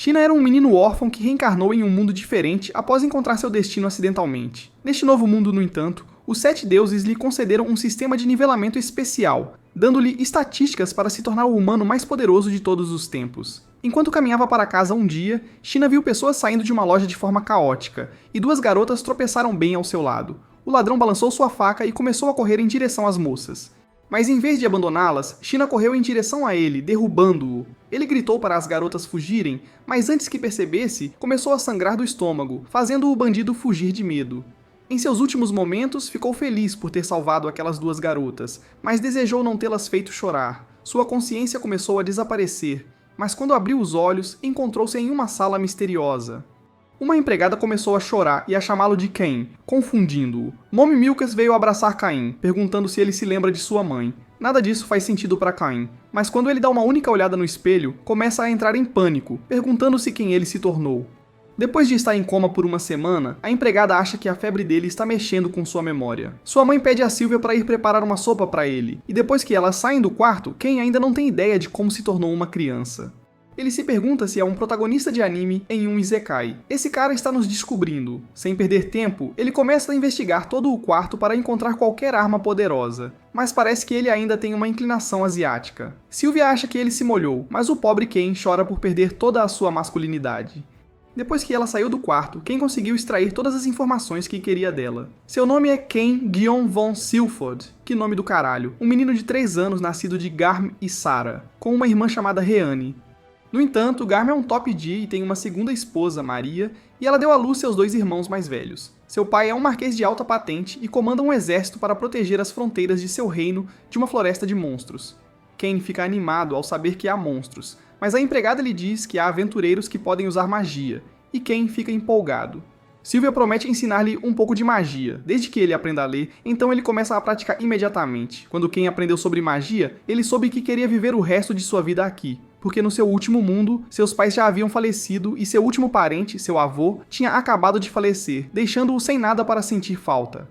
China era um menino órfão que reencarnou em um mundo diferente após encontrar seu destino acidentalmente. Neste novo mundo, no entanto, os 7 deuses lhe concederam um sistema de nivelamento especial, dando-lhe estatísticas para se tornar o humano mais poderoso de todos os tempos. Enquanto caminhava para casa um dia, China viu pessoas saindo de uma loja de forma caótica, e 2 garotas tropeçaram bem ao seu lado. O ladrão balançou sua faca e começou a correr em direção às moças. Mas em vez de abandoná-las, China correu em direção a ele, derrubando-o. Ele gritou para as garotas fugirem, mas antes que percebesse, começou a sangrar do estômago, fazendo o bandido fugir de medo. Em seus últimos momentos, ficou feliz por ter salvado aquelas 2 garotas, mas desejou não tê-las feito chorar. Sua consciência começou a desaparecer, mas quando abriu os olhos, encontrou-se em uma sala misteriosa. Uma empregada começou a chorar e a chamá-lo de Cain, confundindo-o. Mommy Milkas veio abraçar Caim, perguntando se ele se lembra de sua mãe. Nada disso faz sentido para Caim, mas quando ele dá uma única olhada no espelho, começa a entrar em pânico, perguntando-se quem ele se tornou. Depois de estar em coma por uma semana, a empregada acha que a febre dele está mexendo com sua memória. Sua mãe pede a Sylvia para ir preparar uma sopa para ele, e depois que elas saem do quarto, Cain ainda não tem ideia de como se tornou uma criança. Ele se pergunta se é um protagonista de anime em um isekai. Esse cara está nos descobrindo. Sem perder tempo, ele começa a investigar todo o quarto para encontrar qualquer arma poderosa. Mas parece que ele ainda tem uma inclinação asiática. Sylvia acha que ele se molhou, mas o pobre Ken chora por perder toda a sua masculinidade. Depois que ela saiu do quarto, Ken conseguiu extrair todas as informações que queria dela. Seu nome é Ken Guion von Silford, que nome do caralho, um menino de 3 anos nascido de Garm e Sarah, com uma irmã chamada Reane. No entanto, Garm é um top D e tem uma segunda esposa, Maria, e ela deu à luz seus 2 irmãos mais velhos. Seu pai é um marquês de alta patente e comanda um exército para proteger as fronteiras de seu reino de uma floresta de monstros. Ken fica animado ao saber que há monstros, mas a empregada lhe diz que há aventureiros que podem usar magia, e Ken fica empolgado. Sylvia promete ensinar-lhe um pouco de magia, desde que ele aprenda a ler, então ele começa a praticar imediatamente. Quando Ken aprendeu sobre magia, ele soube que queria viver o resto de sua vida aqui, porque no seu último mundo, seus pais já haviam falecido e seu último parente, seu avô, tinha acabado de falecer, deixando-o sem nada para sentir falta.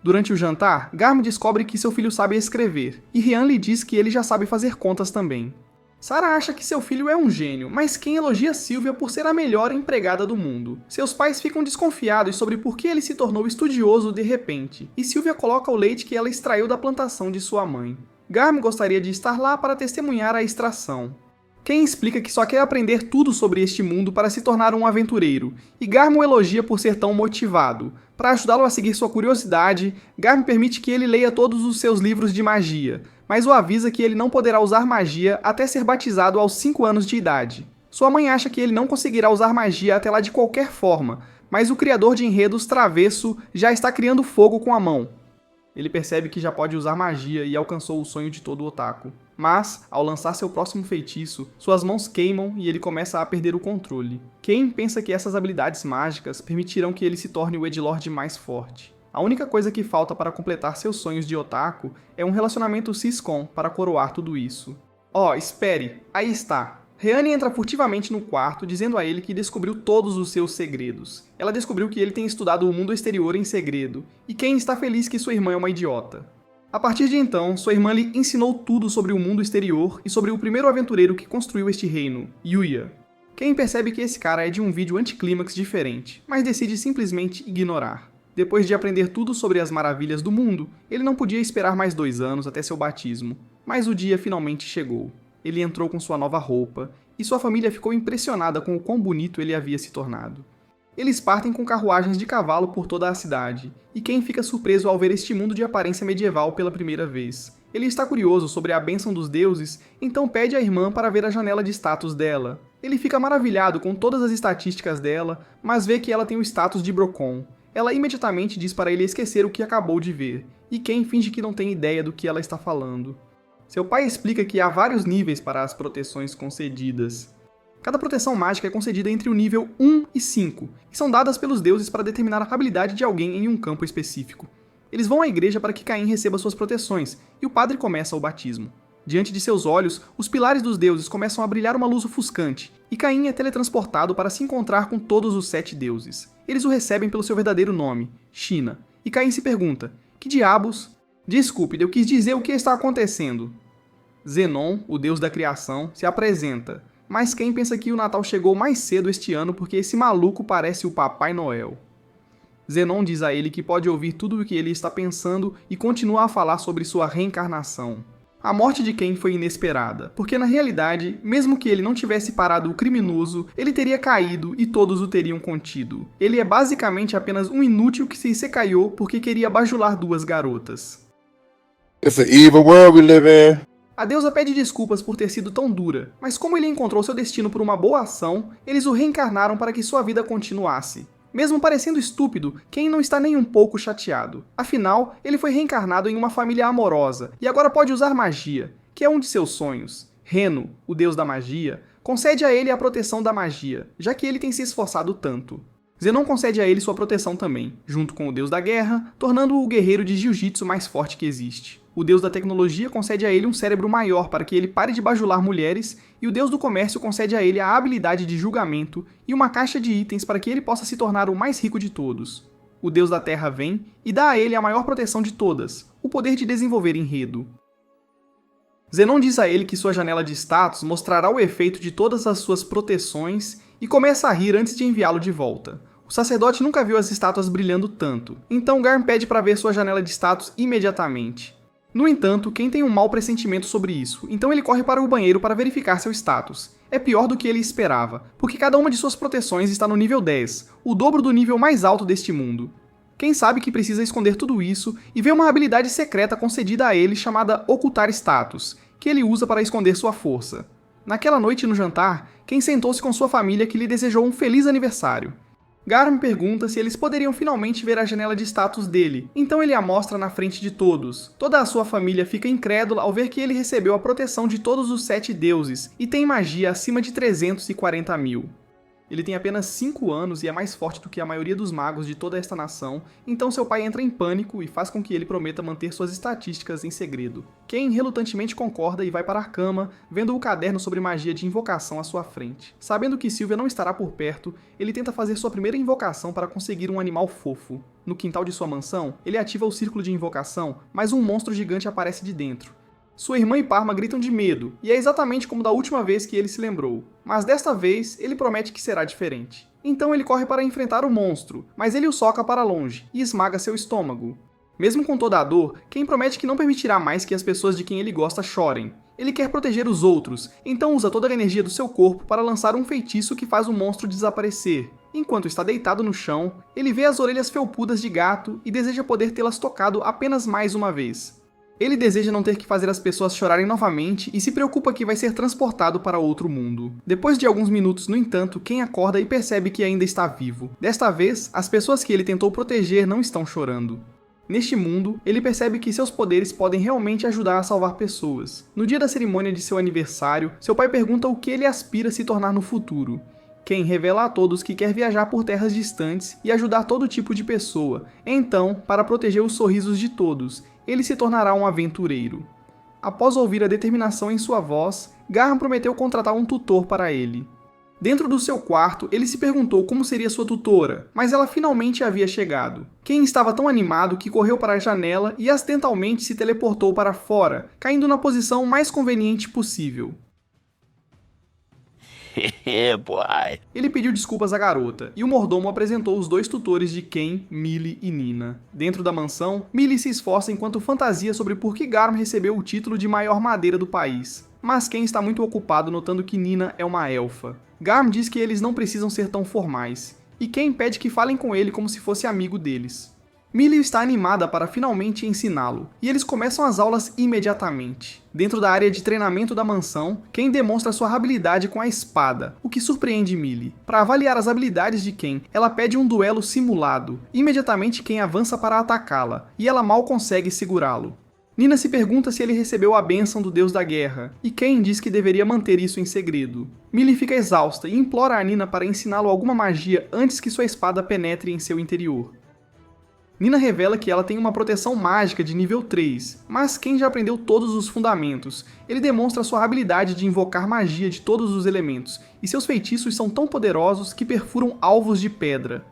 Durante o jantar, Garm descobre que seu filho sabe escrever, e Rian lhe diz que ele já sabe fazer contas também. Sarah acha que seu filho é um gênio, mas Ken elogia Sylvia por ser a melhor empregada do mundo. Seus pais ficam desconfiados sobre por que ele se tornou estudioso de repente, e Sylvia coloca o leite que ela extraiu da plantação de sua mãe. Garm gostaria de estar lá para testemunhar a extração. Ken explica que só quer aprender tudo sobre este mundo para se tornar um aventureiro, e Garm o elogia por ser tão motivado. Para ajudá-lo a seguir sua curiosidade, Garm permite que ele leia todos os seus livros de magia, mas o avisa que ele não poderá usar magia até ser batizado aos 5 anos de idade. Sua mãe acha que ele não conseguirá usar magia até lá de qualquer forma, mas o criador de enredos, Travesso, já está criando fogo com a mão. Ele percebe que já pode usar magia e alcançou o sonho de todo otaku. Mas, ao lançar seu próximo feitiço, suas mãos queimam e ele começa a perder o controle. Ken pensa que essas habilidades mágicas permitirão que ele se torne o Edgelord mais forte. A única coisa que falta para completar seus sonhos de otaku é um relacionamento cis-com para coroar tudo isso. Oh, espere, aí está. Reane entra furtivamente no quarto, dizendo a ele que descobriu todos os seus segredos. Ela descobriu que ele tem estudado o mundo exterior em segredo, e Ken está feliz que sua irmã é uma idiota. A partir de então, sua irmã lhe ensinou tudo sobre o mundo exterior e sobre o primeiro aventureiro que construiu este reino, Yuya. Ken percebe que esse cara é de um vídeo anticlímax diferente, mas decide simplesmente ignorar. Depois de aprender tudo sobre as maravilhas do mundo, ele não podia esperar mais 2 anos até seu batismo, mas o dia finalmente chegou. Ele entrou com sua nova roupa, e sua família ficou impressionada com o quão bonito ele havia se tornado. Eles partem com carruagens de cavalo por toda a cidade, e Ken fica surpreso ao ver este mundo de aparência medieval pela primeira vez. Ele está curioso sobre a bênção dos deuses, então pede à irmã para ver a janela de status dela. Ele fica maravilhado com todas as estatísticas dela, mas vê que ela tem o status de Brocon. Ela imediatamente diz para ele esquecer o que acabou de ver, e Ken finge que não tem ideia do que ela está falando. Seu pai explica que há vários níveis para as proteções concedidas. Cada proteção mágica é concedida entre o nível 1 e 5, e são dadas pelos deuses para determinar a habilidade de alguém em um campo específico. Eles vão à igreja para que Caim receba suas proteções, e o padre começa o batismo. Diante de seus olhos, os pilares dos deuses começam a brilhar uma luz ofuscante, e Caim é teletransportado para se encontrar com todos os 7 deuses. Eles o recebem pelo seu verdadeiro nome, China, e Caim se pergunta, que diabos? Desculpe, eu quis dizer o que está acontecendo. Zenon, o deus da criação, se apresenta. mas Ken pensa que o Natal chegou mais cedo este ano porque esse maluco parece o Papai Noel. Zenon diz a ele que pode ouvir tudo o que ele está pensando e continua a falar sobre sua reencarnação. A morte de Ken foi inesperada, porque na realidade, mesmo que ele não tivesse parado o criminoso, ele teria caído e todos o teriam contido. Ele é basicamente apenas um inútil que se secaiou porque queria bajular duas garotas. It's an evil world we live in. A deusa pede desculpas por ter sido tão dura, mas como ele encontrou seu destino por uma boa ação, eles o reencarnaram para que sua vida continuasse. Mesmo parecendo estúpido, Ken não está nem um pouco chateado. Afinal, ele foi reencarnado em uma família amorosa e agora pode usar magia, que é um de seus sonhos. Reno, o deus da magia, concede a ele a proteção da magia, já que ele tem se esforçado tanto. Zenon concede a ele sua proteção também, junto com o deus da guerra, tornando-o o guerreiro de jiu-jitsu mais forte que existe. O deus da tecnologia concede a ele um cérebro maior para que ele pare de bajular mulheres, e o deus do comércio concede a ele a habilidade de julgamento e uma caixa de itens para que ele possa se tornar o mais rico de todos. O deus da terra vem e dá a ele a maior proteção de todas, o poder de desenvolver enredo. Zenon diz a ele que sua janela de status mostrará o efeito de todas as suas proteções e começa a rir antes de enviá-lo de volta. O sacerdote nunca viu as estátuas brilhando tanto, então Garm pede para ver sua janela de status imediatamente. No entanto, Ken tem um mau pressentimento sobre isso, então ele corre para o banheiro para verificar seu status. É pior do que ele esperava, porque cada uma de suas proteções está no nível 10, o dobro do nível mais alto deste mundo. Ken sabe que precisa esconder tudo isso e vê uma habilidade secreta concedida a ele chamada Ocultar Status, que ele usa para esconder sua força. Naquela noite no jantar, Ken sentou-se com sua família que lhe desejou um feliz aniversário. Garm pergunta se eles poderiam finalmente ver a janela de status dele, então ele a mostra na frente de todos. Toda a sua família fica incrédula ao ver que ele recebeu a proteção de todos os 7 deuses e tem magia acima de 340 mil. Ele tem apenas 5 anos e é mais forte do que a maioria dos magos de toda esta nação, então seu pai entra em pânico e faz com que ele prometa manter suas estatísticas em segredo. Ken relutantemente concorda e vai para a cama, vendo o caderno sobre magia de invocação à sua frente. Sabendo que Sylvia não estará por perto, ele tenta fazer sua primeira invocação para conseguir um animal fofo. No quintal de sua mansão, ele ativa o círculo de invocação, mas um monstro gigante aparece de dentro. Sua irmã e Parma gritam de medo, e é exatamente como da última vez que ele se lembrou. Mas desta vez, ele promete que será diferente. Então ele corre para enfrentar o monstro, mas ele o soca para longe e esmaga seu estômago. Mesmo com toda a dor, Ken promete que não permitirá mais que as pessoas de quem ele gosta chorem. Ele quer proteger os outros, então usa toda a energia do seu corpo para lançar um feitiço que faz o monstro desaparecer. Enquanto está deitado no chão, ele vê as orelhas felpudas de gato e deseja poder tê-las tocado apenas mais uma vez. Ele deseja não ter que fazer as pessoas chorarem novamente e se preocupa que vai ser transportado para outro mundo. Depois de alguns minutos, no entanto, Ken acorda e percebe que ainda está vivo. Desta vez, as pessoas que ele tentou proteger não estão chorando. Neste mundo, ele percebe que seus poderes podem realmente ajudar a salvar pessoas. No dia da cerimônia de seu aniversário, seu pai pergunta o que ele aspira a se tornar no futuro. Ken revela a todos que quer viajar por terras distantes e ajudar todo tipo de pessoa. Então, para proteger os sorrisos de todos, ele se tornará um aventureiro. Após ouvir a determinação em sua voz, Garm prometeu contratar um tutor para ele. Dentro do seu quarto, ele se perguntou como seria sua tutora, mas ela finalmente havia chegado. Ken estava tão animado que correu para a janela e acidentalmente se teleportou para fora, caindo na posição mais conveniente possível. Ele pediu desculpas à garota, e o mordomo apresentou os 2 tutores de Ken, Millie e Nina. Dentro da mansão, Millie se esforça enquanto fantasia sobre por que Garm recebeu o título de maior madeira do país. Mas Ken está muito ocupado notando que Nina é uma elfa. Garm diz que eles não precisam ser tão formais, e Ken pede que falem com ele como se fosse amigo deles. Millie está animada para finalmente ensiná-lo, e eles começam as aulas imediatamente. Dentro da área de treinamento da mansão, Ken demonstra sua habilidade com a espada, o que surpreende Millie. Para avaliar as habilidades de Ken, ela pede um duelo simulado. Imediatamente Ken avança para atacá-la, e ela mal consegue segurá-lo. Nina se pergunta se ele recebeu a bênção do deus da guerra, e Ken diz que deveria manter isso em segredo. Millie fica exausta e implora a Nina para ensiná-lo alguma magia antes que sua espada penetre em seu interior. Nina revela que ela tem uma proteção mágica de nível 3, mas Ken já aprendeu todos os fundamentos. Ele demonstra sua habilidade de invocar magia de todos os elementos, e seus feitiços são tão poderosos que perfuram alvos de pedra.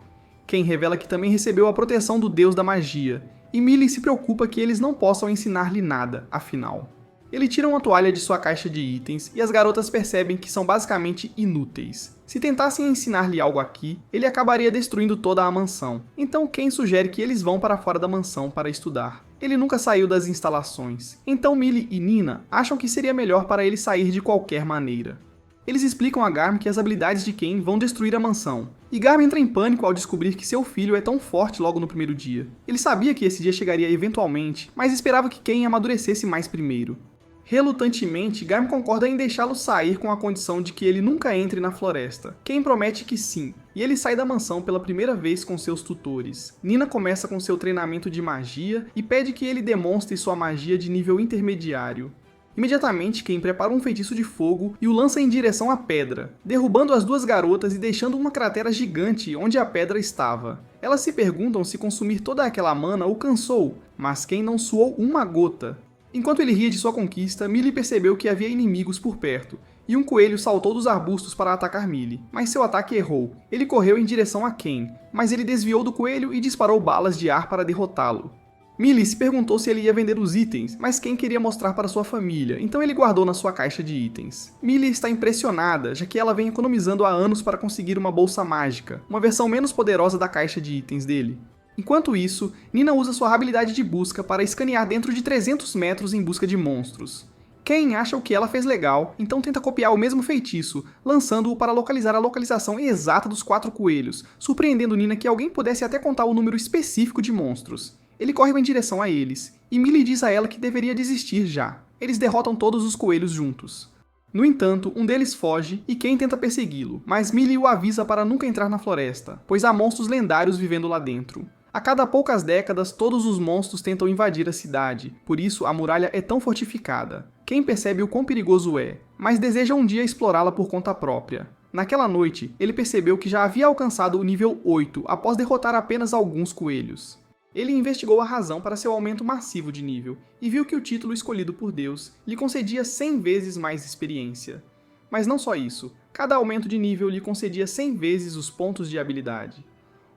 Ken revela que também recebeu a proteção do deus da magia, e Millie se preocupa que eles não possam ensinar-lhe nada, afinal. Ele tira uma toalha de sua caixa de itens e as garotas percebem que são basicamente inúteis. Se tentassem ensinar-lhe algo aqui, ele acabaria destruindo toda a mansão. Então Ken sugere que eles vão para fora da mansão para estudar. Ele nunca saiu das instalações. Então Millie e Nina acham que seria melhor para ele sair de qualquer maneira. Eles explicam a Garm que as habilidades de Ken vão destruir a mansão. E Garm entra em pânico ao descobrir que seu filho é tão forte logo no primeiro dia. Ele sabia que esse dia chegaria eventualmente, mas esperava que Ken amadurecesse mais primeiro. Relutantemente, Garm concorda em deixá-lo sair com a condição de que ele nunca entre na floresta. Ken promete que sim, e ele sai da mansão pela primeira vez com seus tutores. Nina começa com seu treinamento de magia e pede que ele demonstre sua magia de nível intermediário. Imediatamente, Ken prepara um feitiço de fogo e o lança em direção à pedra, derrubando as duas garotas e deixando uma cratera gigante onde a pedra estava. Elas se perguntam se consumir toda aquela mana o cansou, mas Ken não suou uma gota. Enquanto ele ria de sua conquista, Millie percebeu que havia inimigos por perto, e um coelho saltou dos arbustos para atacar Millie, mas seu ataque errou. Ele correu em direção a Ken, mas ele desviou do coelho e disparou balas de ar para derrotá-lo. Millie se perguntou se ele ia vender os itens, mas Ken queria mostrar para sua família, então ele guardou na sua caixa de itens. Millie está impressionada, já que ela vem economizando há anos para conseguir uma bolsa mágica, uma versão menos poderosa da caixa de itens dele. Enquanto isso, Nina usa sua habilidade de busca para escanear dentro de 300 metros em busca de monstros. Ken acha o que ela fez legal, então tenta copiar o mesmo feitiço, lançando-o para localizar a localização exata dos 4 coelhos, surpreendendo Nina que alguém pudesse até contar o número específico de monstros. Ele corre em direção a eles, e Millie diz a ela que deveria desistir já. Eles derrotam todos os coelhos juntos. No entanto, um deles foge e Ken tenta persegui-lo, mas Millie o avisa para nunca entrar na floresta, pois há monstros lendários vivendo lá dentro. A cada poucas décadas, todos os monstros tentam invadir a cidade, por isso a muralha é tão fortificada. Ken percebe o quão perigoso é, mas deseja um dia explorá-la por conta própria. Naquela noite, ele percebeu que já havia alcançado o nível 8 após derrotar apenas alguns coelhos. Ele investigou a razão para seu aumento massivo de nível e viu que o título escolhido por Deus lhe concedia 100 vezes mais experiência. Mas não só isso, cada aumento de nível lhe concedia 100 vezes os pontos de habilidade.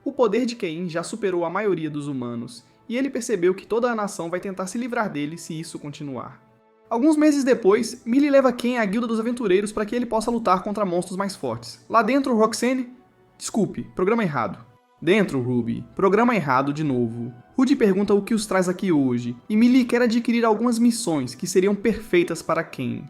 O poder de Cain já superou a maioria dos humanos, e ele percebeu que toda a nação vai tentar se livrar dele se isso continuar. Alguns meses depois, Millie leva Ken à Guilda dos Aventureiros para que ele possa lutar contra monstros mais fortes. Lá dentro, Roxane... Desculpe, programa errado. Dentro, Ruby. Programa errado de novo. Rudy pergunta o que os traz aqui hoje, e Millie quer adquirir algumas missões que seriam perfeitas para Ken.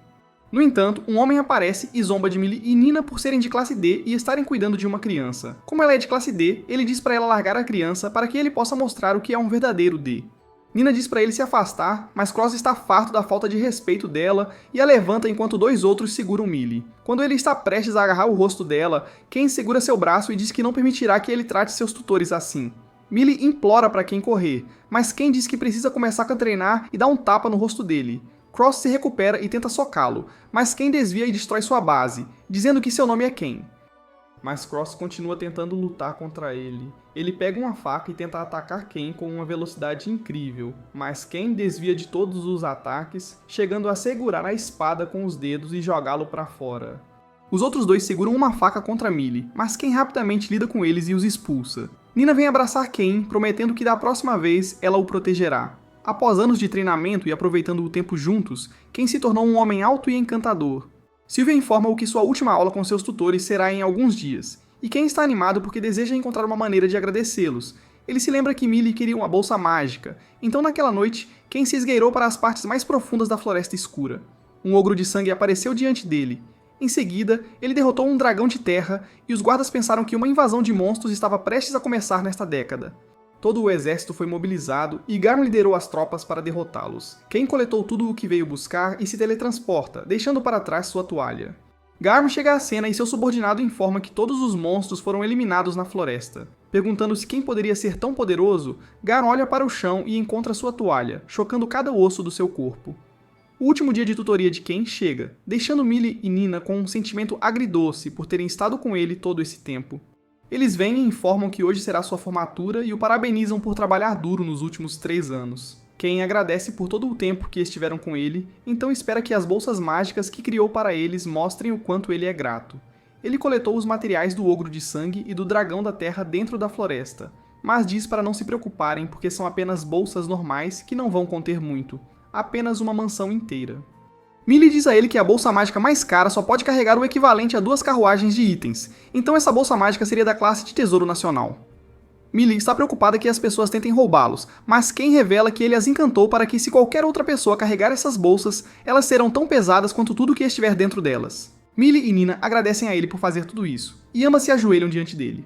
No entanto, um homem aparece e zomba de Millie e Nina por serem de classe D e estarem cuidando de uma criança. Como ela é de classe D, ele diz para ela largar a criança para que ele possa mostrar o que é um verdadeiro D. Nina diz para ele se afastar, mas Cross está farto da falta de respeito dela e a levanta enquanto 2 outros seguram Millie. Quando ele está prestes a agarrar o rosto dela, Ken segura seu braço e diz que não permitirá que ele trate seus tutores assim. Millie implora para Ken correr, mas Ken diz que precisa começar a treinar e dá um tapa no rosto dele. Cross se recupera e tenta socá-lo, mas Ken desvia e destrói sua base, dizendo que seu nome é Ken. Mas Cross continua tentando lutar contra ele. Ele pega uma faca e tenta atacar Ken com uma velocidade incrível, mas Ken desvia de todos os ataques, chegando a segurar a espada com os dedos e jogá-lo para fora. Os outros 2 seguram uma faca contra Millie, mas Ken rapidamente lida com eles e os expulsa. Nina vem abraçar Ken, prometendo que da próxima vez ela o protegerá. Após anos de treinamento e aproveitando o tempo juntos, Ken se tornou um homem alto e encantador. Sylvia informa-o que sua última aula com seus tutores será em alguns dias, e Ken está animado porque deseja encontrar uma maneira de agradecê-los. Ele se lembra que Millie queria uma bolsa mágica, então naquela noite, Ken se esgueirou para as partes mais profundas da Floresta Escura. Um ogro de sangue apareceu diante dele. Em seguida, ele derrotou um dragão de terra, e os guardas pensaram que uma invasão de monstros estava prestes a começar nesta década. Todo o exército foi mobilizado e Garm liderou as tropas para derrotá-los. Ken coletou tudo o que veio buscar e se teletransporta, deixando para trás sua toalha. Garm chega à cena e seu subordinado informa que todos os monstros foram eliminados na floresta. Perguntando-se quem poderia ser tão poderoso, Garm olha para o chão e encontra sua toalha, chocando cada osso do seu corpo. O último dia de tutoria de Ken chega, deixando Millie e Nina com um sentimento agridoce por terem estado com ele todo esse tempo. Eles vêm e informam que hoje será sua formatura e o parabenizam por trabalhar duro nos últimos 3 anos. Ken agradece por todo o tempo que estiveram com ele, então espera que as bolsas mágicas que criou para eles mostrem o quanto ele é grato. Ele coletou os materiais do ogro de sangue e do dragão da terra dentro da floresta, mas diz para não se preocuparem porque são apenas bolsas normais que não vão conter muito. apenas uma mansão inteira. Millie diz a ele que a bolsa mágica mais cara só pode carregar o equivalente a 2 carruagens de itens, então essa bolsa mágica seria da classe de Tesouro Nacional. Millie está preocupada que as pessoas tentem roubá-los, mas Ken revela que ele as encantou para que se qualquer outra pessoa carregar essas bolsas, elas serão tão pesadas quanto tudo que estiver dentro delas. Millie e Nina agradecem a ele por fazer tudo isso, e ambas se ajoelham diante dele.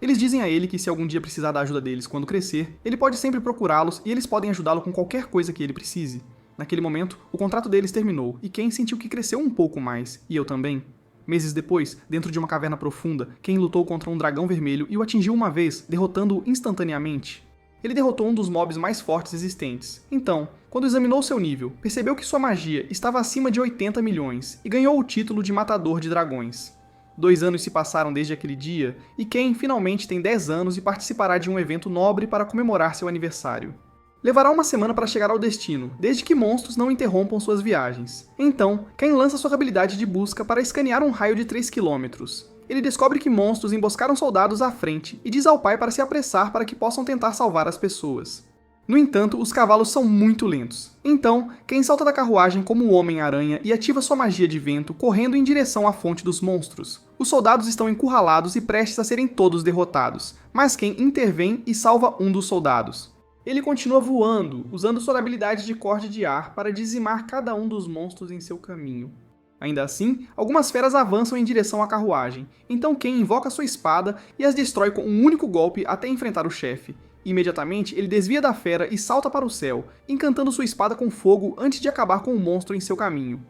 Eles dizem a ele que se algum dia precisar da ajuda deles quando crescer, ele pode sempre procurá-los e eles podem ajudá-lo com qualquer coisa que ele precise. Naquele momento, o contrato deles terminou e Ken sentiu que cresceu um pouco mais, e eu também. Meses depois, dentro de uma caverna profunda, Ken lutou contra um dragão vermelho e o atingiu uma vez, derrotando-o instantaneamente. Ele derrotou um dos mobs mais fortes existentes. Então, quando examinou seu nível, percebeu que sua magia estava acima de 80 milhões e ganhou o título de Matador de Dragões. 2 anos se passaram desde aquele dia, e Ken finalmente tem 10 anos e participará de um evento nobre para comemorar seu aniversário. Levará uma semana para chegar ao destino, desde que monstros não interrompam suas viagens. Então, Ken lança sua habilidade de busca para escanear um raio de 3 km. Ele descobre que monstros emboscaram soldados à frente e diz ao pai para se apressar para que possam tentar salvar as pessoas. No entanto, os cavalos são muito lentos. Então, Ken salta da carruagem como o Homem-Aranha e ativa sua magia de vento, correndo em direção à fonte dos monstros. Os soldados estão encurralados e prestes a serem todos derrotados, mas Ken intervém e salva um dos soldados. Ele continua voando, usando sua habilidade de corte de ar para dizimar cada um dos monstros em seu caminho. Ainda assim, algumas feras avançam em direção à carruagem, então Ken invoca sua espada e as destrói com um único golpe até enfrentar o chefe. Imediatamente, ele desvia da fera e salta para o céu, encantando sua espada com fogo antes de acabar com o monstro em seu caminho.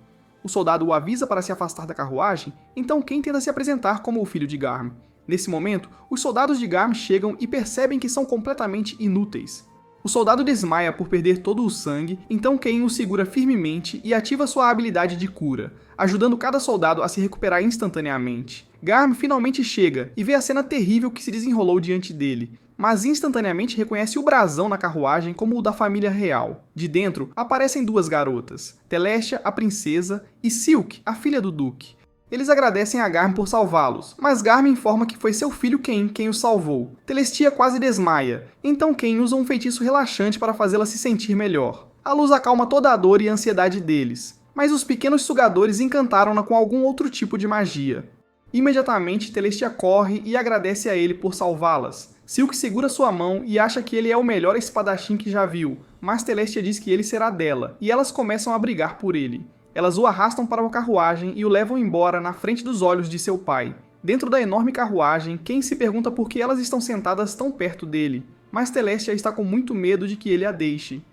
O soldado o avisa para se afastar da carruagem, então Ken tenta se apresentar como o filho de Garm. Nesse momento, os soldados de Garm chegam e percebem que são completamente inúteis. O soldado desmaia por perder todo o sangue, então Ken o segura firmemente e ativa sua habilidade de cura, ajudando cada soldado a se recuperar instantaneamente. Garm finalmente chega e vê a cena terrível que se desenrolou diante dele, mas instantaneamente reconhece o brasão na carruagem como o da família real. De dentro, aparecem 2 garotas, Telestia, a princesa, e Silk, a filha do duque. Eles agradecem a Garm por salvá-los, mas Garm informa que foi seu filho Ken quem os salvou. Telestia quase desmaia, então Ken usa um feitiço relaxante para fazê-la se sentir melhor. A luz acalma toda a dor e a ansiedade deles, mas os pequenos sugadores encantaram-na com algum outro tipo de magia. Imediatamente, Telestia corre e agradece a ele por salvá-las. Silk segura sua mão e acha que ele é o melhor espadachim que já viu, mas Telestia diz que ele será dela, e elas começam a brigar por ele. Elas o arrastam para uma carruagem e o levam embora na frente dos olhos de seu pai. Dentro da enorme carruagem, Ken se pergunta por que elas estão sentadas tão perto dele, mas Telestia está com muito medo de que ele a deixe.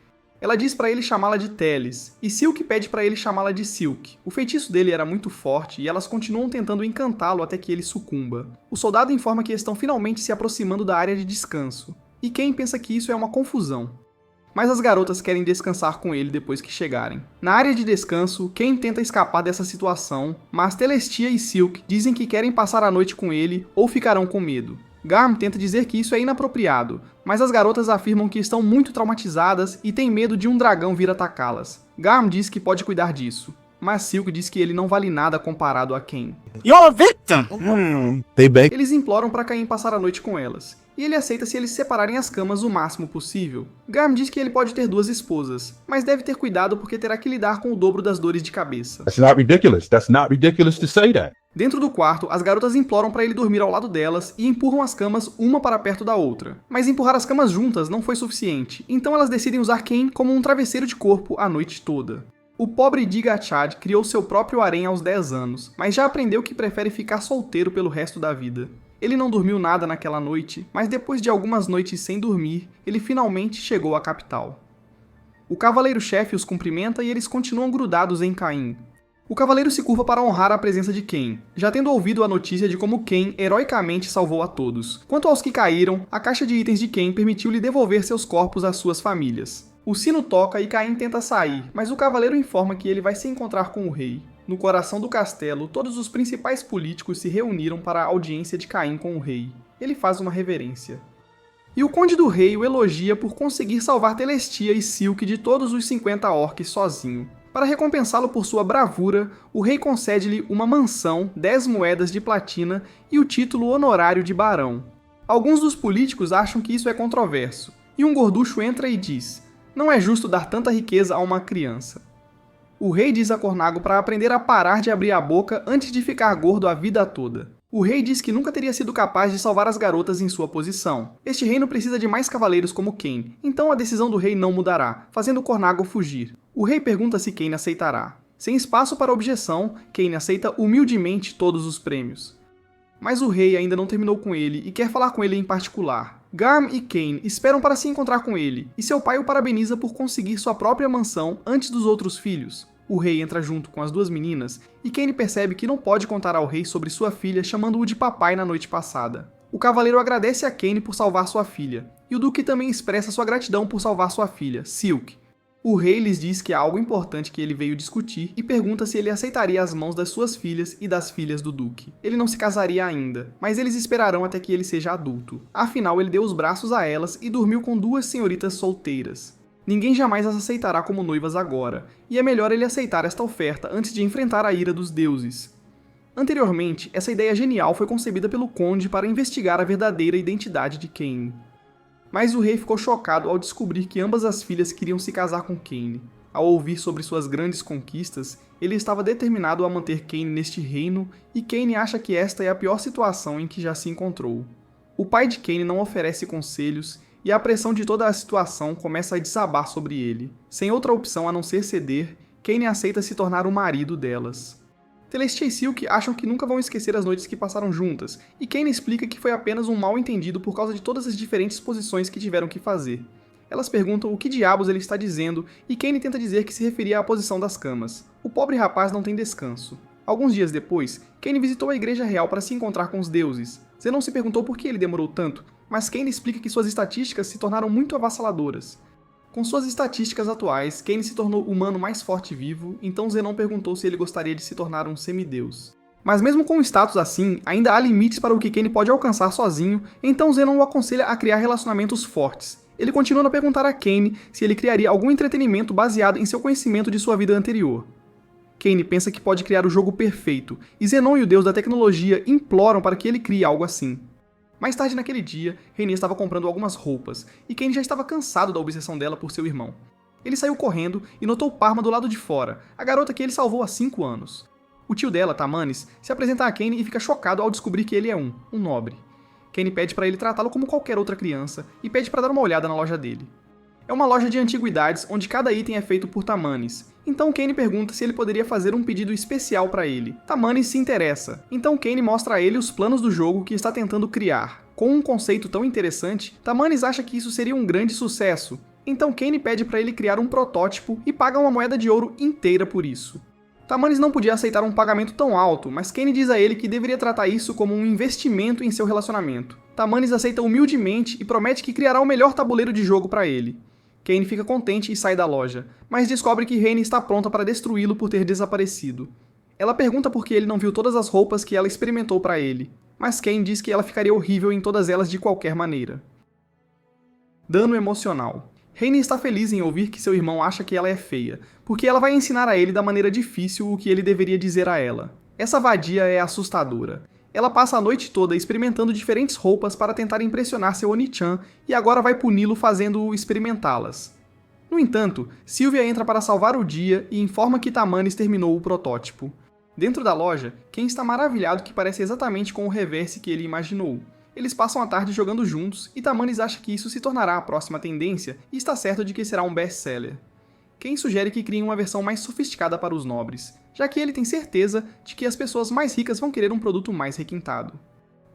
Ela diz para ele chamá-la de Teles, e Silk pede para ele chamá-la de Silk. O feitiço dele era muito forte e elas continuam tentando encantá-lo até que ele sucumba. O soldado informa que estão finalmente se aproximando da área de descanso, e Ken pensa que isso é uma confusão. Mas as garotas querem descansar com ele depois que chegarem. Na área de descanso, Ken tenta escapar dessa situação, mas Telestia e Silk dizem que querem passar a noite com ele ou ficarão com medo. Garm tenta dizer que isso é inapropriado, mas as garotas afirmam que estão muito traumatizadas e têm medo de um dragão vir atacá-las. Garm diz que pode cuidar disso, mas Silk diz que ele não vale nada comparado a Ken. You're a victim! Eles imploram para Caim passar a noite com elas, e ele aceita se eles separarem as camas o máximo possível. Garm diz que ele pode ter 2 esposas, mas deve ter cuidado porque terá que lidar com o dobro das dores de cabeça. That's not ridiculous. That's not ridiculous to say that. Dentro do quarto, as garotas imploram para ele dormir ao lado delas e empurram as camas uma para perto da outra. Mas empurrar as camas juntas não foi suficiente, então elas decidem usar Ken como um travesseiro de corpo a noite toda. O pobre Diga Chad criou seu próprio harém aos 10 anos, mas já aprendeu que prefere ficar solteiro pelo resto da vida. Ele não dormiu nada naquela noite, mas depois de algumas noites sem dormir, ele finalmente chegou à capital. O cavaleiro-chefe os cumprimenta e eles continuam grudados em Caim. O cavaleiro se curva para honrar a presença de Ken, já tendo ouvido a notícia de como Ken heroicamente salvou a todos. Quanto aos que caíram, a caixa de itens de Ken permitiu-lhe devolver seus corpos às suas famílias. O sino toca e Caim tenta sair, mas o cavaleiro informa que ele vai se encontrar com o rei. No coração do castelo, todos os principais políticos se reuniram para a audiência de Caim com o rei. Ele faz uma reverência. E o Conde do Rei o elogia por conseguir salvar Telestia e Silk de todos os 50 orcs sozinho. Para recompensá-lo por sua bravura, o rei concede-lhe uma mansão, 10 moedas de platina e o título honorário de barão. Alguns dos políticos acham que isso é controverso, e um gorducho entra e diz: Não é justo dar tanta riqueza a uma criança. O rei diz a Cornago para aprender a parar de abrir a boca antes de ficar gordo a vida toda. O rei diz que nunca teria sido capaz de salvar as garotas em sua posição. Este reino precisa de mais cavaleiros como Kain, então a decisão do rei não mudará, fazendo Cornago fugir. O rei pergunta se Kain aceitará. Sem espaço para objeção, Kain aceita humildemente todos os prêmios. Mas o rei ainda não terminou com ele e quer falar com ele em particular. Garm e Kain esperam para se encontrar com ele, e seu pai o parabeniza por conseguir sua própria mansão antes dos outros filhos. O rei entra junto com as duas meninas, e Kain percebe que não pode contar ao rei sobre sua filha chamando-o de papai na noite passada. O cavaleiro agradece a Kain por salvar sua filha, e o duque também expressa sua gratidão por salvar sua filha, Silk. O rei lhes diz que há algo importante que ele veio discutir e pergunta se ele aceitaria as mãos das suas filhas e das filhas do duque. Ele não se casaria ainda, mas eles esperarão até que ele seja adulto. Afinal, ele deu os braços a elas e dormiu com duas senhoritas solteiras. Ninguém jamais as aceitará como noivas agora, e é melhor ele aceitar esta oferta antes de enfrentar a ira dos deuses. Anteriormente, essa ideia genial foi concebida pelo conde para investigar a verdadeira identidade de Kain. Mas o rei ficou chocado ao descobrir que ambas as filhas queriam se casar com Kain. Ao ouvir sobre suas grandes conquistas, ele estava determinado a manter Kain neste reino, e Kain acha que esta é a pior situação em que já se encontrou. O pai de Kain não oferece conselhos, e a pressão de toda a situação começa a desabar sobre ele. Sem outra opção a não ser ceder, Kain aceita se tornar o marido delas. Celestia e Silk acham que nunca vão esquecer as noites que passaram juntas, e Kain explica que foi apenas um mal-entendido por causa de todas as diferentes posições que tiveram que fazer. Elas perguntam o que diabos ele está dizendo, e Kain tenta dizer que se referia à posição das camas. O pobre rapaz não tem descanso. Alguns dias depois, Kain visitou a igreja real para se encontrar com os deuses. Zenon se perguntou por que ele demorou tanto, mas Kain explica que suas estatísticas se tornaram muito avassaladoras. Com suas estatísticas atuais, Kain se tornou o humano mais forte vivo, então Zenon perguntou se ele gostaria de se tornar um semideus. Mas mesmo com um status assim, ainda há limites para o que Kain pode alcançar sozinho, então Zenon o aconselha a criar relacionamentos fortes. Ele continua a perguntar a Kain se ele criaria algum entretenimento baseado em seu conhecimento de sua vida anterior. Kain pensa que pode criar o jogo perfeito, e Zenon e o deus da tecnologia imploram para que ele crie algo assim. Mais tarde naquele dia, Rainier estava comprando algumas roupas, e Kain já estava cansado da obsessão dela por seu irmão. Ele saiu correndo e notou Parma do lado de fora, a garota que ele salvou há 5 anos. O tio dela, Tamanis, se apresenta a Kain e fica chocado ao descobrir que ele é um nobre. Kain pede para ele tratá-lo como qualquer outra criança, e pede para dar uma olhada na loja dele. É uma loja de antiguidades onde cada item é feito por Tamanis, então Kain pergunta se ele poderia fazer um pedido especial para ele. Tamanis se interessa, então Kain mostra a ele os planos do jogo que está tentando criar. Com um conceito tão interessante, Tamanis acha que isso seria um grande sucesso, então Kain pede para ele criar um protótipo e paga uma moeda de ouro inteira por isso. Tamanis não podia aceitar um pagamento tão alto, mas Kain diz a ele que deveria tratar isso como um investimento em seu relacionamento. Tamanis aceita humildemente e promete que criará o melhor tabuleiro de jogo para ele. Kain fica contente e sai da loja, mas descobre que Raine está pronta para destruí-lo por ter desaparecido. Ela pergunta por que ele não viu todas as roupas que ela experimentou para ele, mas Kain diz que ela ficaria horrível em todas elas de qualquer maneira. Dano emocional. Raine está feliz em ouvir que seu irmão acha que ela é feia, porque ela vai ensinar a ele da maneira difícil o que ele deveria dizer a ela. Essa vadia é assustadora. Ela passa a noite toda experimentando diferentes roupas para tentar impressionar seu Oni-chan e agora vai puni-lo fazendo-o experimentá-las. No entanto, Sylvia entra para salvar o dia e informa que Tamanis terminou o protótipo. Dentro da loja, Ken está maravilhado que parece exatamente com o reverse que ele imaginou. Eles passam a tarde jogando juntos e Tamanis acha que isso se tornará a próxima tendência e está certo de que será um best-seller. Ken sugere que criem uma versão mais sofisticada para os nobres, já que ele tem certeza de que as pessoas mais ricas vão querer um produto mais requintado.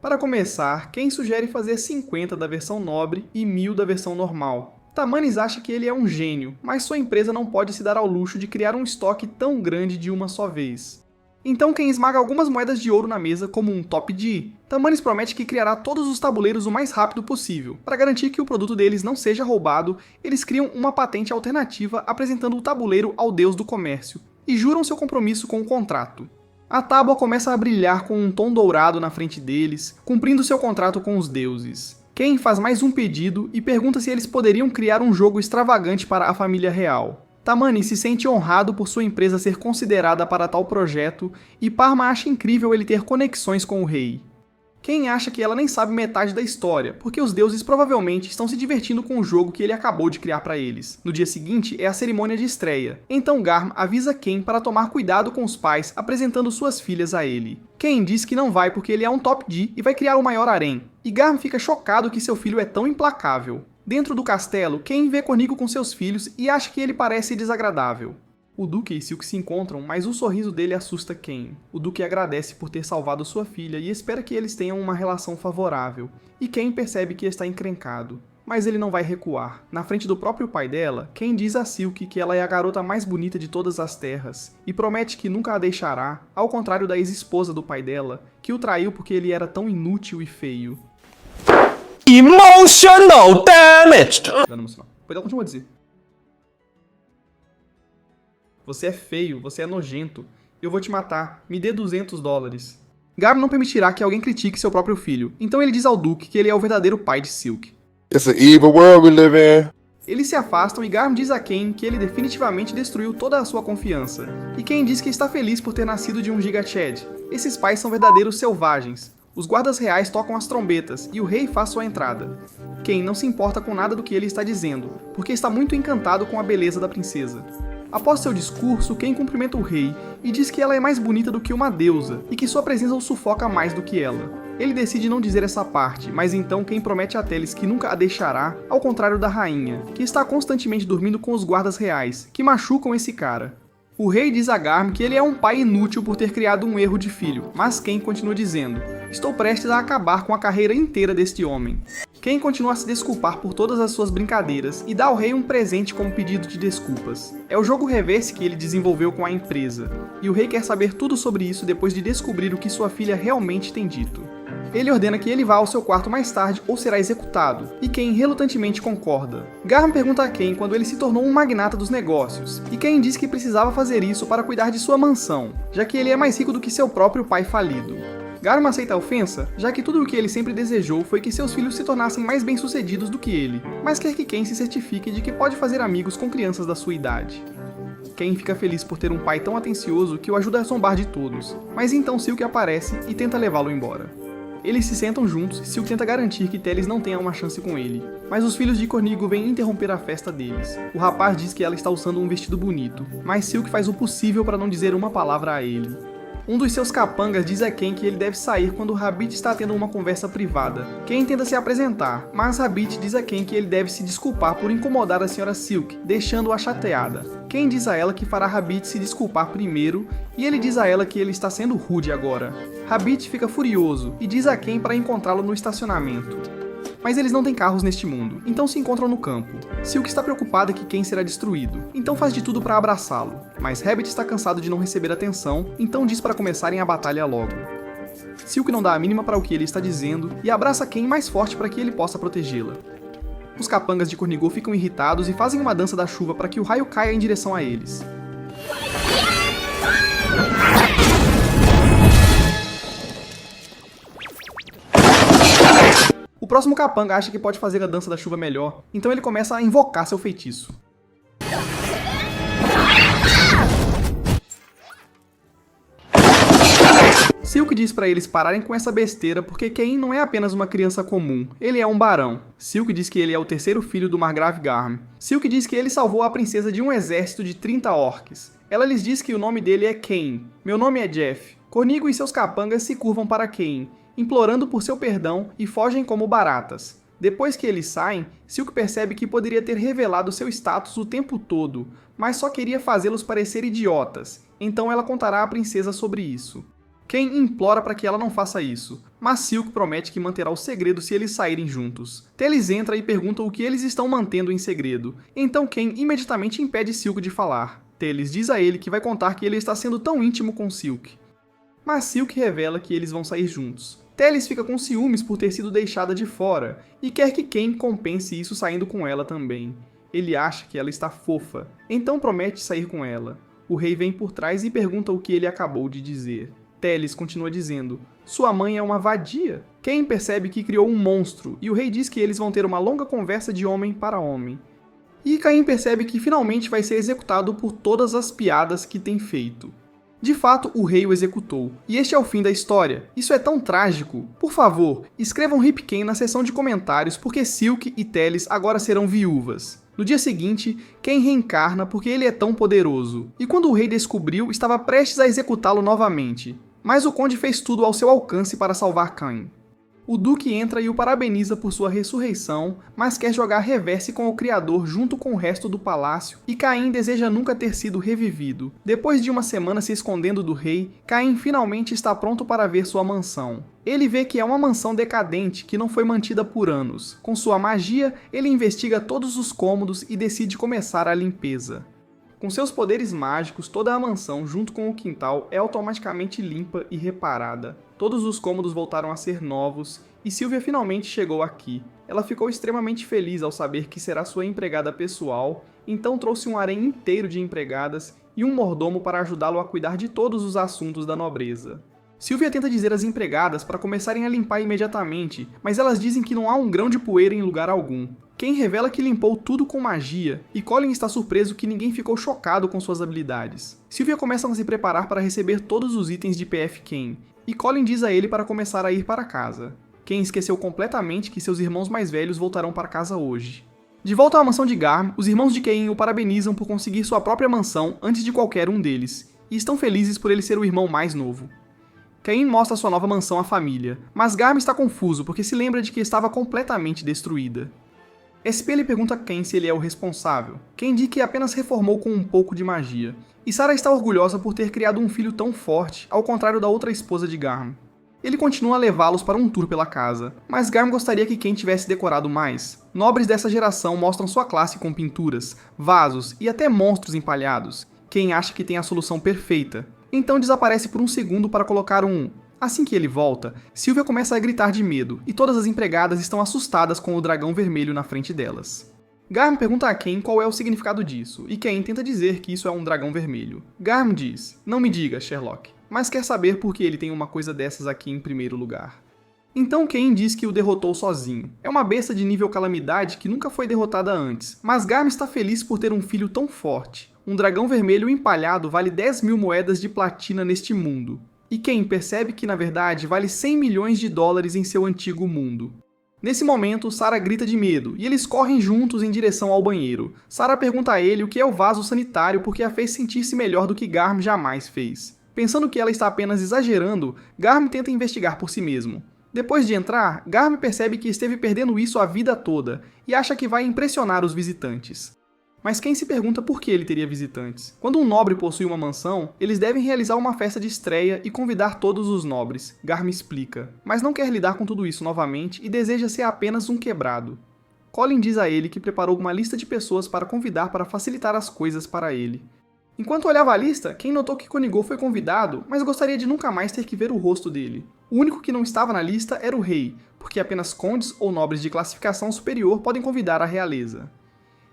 Para começar, Ken sugere fazer 50 da versão nobre e 1000 da versão normal. Tamanis acha que ele é um gênio, mas sua empresa não pode se dar ao luxo de criar um estoque tão grande de uma só vez. Então Ken esmaga algumas moedas de ouro na mesa como um top de. Tamanis promete que criará todos os tabuleiros o mais rápido possível. Para garantir que o produto deles não seja roubado, eles criam uma patente alternativa apresentando o tabuleiro ao deus do comércio, e juram seu compromisso com o contrato. A tábua começa a brilhar com um tom dourado na frente deles, cumprindo seu contrato com os deuses. Ken faz mais um pedido e pergunta se eles poderiam criar um jogo extravagante para a família real. Tamanis se sente honrado por sua empresa ser considerada para tal projeto e Parma acha incrível ele ter conexões com o rei. Cain acha que ela nem sabe metade da história, porque os deuses provavelmente estão se divertindo com o jogo que ele acabou de criar para eles. No dia seguinte é a cerimônia de estreia, então Garm avisa Cain para tomar cuidado com os pais apresentando suas filhas a ele. Cain diz que não vai porque ele é um top D e vai criar o maior harém, e Garm fica chocado que seu filho é tão implacável. Dentro do castelo, Cain vê Cornigo com seus filhos e acha que ele parece desagradável. O Duque e Silk se encontram, mas o sorriso dele assusta Cain. O Duque agradece por ter salvado sua filha e espera que eles tenham uma relação favorável. E Cain percebe que está encrencado. Mas ele não vai recuar. Na frente do próprio pai dela, Cain diz a Silk que ela é a garota mais bonita de todas as terras, e promete que nunca a deixará, ao contrário da ex-esposa do pai dela, que o traiu porque ele era tão inútil e feio. Emotional damaged! Dano emocional. Depois ela continua a dizer. Você é feio, você é nojento. Eu vou te matar. Me dê $200. Garm não permitirá que alguém critique seu próprio filho, então ele diz ao Duque que ele é o verdadeiro pai de Silk. It's an evil world we live in. Eles se afastam e Garm diz a Cain que ele definitivamente destruiu toda a sua confiança. E Cain diz que está feliz por ter nascido de um Giga Chad. Esses pais são verdadeiros selvagens. Os guardas reais tocam as trombetas e o rei faz sua entrada. Cain não se importa com nada do que ele está dizendo, porque está muito encantado com a beleza da princesa. Após seu discurso, Cain cumprimenta o rei e diz que ela é mais bonita do que uma deusa e que sua presença o sufoca mais do que ela. Ele decide não dizer essa parte, mas então Cain promete a Teles que nunca a deixará, ao contrário da rainha, que está constantemente dormindo com os guardas reais, que machucam esse cara. O rei diz a Garm que ele é um pai inútil por ter criado um erro de filho, mas Cain continua dizendo: estou prestes a acabar com a carreira inteira deste homem. Cain continua a se desculpar por todas as suas brincadeiras e dá ao rei um presente como pedido de desculpas. É o jogo reverse que ele desenvolveu com a empresa, e o rei quer saber tudo sobre isso depois de descobrir o que sua filha realmente tem dito. Ele ordena que ele vá ao seu quarto mais tarde ou será executado, e Cain relutantemente concorda. Garm pergunta a Cain quando ele se tornou um magnata dos negócios, e Cain diz que precisava fazer isso para cuidar de sua mansão, já que ele é mais rico do que seu próprio pai falido. Garm aceita a ofensa, já que tudo o que ele sempre desejou foi que seus filhos se tornassem mais bem-sucedidos do que ele, mas quer que Cain se certifique de que pode fazer amigos com crianças da sua idade. Cain fica feliz por ter um pai tão atencioso que o ajuda a zombar de todos, mas então Silk aparece e tenta levá-lo embora. Eles se sentam juntos e Silk tenta garantir que Teles não tenha uma chance com ele, mas os filhos de Cornigo vêm interromper a festa deles. O rapaz diz que ela está usando um vestido bonito, mas Silk faz o possível para não dizer uma palavra a ele. Um dos seus capangas diz a Cain que ele deve sair quando Rabbit está tendo uma conversa privada. Cain tenta se apresentar, mas Rabbit diz a Cain que ele deve se desculpar por incomodar a Sra. Silk, deixando-a chateada. Cain diz a ela que fará Rabbit se desculpar primeiro, e ele diz a ela que ele está sendo rude agora. Rabbit fica furioso e diz a Cain para encontrá-lo no estacionamento. Mas eles não têm carros neste mundo, então se encontram no campo. Silk está preocupada que Cain será destruído, então faz de tudo para abraçá-lo. Mas Rabbit está cansado de não receber atenção, então diz para começarem a batalha logo. Silk não dá a mínima para o que ele está dizendo e abraça Cain mais forte para que ele possa protegê-la. Os capangas de Cornigo ficam irritados e fazem uma dança da chuva para que o raio caia em direção a eles. O próximo capanga acha que pode fazer a dança da chuva melhor, então ele começa a invocar seu feitiço. Silk diz para eles pararem com essa besteira porque Cain não é apenas uma criança comum, ele é um barão. Silk diz que ele é o terceiro filho do Margrave Garm. Silk diz que ele salvou a princesa de um exército de 30 orcs. Ela lhes diz que o nome dele é Cain. Meu nome é Jeff. Cornigo e seus capangas se curvam para Cain, implorando por seu perdão e fogem como baratas. Depois que eles saem, Silk percebe que poderia ter revelado seu status o tempo todo, mas só queria fazê-los parecer idiotas, então ela contará à princesa sobre isso. Cain implora para que ela não faça isso, mas Silk promete que manterá o segredo se eles saírem juntos. Teles entra e pergunta o que eles estão mantendo em segredo, então Cain imediatamente impede Silk de falar. Teles diz a ele que vai contar que ele está sendo tão íntimo com Silk. Mas Silk revela que eles vão sair juntos. Teles fica com ciúmes por ter sido deixada de fora, e quer que Cain compense isso saindo com ela também. Ele acha que ela está fofa, então promete sair com ela. O rei vem por trás e pergunta o que ele acabou de dizer. Teles continua dizendo, sua mãe é uma vadia. Cain percebe que criou um monstro, e o rei diz que eles vão ter uma longa conversa de homem para homem. E Cain percebe que finalmente vai ser executado por todas as piadas que tem feito. De fato, o rei o executou. E este é o fim da história. Isso é tão trágico. Por favor, escrevam Rip Ken na seção de comentários porque Silk e Teles agora serão viúvas. No dia seguinte, Ken reencarna porque ele é tão poderoso. E quando o rei descobriu, estava prestes a executá-lo novamente. Mas o conde fez tudo ao seu alcance para salvar Ken. O Duque entra e o parabeniza por sua ressurreição, mas quer jogar reverse com o Criador junto com o resto do palácio, e Caim deseja nunca ter sido revivido. Depois de uma semana se escondendo do rei, Caim finalmente está pronto para ver sua mansão. Ele vê que é uma mansão decadente que não foi mantida por anos. Com sua magia, ele investiga todos os cômodos e decide começar a limpeza. Com seus poderes mágicos, toda a mansão, junto com o quintal, é automaticamente limpa e reparada. Todos os cômodos voltaram a ser novos, e Sylvia finalmente chegou aqui. Ela ficou extremamente feliz ao saber que será sua empregada pessoal, então trouxe um harém inteiro de empregadas e um mordomo para ajudá-lo a cuidar de todos os assuntos da nobreza. Sylvia tenta dizer às empregadas para começarem a limpar imediatamente, mas elas dizem que não há um grão de poeira em lugar algum. Ken revela que limpou tudo com magia, e Colin está surpreso que ninguém ficou chocado com suas habilidades. Sylvia começa a se preparar para receber todos os itens de PF Ken, e Colin diz a ele para começar a ir para casa. Ken esqueceu completamente que seus irmãos mais velhos voltarão para casa hoje. De volta à mansão de Garm, os irmãos de Ken o parabenizam por conseguir sua própria mansão antes de qualquer um deles, e estão felizes por ele ser o irmão mais novo. Cain mostra sua nova mansão à família, mas Garm está confuso porque se lembra de que estava completamente destruída. SP lhe pergunta a Ken se ele é o responsável. Ken diz que apenas reformou com um pouco de magia. E Sarah está orgulhosa por ter criado um filho tão forte, ao contrário da outra esposa de Garm. Ele continua a levá-los para um tour pela casa, mas Garm gostaria que Ken tivesse decorado mais. Nobres dessa geração mostram sua classe com pinturas, vasos e até monstros empalhados. Ken acha que tem a solução perfeita, então desaparece por um segundo para colocar um... Assim que ele volta, Sylvia começa a gritar de medo, e todas as empregadas estão assustadas com o dragão vermelho na frente delas. Garm pergunta a Ken qual é o significado disso, e Ken tenta dizer que isso é um dragão vermelho. Garm diz, não me diga, Sherlock, mas quer saber por que ele tem uma coisa dessas aqui em primeiro lugar. Então Ken diz que o derrotou sozinho. É uma besta de nível calamidade que nunca foi derrotada antes, mas Garm está feliz por ter um filho tão forte. Um dragão vermelho empalhado vale 10.000 moedas de platina neste mundo. E Ken percebe que, na verdade, vale 100 milhões de dólares em seu antigo mundo. Nesse momento, Sarah grita de medo, e eles correm juntos em direção ao banheiro. Sarah pergunta a ele o que é o vaso sanitário porque a fez sentir-se melhor do que Garm jamais fez. Pensando que ela está apenas exagerando, Garm tenta investigar por si mesmo. Depois de entrar, Garm percebe que esteve perdendo isso a vida toda, e acha que vai impressionar os visitantes. Mas Ken se pergunta por que ele teria visitantes. Quando um nobre possui uma mansão, eles devem realizar uma festa de estreia e convidar todos os nobres, Garm explica, mas não quer lidar com tudo isso novamente e deseja ser apenas um quebrado. Colin diz a ele que preparou uma lista de pessoas para convidar para facilitar as coisas para ele. Enquanto olhava a lista, Ken notou que Conigo foi convidado, mas gostaria de nunca mais ter que ver o rosto dele. O único que não estava na lista era o rei, porque apenas condes ou nobres de classificação superior podem convidar a realeza.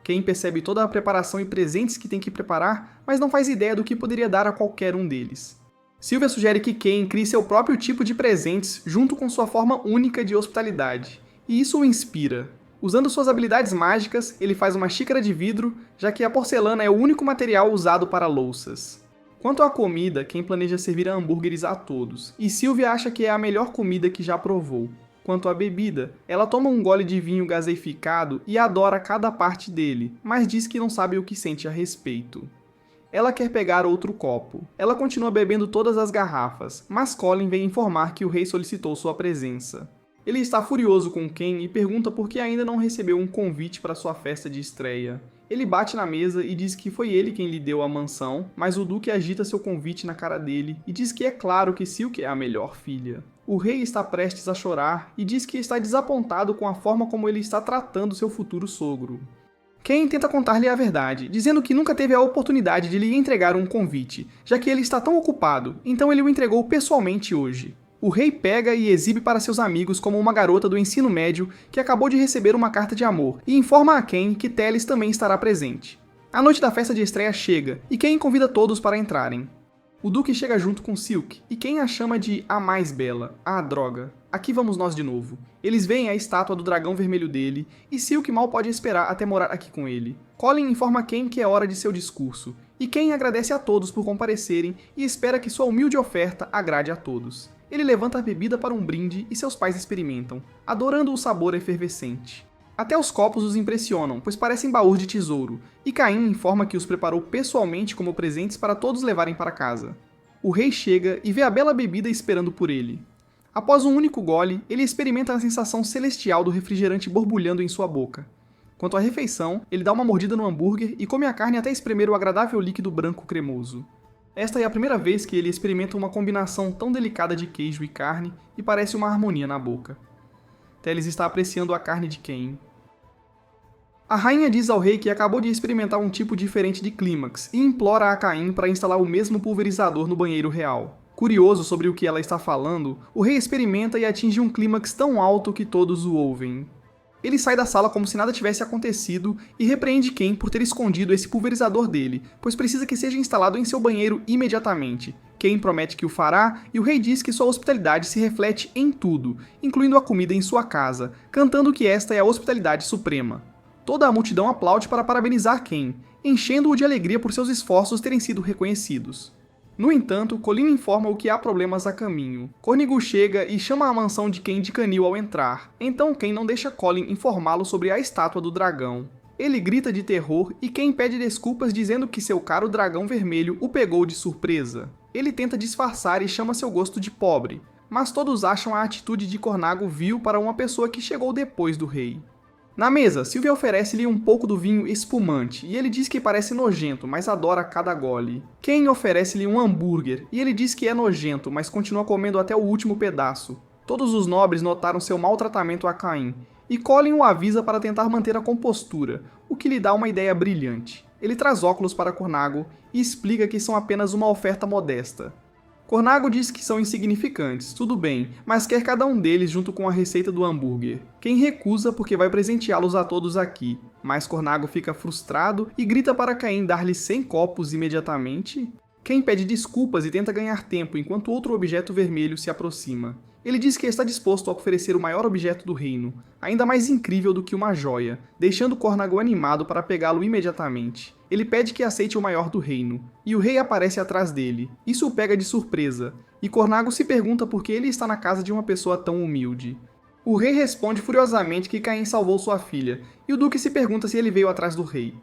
Ken percebe toda a preparação e presentes que tem que preparar, mas não faz ideia do que poderia dar a qualquer um deles. Sylvia sugere que Ken crie seu próprio tipo de presentes junto com sua forma única de hospitalidade, e isso o inspira. Usando suas habilidades mágicas, ele faz uma xícara de vidro, já que a porcelana é o único material usado para louças. Quanto à comida, Ken planeja servir hambúrgueres a todos, e Sylvia acha que é a melhor comida que já provou. Quanto à bebida, ela toma um gole de vinho gaseificado e adora cada parte dele, mas diz que não sabe o que sente a respeito. Ela quer pegar outro copo. Ela continua bebendo todas as garrafas, mas Colin vem informar que o rei solicitou sua presença. Ele está furioso com Ken e pergunta por que ainda não recebeu um convite para sua festa de estreia. Ele bate na mesa e diz que foi ele quem lhe deu a mansão, mas o Duque agita seu convite na cara dele e diz que é claro que Silk é a melhor filha. O rei está prestes a chorar e diz que está desapontado com a forma como ele está tratando seu futuro sogro. Ken tenta contar-lhe a verdade, dizendo que nunca teve a oportunidade de lhe entregar um convite, já que ele está tão ocupado, então ele o entregou pessoalmente hoje. O rei pega e exibe para seus amigos como uma garota do ensino médio que acabou de receber uma carta de amor e informa a Ken que Teles também estará presente. A noite da festa de estreia chega e Ken convida todos para entrarem. O Duque chega junto com Silk, e Ken a chama de a mais bela, a droga. Aqui vamos nós de novo. Eles veem a estátua do dragão vermelho dele, e Silk mal pode esperar até morar aqui com ele. Colin informa Ken que é hora de seu discurso, e Ken agradece a todos por comparecerem e espera que sua humilde oferta agrade a todos. Ele levanta a bebida para um brinde e seus pais experimentam, adorando o sabor efervescente. Até os copos os impressionam, pois parecem baús de tesouro, e Caim informa que os preparou pessoalmente como presentes para todos levarem para casa. O rei chega e vê a bela bebida esperando por ele. Após um único gole, ele experimenta a sensação celestial do refrigerante borbulhando em sua boca. Quanto à refeição, ele dá uma mordida no hambúrguer e come a carne até espremer o agradável líquido branco cremoso. Esta é a primeira vez que ele experimenta uma combinação tão delicada de queijo e carne e parece uma harmonia na boca. Teles está apreciando a carne de Cain. A rainha diz ao rei que acabou de experimentar um tipo diferente de clímax e implora a Caim para instalar o mesmo pulverizador no banheiro real. Curioso sobre o que ela está falando, o rei experimenta e atinge um clímax tão alto que todos o ouvem. Ele sai da sala como se nada tivesse acontecido e repreende Ken por ter escondido esse pulverizador dele, pois precisa que seja instalado em seu banheiro imediatamente. Ken promete que o fará e o rei diz que sua hospitalidade se reflete em tudo, incluindo a comida em sua casa, cantando que esta é a hospitalidade suprema. Toda a multidão aplaude para parabenizar Ken, enchendo-o de alegria por seus esforços terem sido reconhecidos. No entanto, Colin informa o que há problemas a caminho. Cornigu chega e chama a mansão de Ken de canil ao entrar, então Ken não deixa Colin informá-lo sobre a estátua do dragão. Ele grita de terror e Ken pede desculpas dizendo que seu caro dragão vermelho o pegou de surpresa. Ele tenta disfarçar e chama seu gosto de pobre, mas todos acham a atitude de Cornago vil para uma pessoa que chegou depois do rei. Na mesa, Sylvia oferece-lhe um pouco do vinho espumante, e ele diz que parece nojento, mas adora cada gole. Ken oferece-lhe um hambúrguer, e ele diz que é nojento, mas continua comendo até o último pedaço. Todos os nobres notaram seu maltratamento a Caim, e Colin o avisa para tentar manter a compostura, o que lhe dá uma ideia brilhante. Ele traz óculos para Cornago e explica que são apenas uma oferta modesta. Cornago diz que são insignificantes, tudo bem, mas quer cada um deles junto com a receita do hambúrguer. Ken recusa porque vai presenteá-los a todos aqui, mas Cornago fica frustrado e grita para Caim dar-lhe 100 copos imediatamente. Ken pede desculpas e tenta ganhar tempo enquanto outro objeto vermelho se aproxima. Ele diz que está disposto a oferecer o maior objeto do reino, ainda mais incrível do que uma joia, deixando Cornago animado para pegá-lo imediatamente. Ele pede que aceite o maior do reino, e o rei aparece atrás dele. Isso o pega de surpresa, e Cornago se pergunta por que ele está na casa de uma pessoa tão humilde. O rei responde furiosamente que Caim salvou sua filha, e o duque se pergunta se ele veio atrás do rei.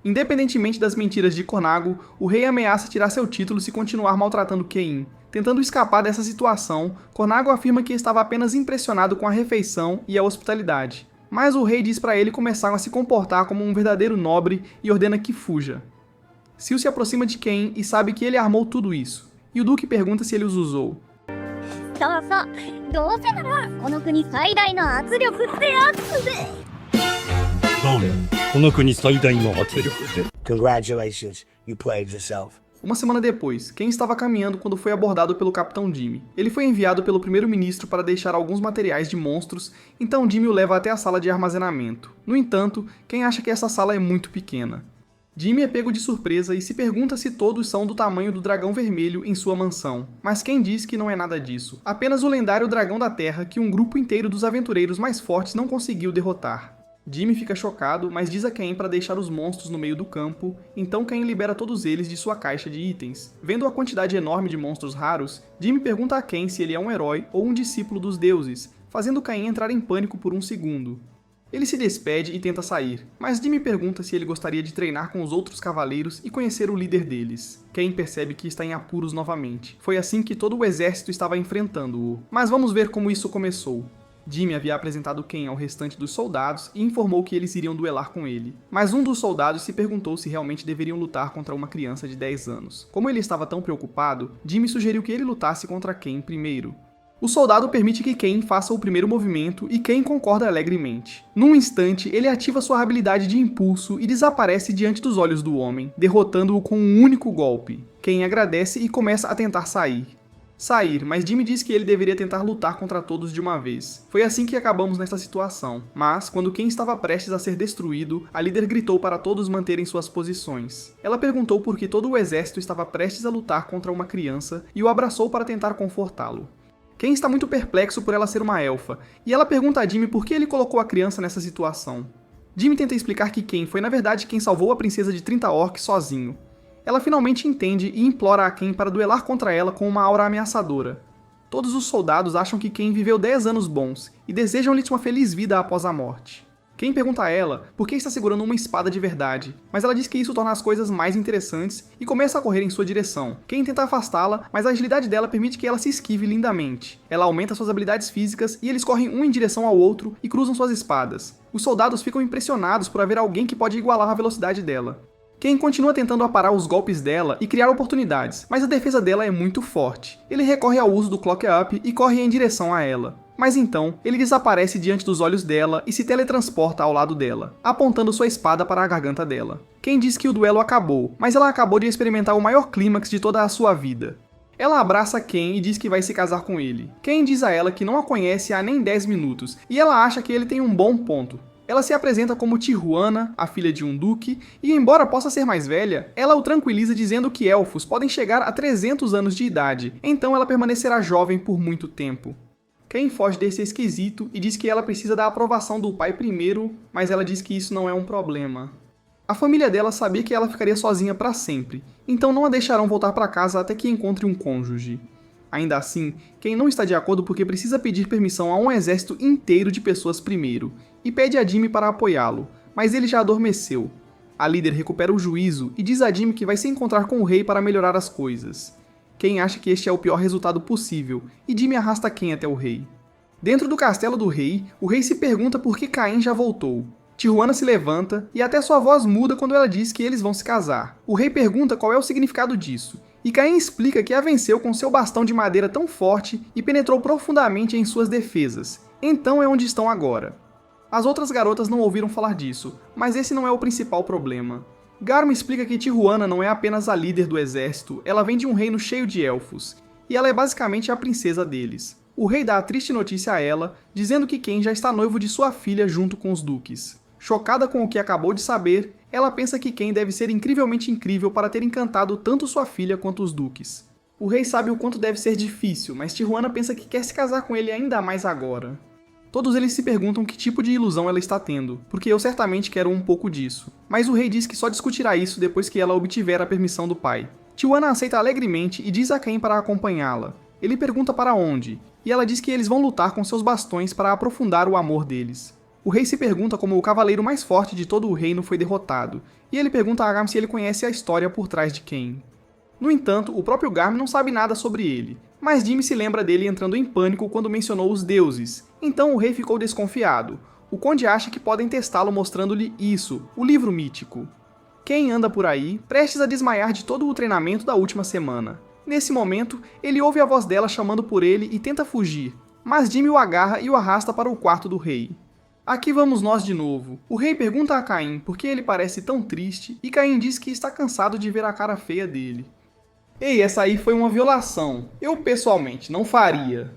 Independentemente das mentiras de Cornago, o rei ameaça tirar seu título se continuar maltratando Caim. Tentando escapar dessa situação, Cornago afirma que estava apenas impressionado com a refeição e a hospitalidade. Mas o rei diz para ele começar a se comportar como um verdadeiro nobre e ordena que fuja. Sil se aproxima de Cain e sabe que ele armou tudo isso, e o duque pergunta se ele os usou. Congratulations, you played yourself. Uma semana depois, Ken estava caminhando quando foi abordado pelo Capitão Jimmy. Ele foi enviado pelo primeiro-ministro para deixar alguns materiais de monstros, então Jimmy o leva até a sala de armazenamento. No entanto, Ken acha que essa sala é muito pequena. Jimmy é pego de surpresa e se pergunta se todos são do tamanho do dragão vermelho em sua mansão, mas Ken diz que não é nada disso. Apenas o lendário dragão da Terra que um grupo inteiro dos aventureiros mais fortes não conseguiu derrotar. Jimmy fica chocado, mas diz a Cain para deixar os monstros no meio do campo, então Cain libera todos eles de sua caixa de itens. Vendo a quantidade enorme de monstros raros, Jimmy pergunta a Cain se ele é um herói ou um discípulo dos deuses, fazendo Cain entrar em pânico por um segundo. Ele se despede e tenta sair, mas Jimmy pergunta se ele gostaria de treinar com os outros cavaleiros e conhecer o líder deles. Cain percebe que está em apuros novamente. Foi assim que todo o exército estava enfrentando-o. Mas vamos ver como isso começou. Jimmy havia apresentado Cain ao restante dos soldados e informou que eles iriam duelar com ele. Mas um dos soldados se perguntou se realmente deveriam lutar contra uma criança de 10 anos. Como ele estava tão preocupado, Jimmy sugeriu que ele lutasse contra Cain primeiro. O soldado permite que Cain faça o primeiro movimento e Cain concorda alegremente. Num instante, ele ativa sua habilidade de impulso e desaparece diante dos olhos do homem, derrotando-o com um único golpe. Cain agradece e começa a tentar sair. Sair, mas Jimmy diz que ele deveria tentar lutar contra todos de uma vez. Foi assim que acabamos nesta situação, mas, quando Ken estava prestes a ser destruído, a líder gritou para todos manterem suas posições. Ela perguntou por que todo o exército estava prestes a lutar contra uma criança e o abraçou para tentar confortá-lo. Ken está muito perplexo por ela ser uma elfa, e ela pergunta a Jimmy por que ele colocou a criança nessa situação. Jimmy tenta explicar que Ken foi na verdade quem salvou a princesa de 30 orcs sozinho. Ela finalmente entende e implora a Ken para duelar contra ela com uma aura ameaçadora. Todos os soldados acham que Ken viveu 10 anos bons e desejam-lhe uma feliz vida após a morte. Ken pergunta a ela por que está segurando uma espada de verdade, mas ela diz que isso torna as coisas mais interessantes e começa a correr em sua direção. Ken tenta afastá-la, mas a agilidade dela permite que ela se esquive lindamente. Ela aumenta suas habilidades físicas e eles correm um em direção ao outro e cruzam suas espadas. Os soldados ficam impressionados por haver alguém que pode igualar a velocidade dela. Ken continua tentando aparar os golpes dela e criar oportunidades, mas a defesa dela é muito forte. Ele recorre ao uso do Clock Up e corre em direção a ela. Mas então, ele desaparece diante dos olhos dela e se teletransporta ao lado dela, apontando sua espada para a garganta dela. Ken diz que o duelo acabou, mas ela acabou de experimentar o maior clímax de toda a sua vida. Ela abraça Ken e diz que vai se casar com ele. Ken diz a ela que não a conhece há nem 10 minutos, e ela acha que ele tem um bom ponto. Ela se apresenta como Tijuana, a filha de um duque, e embora possa ser mais velha, ela o tranquiliza dizendo que elfos podem chegar a 300 anos de idade, então ela permanecerá jovem por muito tempo. Ken foge desse esquisito e diz que ela precisa da aprovação do pai primeiro, mas ela diz que isso não é um problema. A família dela sabia que ela ficaria sozinha para sempre, então não a deixarão voltar para casa até que encontre um cônjuge. Ainda assim, Ken não está de acordo porque precisa pedir permissão a um exército inteiro de pessoas primeiro, e pede a Jimmy para apoiá-lo, mas ele já adormeceu. A líder recupera o juízo e diz a Jimmy que vai se encontrar com o rei para melhorar as coisas. Ken acha que este é o pior resultado possível, e Jimmy arrasta Ken até o rei. Dentro do castelo do rei, o rei se pergunta por que Caim já voltou. Tijuana se levanta, e até sua voz muda quando ela diz que eles vão se casar. O rei pergunta qual é o significado disso, e Caim explica que a venceu com seu bastão de madeira tão forte e penetrou profundamente em suas defesas. Então é onde estão agora. As outras garotas não ouviram falar disso, mas esse não é o principal problema. Garm explica que Tijuana não é apenas a líder do exército, ela vem de um reino cheio de elfos, e ela é basicamente a princesa deles. O rei dá a triste notícia a ela, dizendo que Ken já está noivo de sua filha junto com os duques. Chocada com o que acabou de saber, ela pensa que Ken deve ser incrivelmente incrível para ter encantado tanto sua filha quanto os duques. O rei sabe o quanto deve ser difícil, mas Tijuana pensa que quer se casar com ele ainda mais agora. Todos eles se perguntam que tipo de ilusão ela está tendo, porque eu certamente quero um pouco disso. Mas o rei diz que só discutirá isso depois que ela obtiver a permissão do pai. Tijuana aceita alegremente e diz a Ken para acompanhá-la. Ele pergunta para onde, e ela diz que eles vão lutar com seus bastões para aprofundar o amor deles. O rei se pergunta como o cavaleiro mais forte de todo o reino foi derrotado, e ele pergunta a Garm se ele conhece a história por trás de Ken. No entanto, o próprio Garm não sabe nada sobre ele, mas Jimmy se lembra dele entrando em pânico quando mencionou os deuses, então o rei ficou desconfiado. O conde acha que podem testá-lo mostrando-lhe isso, o livro mítico. Ken anda por aí, prestes a desmaiar de todo o treinamento da última semana. Nesse momento, ele ouve a voz dela chamando por ele e tenta fugir, mas Jimmy o agarra e o arrasta para o quarto do rei. Aqui vamos nós de novo. O rei pergunta a Caim por que ele parece tão triste, e Caim diz que está cansado de ver a cara feia dele. Ei, essa aí foi uma violação. Eu, pessoalmente, não faria.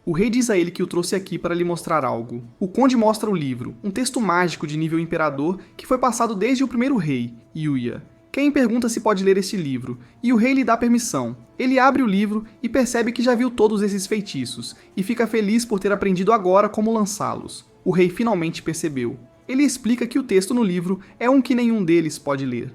O rei diz a ele que o trouxe aqui para lhe mostrar algo. O conde mostra o livro, um texto mágico de nível imperador que foi passado desde o primeiro rei, Yuya. Ken pergunta se pode ler este livro, e o rei lhe dá permissão. Ele abre o livro e percebe que já viu todos esses feitiços, e fica feliz por ter aprendido agora como lançá-los. O rei finalmente percebeu. Ele explica que o texto no livro é um que nenhum deles pode ler.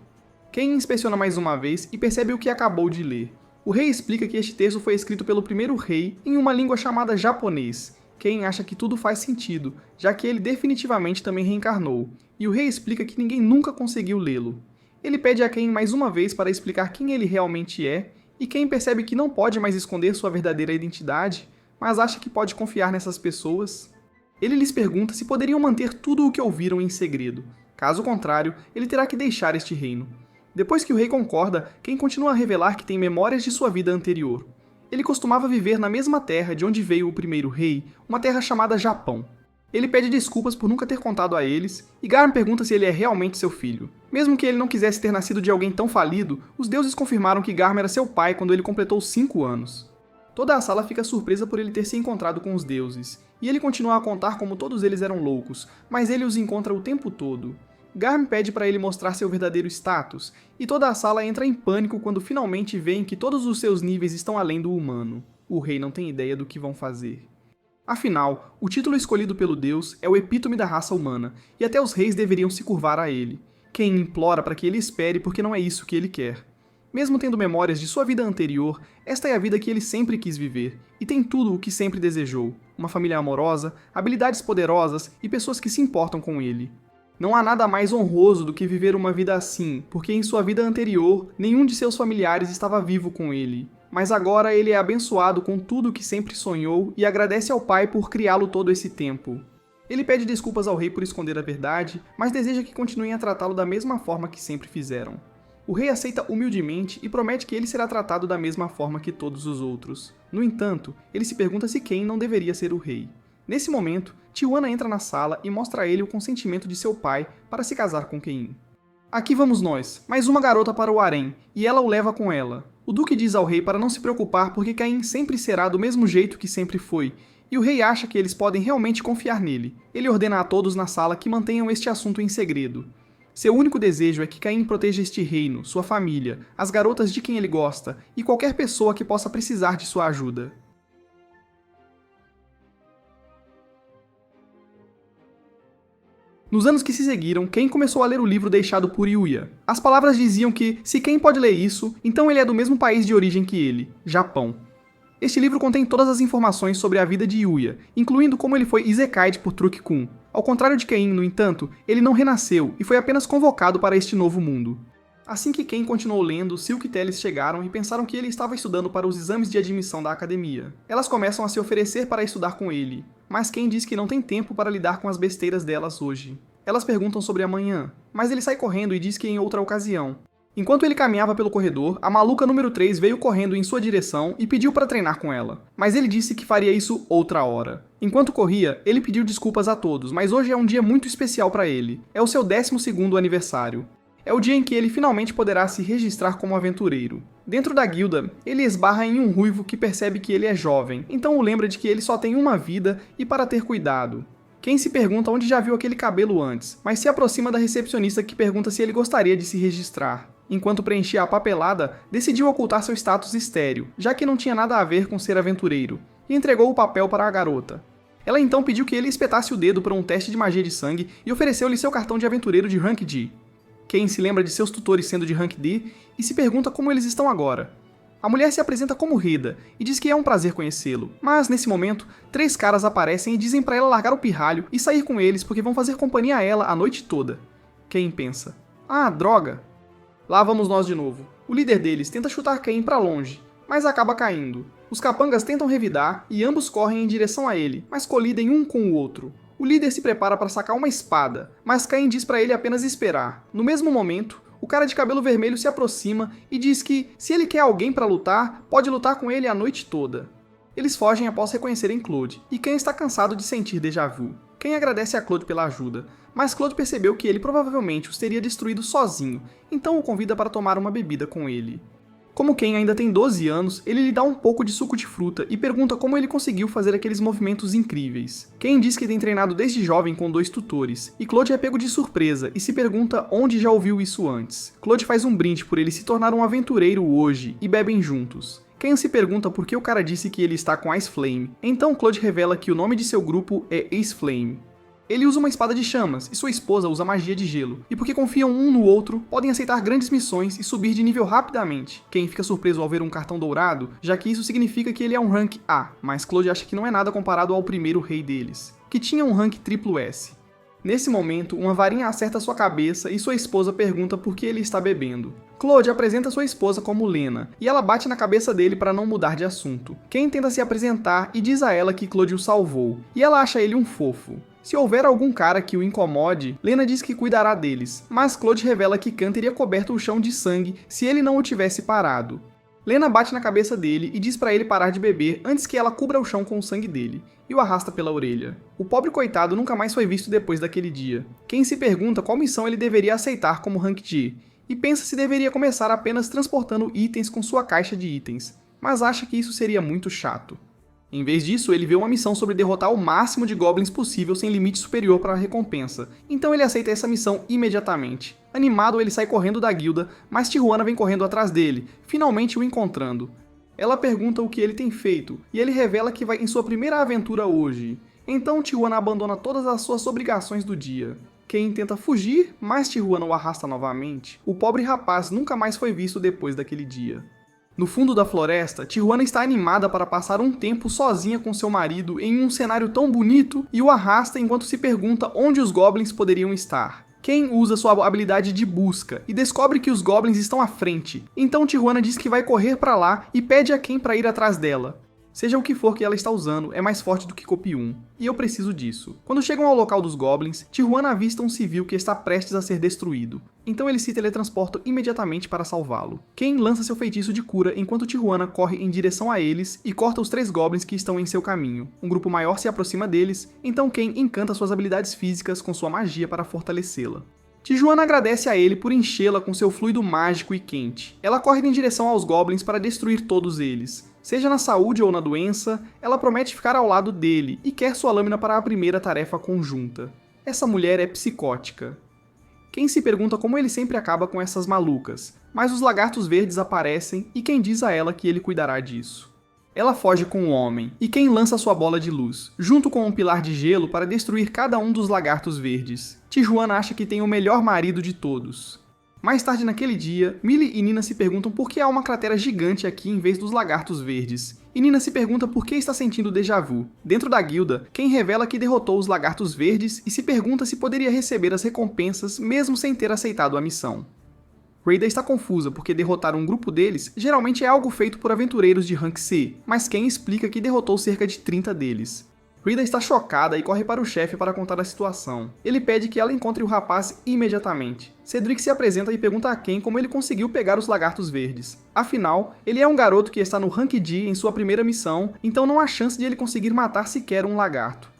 Ken inspeciona mais uma vez e percebe o que acabou de ler. O rei explica que este texto foi escrito pelo primeiro rei em uma língua chamada japonês. Ken acha que tudo faz sentido, já que ele definitivamente também reencarnou, e o rei explica que ninguém nunca conseguiu lê-lo. Ele pede a Ken mais uma vez para explicar quem ele realmente é, e Ken percebe que não pode mais esconder sua verdadeira identidade, mas acha que pode confiar nessas pessoas. Ele lhes pergunta se poderiam manter tudo o que ouviram em segredo. Caso contrário, ele terá que deixar este reino. Depois que o rei concorda, Ken continua a revelar que tem memórias de sua vida anterior. Ele costumava viver na mesma terra de onde veio o primeiro rei, uma terra chamada Japão. Ele pede desculpas por nunca ter contado a eles, e Garm pergunta se ele é realmente seu filho. Mesmo que ele não quisesse ter nascido de alguém tão falido, os deuses confirmaram que Garm era seu pai quando ele completou 5 anos. Toda a sala fica surpresa por ele ter se encontrado com os deuses, e ele continua a contar como todos eles eram loucos, mas ele os encontra o tempo todo. Garm pede para ele mostrar seu verdadeiro status, e toda a sala entra em pânico quando finalmente veem que todos os seus níveis estão além do humano. O rei não tem ideia do que vão fazer. Afinal, o título escolhido pelo deus é o epítome da raça humana, e até os reis deveriam se curvar a ele. Cain implora para que ele espere porque não é isso que ele quer. Mesmo tendo memórias de sua vida anterior, esta é a vida que ele sempre quis viver, e tem tudo o que sempre desejou: uma família amorosa, habilidades poderosas e pessoas que se importam com ele. Não há nada mais honroso do que viver uma vida assim, porque em sua vida anterior, nenhum de seus familiares estava vivo com ele. Mas agora ele é abençoado com tudo o que sempre sonhou e agradece ao pai por criá-lo todo esse tempo. Ele pede desculpas ao rei por esconder a verdade, mas deseja que continuem a tratá-lo da mesma forma que sempre fizeram. O rei aceita humildemente e promete que ele será tratado da mesma forma que todos os outros. No entanto, ele se pergunta se Cain não deveria ser o rei. Nesse momento, Tijuana entra na sala e mostra a ele o consentimento de seu pai para se casar com Cain. Aqui vamos nós, mais uma garota para o harém, e ela o leva com ela. O duque diz ao rei para não se preocupar porque Cain sempre será do mesmo jeito que sempre foi, e o rei acha que eles podem realmente confiar nele. Ele ordena a todos na sala que mantenham este assunto em segredo. Seu único desejo é que Cain proteja este reino, sua família, as garotas de quem ele gosta e qualquer pessoa que possa precisar de sua ajuda. Nos anos que se seguiram, Cain começou a ler o livro deixado por Yuya. As palavras diziam que, se Cain pode ler isso, então ele é do mesmo país de origem que ele, Japão. Este livro contém todas as informações sobre a vida de Yuya, incluindo como ele foi isekai'd por Truque-kun. Ao contrário de Cain, no entanto, ele não renasceu e foi apenas convocado para este novo mundo. Assim que Cain continuou lendo, Silk e Teles chegaram e pensaram que ele estava estudando para os exames de admissão da academia. Elas começam a se oferecer para estudar com ele, mas Cain diz que não tem tempo para lidar com as besteiras delas hoje. Elas perguntam sobre amanhã, mas ele sai correndo e diz que em outra ocasião. Enquanto ele caminhava pelo corredor, a maluca número 3 veio correndo em sua direção e pediu para treinar com ela, mas ele disse que faria isso outra hora. Enquanto corria, ele pediu desculpas a todos, mas hoje é um dia muito especial para ele. É o seu 12º aniversário. É o dia em que ele finalmente poderá se registrar como aventureiro. Dentro da guilda, ele esbarra em um ruivo que percebe que ele é jovem, então o lembra de que ele só tem uma vida e para ter cuidado. Cain se pergunta onde já viu aquele cabelo antes, mas se aproxima da recepcionista que pergunta se ele gostaria de se registrar. Enquanto preenchia a papelada, decidiu ocultar seu status estéril, já que não tinha nada a ver com ser aventureiro, e entregou o papel para a garota. Ela então pediu que ele espetasse o dedo para um teste de magia de sangue e ofereceu-lhe seu cartão de aventureiro de Rank D. Cain se lembra de seus tutores sendo de Rank D e se pergunta como eles estão agora. A mulher se apresenta como Reda e diz que é um prazer conhecê-lo, mas nesse momento, 3 caras aparecem e dizem para ela largar o pirralho e sair com eles porque vão fazer companhia a ela a noite toda. Cain pensa: ah, droga! Lá vamos nós de novo. O líder deles tenta chutar Cain para longe, mas acaba caindo. Os capangas tentam revidar e ambos correm em direção a ele, mas colidem um com o outro. O líder se prepara para sacar uma espada, mas Cain diz para ele apenas esperar. No mesmo momento, o cara de cabelo vermelho se aproxima e diz que, se ele quer alguém para lutar, pode lutar com ele a noite toda. Eles fogem após reconhecerem Claude, e Cain está cansado de sentir déjà vu. Cain agradece a Claude pela ajuda, mas Claude percebeu que ele provavelmente os teria destruído sozinho, então o convida para tomar uma bebida com ele. Como Cain ainda tem 12 anos, ele lhe dá um pouco de suco de fruta e pergunta como ele conseguiu fazer aqueles movimentos incríveis. Cain diz que tem treinado desde jovem com 2 tutores, e Claude é pego de surpresa e se pergunta onde já ouviu isso antes. Claude faz um brinde por ele se tornar um aventureiro hoje e bebem juntos. Cain se pergunta por que o cara disse que ele está com Ice Flame, então Claude revela que o nome de seu grupo é Ace Flame. Ele usa uma espada de chamas e sua esposa usa magia de gelo, e porque confiam um no outro, podem aceitar grandes missões e subir de nível rapidamente. Cain fica surpreso ao ver um cartão dourado, já que isso significa que ele é um rank A, mas Claude acha que não é nada comparado ao primeiro rei deles, que tinha um rank SSS. Nesse momento, uma varinha acerta sua cabeça e sua esposa pergunta por que ele está bebendo. Claude apresenta sua esposa como Lena, e ela bate na cabeça dele para não mudar de assunto. Cain tenta se apresentar e diz a ela que Claude o salvou, e ela acha ele um fofo. Se houver algum cara que o incomode, Lena diz que cuidará deles, mas Claude revela que Khan teria coberto o chão de sangue se ele não o tivesse parado. Lena bate na cabeça dele e diz para ele parar de beber antes que ela cubra o chão com o sangue dele, e o arrasta pela orelha. O pobre coitado nunca mais foi visto depois daquele dia. Cain se pergunta qual missão ele deveria aceitar como Rank G, e pensa se deveria começar apenas transportando itens com sua caixa de itens. mas acha que isso seria muito chato. Em vez disso, ele vê uma missão sobre derrotar o máximo de goblins possível sem limite superior para a recompensa, então ele aceita essa missão imediatamente. Animado, ele sai correndo da guilda, mas Tijuana vem correndo atrás dele, finalmente o encontrando. Ela pergunta o que ele tem feito, e ele revela que vai em sua primeira aventura hoje. Então Tijuana abandona todas as suas obrigações do dia. Ken tenta fugir, mas Tijuana o arrasta novamente. O pobre rapaz nunca mais foi visto depois daquele dia. No fundo da floresta, Tijuana está animada para passar um tempo sozinha com seu marido em um cenário tão bonito e o arrasta enquanto se pergunta onde os goblins poderiam estar. Ken usa sua habilidade de busca e descobre que os goblins estão à frente, então Tijuana diz que vai correr para lá e pede a Ken para ir atrás dela. Seja o que for que ela está usando, é mais forte do que Copium, e eu preciso disso. Quando chegam ao local dos goblins, Tijuana avista um civil que está prestes a ser destruído, então eles se teletransportam imediatamente para salvá-lo. Ken lança seu feitiço de cura enquanto Tijuana corre em direção a eles e corta os 3 goblins que estão em seu caminho. Um grupo maior se aproxima deles, então Ken encanta suas habilidades físicas com sua magia para fortalecê-la. Tijuana agradece a ele por enchê-la com seu fluido mágico e quente. Ela corre em direção aos goblins para destruir todos eles. Seja na saúde ou na doença, ela promete ficar ao lado dele e quer sua lâmina para a primeira tarefa conjunta. Essa mulher é psicótica. Ken se pergunta como ele sempre acaba com essas malucas, mas os lagartos verdes aparecem e Ken diz a ela que ele cuidará disso. Ela foge com o homem, e Ken lança sua bola de luz, junto com um pilar de gelo para destruir cada um dos lagartos verdes. Tijuana acha que tem o melhor marido de todos. Mais tarde naquele dia, Millie e Nina se perguntam por que há uma cratera gigante aqui em vez dos lagartos verdes. E Nina se pergunta por que está sentindo déjà vu. Dentro da guilda, Ken revela que derrotou os lagartos verdes e se pergunta se poderia receber as recompensas mesmo sem ter aceitado a missão. Rada está confusa porque derrotar um grupo deles geralmente é algo feito por aventureiros de rank C, mas Ken explica que derrotou cerca de 30 deles. Rada está chocada e corre para o chefe para contar a situação. Ele pede que ela encontre o rapaz imediatamente. Cedric se apresenta e pergunta a Ken como ele conseguiu pegar os lagartos verdes. Afinal, ele é um garoto que está no rank D em sua primeira missão, então não há chance de ele conseguir matar sequer um lagarto.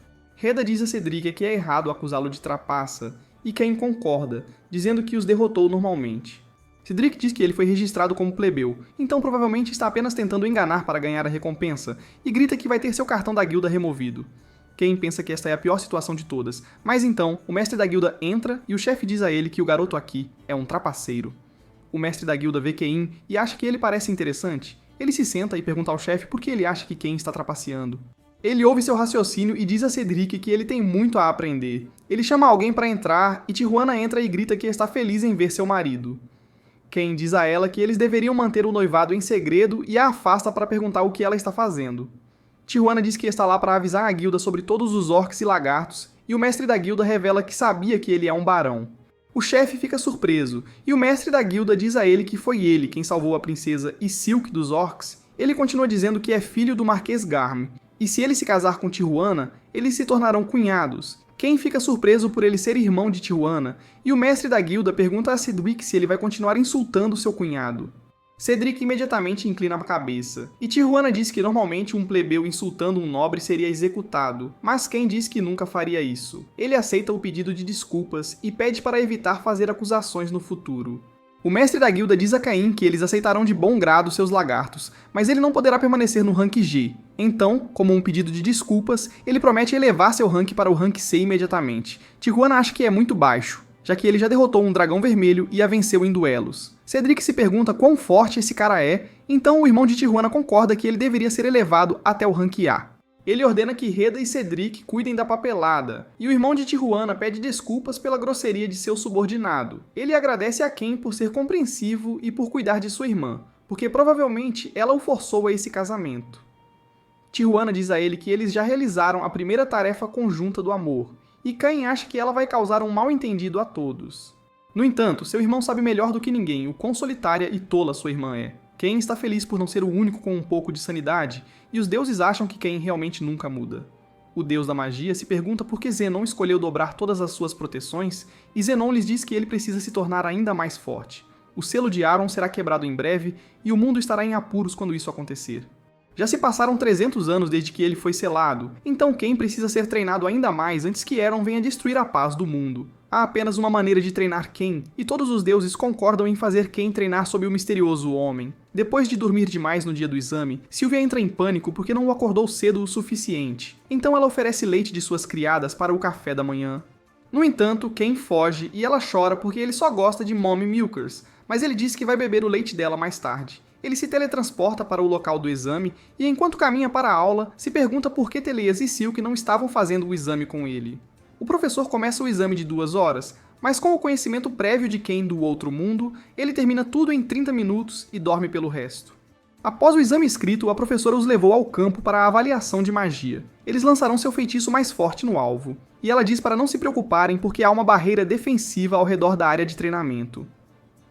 Rada diz a Cedric que é errado acusá-lo de trapaça, e Ken concorda, dizendo que os derrotou normalmente. Cedric diz que ele foi registrado como plebeu, então provavelmente está apenas tentando enganar para ganhar a recompensa, e grita que vai ter seu cartão da guilda removido. Ken pensa que esta é a pior situação de todas, mas então o mestre da guilda entra e o chefe diz a ele que o garoto aqui é um trapaceiro. O mestre da guilda vê Ken e acha que ele parece interessante. Ele se senta e pergunta ao chefe por que ele acha que Ken está trapaceando. Ele ouve seu raciocínio e diz a Cedric que ele tem muito a aprender. Ele chama alguém para entrar e Tijuana entra e grita que está feliz em ver seu marido. Ken diz a ela que eles deveriam manter o noivado em segredo e a afasta para perguntar o que ela está fazendo. Tijuana diz que está lá para avisar a guilda sobre todos os orcs e lagartos, e o mestre da guilda revela que sabia que ele é um barão. O chefe fica surpreso, e o mestre da guilda diz a ele que foi ele quem salvou a princesa Isilk dos orcs. Ele continua dizendo que é filho do Marquês Garm, e se ele se casar com Tijuana, eles se tornarão cunhados. Ken fica surpreso por ele ser irmão de Tijuana, e o mestre da guilda pergunta a Cedric se ele vai continuar insultando seu cunhado. Cedric imediatamente inclina a cabeça, e Tijuana diz que normalmente um plebeu insultando um nobre seria executado, mas Ken diz que nunca faria isso. Ele aceita o pedido de desculpas e pede para evitar fazer acusações no futuro. O mestre da guilda diz a Caim que eles aceitarão de bom grado seus lagartos, mas ele não poderá permanecer no rank G. Então, como um pedido de desculpas, ele promete elevar seu rank para o rank C imediatamente. Tijuana acha que é muito baixo, já que ele já derrotou um dragão vermelho e a venceu em duelos. Cedric se pergunta quão forte esse cara é, então o irmão de Tijuana concorda que ele deveria ser elevado até o rank A. Ele ordena que Rada e Cedric cuidem da papelada, e o irmão de Tijuana pede desculpas pela grosseria de seu subordinado. Ele agradece a Ken por ser compreensivo e por cuidar de sua irmã, porque provavelmente ela o forçou a esse casamento. Tijuana diz a ele que eles já realizaram a primeira tarefa conjunta do amor, e Cain acha que ela vai causar um mal-entendido a todos. No entanto, seu irmão sabe melhor do que ninguém o quão solitária e tola sua irmã é. Ken está feliz por não ser o único com um pouco de sanidade, e os deuses acham que Ken realmente nunca muda. O deus da magia se pergunta por que Zenon escolheu dobrar todas as suas proteções, e Zenon lhes diz que ele precisa se tornar ainda mais forte. O selo de Aron será quebrado em breve, e o mundo estará em apuros quando isso acontecer. Já se passaram 300 anos desde que ele foi selado, então Ken precisa ser treinado ainda mais antes que Aron venha destruir a paz do mundo. Há apenas uma maneira de treinar Ken, e todos os deuses concordam em fazer Ken treinar sob o misterioso homem. Depois de dormir demais no dia do exame, Sylvia entra em pânico porque não o acordou cedo o suficiente. Então ela oferece leite de suas criadas para o café da manhã. No entanto, Ken foge e ela chora porque ele só gosta de Mommy Milkers, mas ele diz que vai beber o leite dela mais tarde. Ele se teletransporta para o local do exame e, enquanto caminha para a aula, se pergunta por que Teleias e Silk não estavam fazendo o exame com ele. O professor começa o exame de 2 horas, mas com o conhecimento prévio de Ken do outro mundo, ele termina tudo em 30 minutos e dorme pelo resto. Após o exame escrito, a professora os levou ao campo para a avaliação de magia. Eles lançarão seu feitiço mais forte no alvo, e ela diz para não se preocuparem porque há uma barreira defensiva ao redor da área de treinamento.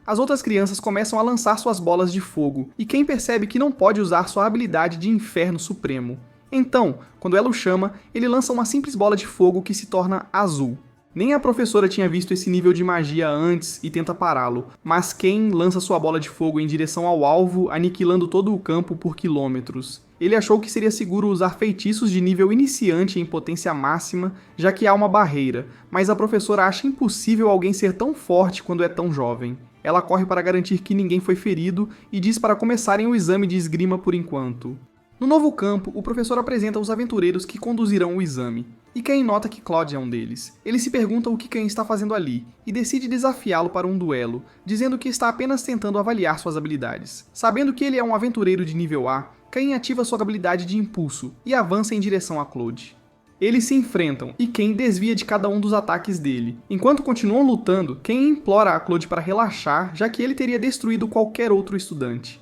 As outras crianças começam a lançar suas bolas de fogo, e Ken percebe que não pode usar sua habilidade de Inferno Supremo. Então, quando ela o chama, ele lança uma simples bola de fogo que se torna azul. Nem a professora tinha visto esse nível de magia antes e tenta pará-lo, mas Ken lança sua bola de fogo em direção ao alvo, aniquilando todo o campo por quilômetros. Ele achou que seria seguro usar feitiços de nível iniciante em potência máxima, já que há uma barreira, mas a professora acha impossível alguém ser tão forte quando é tão jovem. Ela corre para garantir que ninguém foi ferido e diz para começarem o exame de esgrima por enquanto. No novo campo, o professor apresenta os aventureiros que conduzirão o exame, e Ken nota que Claude é um deles. Ele se pergunta o que Ken está fazendo ali, e decide desafiá-lo para um duelo, dizendo que está apenas tentando avaliar suas habilidades. Sabendo que ele é um aventureiro de nível A, Ken ativa sua habilidade de impulso e avança em direção a Claude. Eles se enfrentam, e Ken desvia de cada um dos ataques dele. Enquanto continuam lutando, Ken implora a Claude para relaxar, já que ele teria destruído qualquer outro estudante.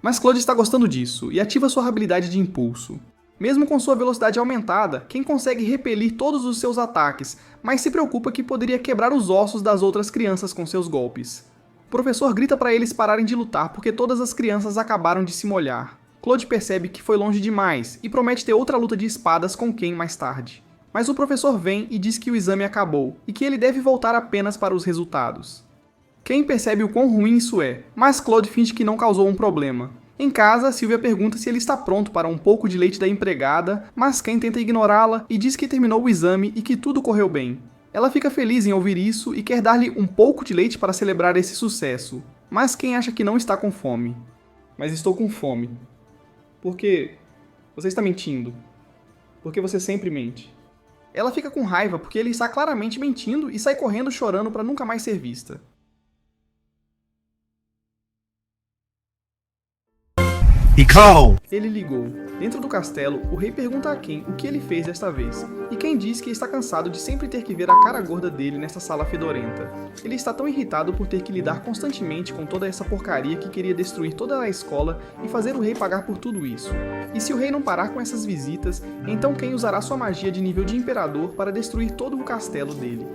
Mas Claude está gostando disso, e ativa sua habilidade de impulso. Mesmo com sua velocidade aumentada, Ken consegue repelir todos os seus ataques, mas se preocupa que poderia quebrar os ossos das outras crianças com seus golpes. O professor grita para eles pararem de lutar porque todas as crianças acabaram de se molhar. Claude percebe que foi longe demais e promete ter outra luta de espadas com Ken mais tarde. Mas o professor vem e diz que o exame acabou, e que ele deve voltar apenas para os resultados. Ken percebe o quão ruim isso é, mas Claude finge que não causou um problema. Em casa, Sylvia pergunta se ele está pronto para um pouco de leite da empregada, mas Ken tenta ignorá-la e diz que terminou o exame e que tudo correu bem. Ela fica feliz em ouvir isso e quer dar-lhe um pouco de leite para celebrar esse sucesso, mas Ken acha que não está com fome. Mas estou com fome. Por quê? Você está mentindo. Porque você sempre mente. Ela fica com raiva porque ele está claramente mentindo e sai correndo chorando para nunca mais ser vista. Ele ligou. Dentro do castelo, o rei pergunta a Ken o que ele fez desta vez, e Ken diz que está cansado de sempre ter que ver a cara gorda dele nessa sala fedorenta. Ele está tão irritado por ter que lidar constantemente com toda essa porcaria que queria destruir toda a escola e fazer o rei pagar por tudo isso. E se o rei não parar com essas visitas, então Ken usará sua magia de nível de imperador para destruir todo o castelo dele.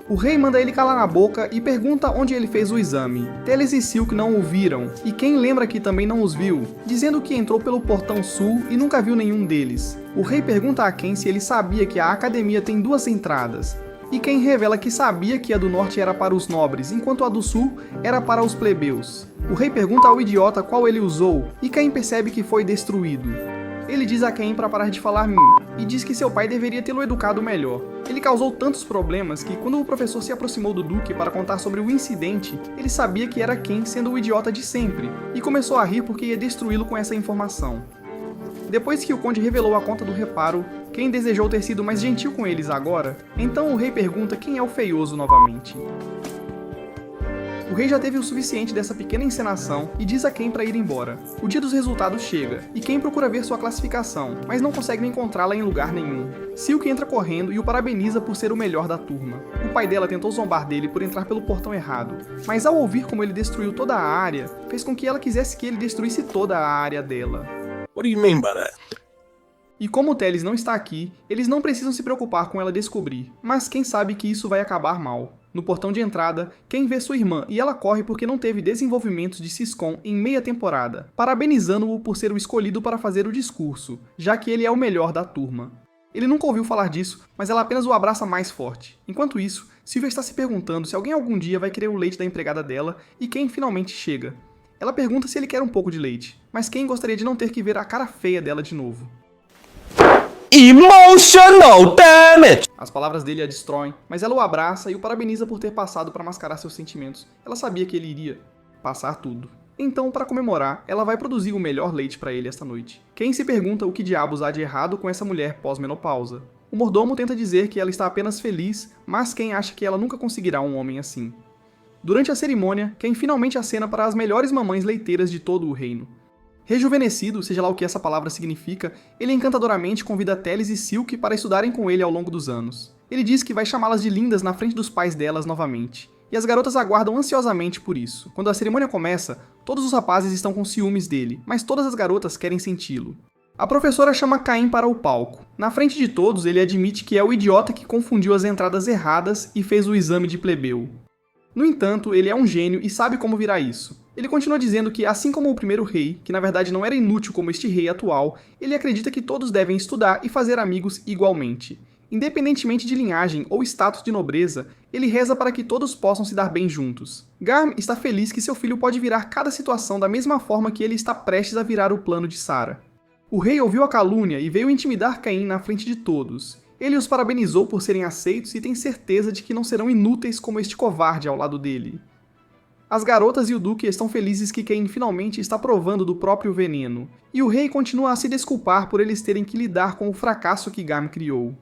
O rei manda ele calar a boca e pergunta onde ele fez o exame. Teles e Silk não o viram, e Ken lembra que também não os viu, dizendo que entrou pelo portão sul e nunca viu nenhum deles. O rei pergunta a Ken se ele sabia que a academia tem 2 entradas, e Ken revela que sabia que a do norte era para os nobres, enquanto a do sul era para os plebeus. O rei pergunta ao idiota qual ele usou, e Ken percebe que foi destruído. Ele diz a Ken para parar de falar e diz que seu pai deveria tê-lo educado melhor. Ele causou tantos problemas que, quando o professor se aproximou do Duque para contar sobre o incidente, ele sabia que era Ken sendo o idiota de sempre, e começou a rir porque ia destruí-lo com essa informação. Depois que o conde revelou a conta do reparo, Ken desejou ter sido mais gentil com eles agora, então o rei pergunta quem é o feioso novamente. O rei já teve o suficiente dessa pequena encenação e diz a Ken para ir embora. O dia dos resultados chega, e Ken procura ver sua classificação, mas não consegue encontrá-la em lugar nenhum. Silk entra correndo e o parabeniza por ser o melhor da turma. O pai dela tentou zombar dele por entrar pelo portão errado, mas ao ouvir como ele destruiu toda a área, fez com que ela quisesse que ele destruísse toda a área dela. What do you mean by that? E como Teles não está aqui, eles não precisam se preocupar com ela descobrir, mas Ken sabe que isso vai acabar mal. No portão de entrada, Ken vê sua irmã e ela corre porque não teve desenvolvimentos de Siscon em meia temporada, parabenizando-o por ser o escolhido para fazer o discurso, já que ele é o melhor da turma. Ele nunca ouviu falar disso, mas ela apenas o abraça mais forte. Enquanto isso, Sylvia está se perguntando se alguém algum dia vai querer o leite da empregada dela e Ken finalmente chega. Ela pergunta se ele quer um pouco de leite, mas Ken gostaria de não ter que ver a cara feia dela de novo. Emotional damage! As palavras dele a destroem, mas ela o abraça e o parabeniza por ter passado para mascarar seus sentimentos. Ela sabia que ele iria passar tudo. Então, para comemorar, ela vai produzir o melhor leite para ele esta noite. Ken se pergunta o que diabos há de errado com essa mulher pós-menopausa. O mordomo tenta dizer que ela está apenas feliz, mas Ken acha que ela nunca conseguirá um homem assim. Durante a cerimônia, Ken finalmente acena para as melhores mamães leiteiras de todo o reino. Rejuvenescido, seja lá o que essa palavra significa, ele encantadoramente convida Teles e Silk para estudarem com ele ao longo dos anos. Ele diz que vai chamá-las de lindas na frente dos pais delas novamente. E as garotas aguardam ansiosamente por isso. Quando a cerimônia começa, todos os rapazes estão com ciúmes dele, mas todas as garotas querem senti-lo. A professora chama Caim para o palco. Na frente de todos, ele admite que é o idiota que confundiu as entradas erradas e fez o exame de plebeu. No entanto, ele é um gênio e sabe como virar isso. Ele continua dizendo que, assim como o primeiro rei, que na verdade não era inútil como este rei atual, ele acredita que todos devem estudar e fazer amigos igualmente. Independentemente de linhagem ou status de nobreza, ele reza para que todos possam se dar bem juntos. Garm está feliz que seu filho pode virar cada situação da mesma forma que ele está prestes a virar o plano de Sara. O rei ouviu a calúnia e veio intimidar Caim na frente de todos. Ele os parabenizou por serem aceitos e tem certeza de que não serão inúteis como este covarde ao lado dele. As garotas e o duque estão felizes que Caim finalmente está provando do próprio veneno, e o rei continua a se desculpar por eles terem que lidar com o fracasso que Garm criou.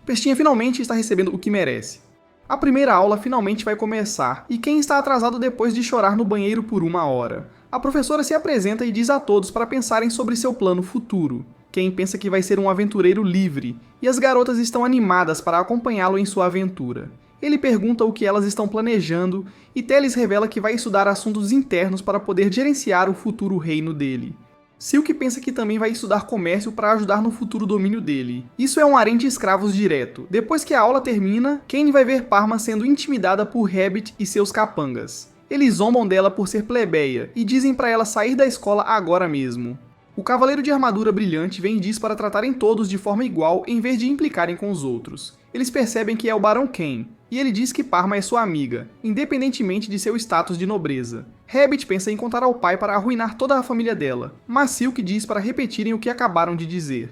Pestinha finalmente está recebendo o que merece. A primeira aula finalmente vai começar, e Caim está atrasado depois de chorar no banheiro por 1 hora. A professora se apresenta e diz a todos para pensarem sobre seu plano futuro. Caim pensa que vai ser um aventureiro livre, e as garotas estão animadas para acompanhá-lo em sua aventura. Ele pergunta o que elas estão planejando, e Teles revela que vai estudar assuntos internos para poder gerenciar o futuro reino dele. Silk pensa que também vai estudar comércio para ajudar no futuro domínio dele. Isso é um harém de escravos direto. Depois que a aula termina, Cain vai ver Parma sendo intimidada por Rabbit e seus capangas. Eles zombam dela por ser plebeia, e dizem para ela sair da escola agora mesmo. O cavaleiro de armadura brilhante vem e diz para tratarem todos de forma igual em vez de implicarem com os outros. Eles percebem que é o Barão Cain, e ele diz que Parma é sua amiga, independentemente de seu status de nobreza. Rabbit pensa em contar ao pai para arruinar toda a família dela, mas Silk diz para repetirem o que acabaram de dizer.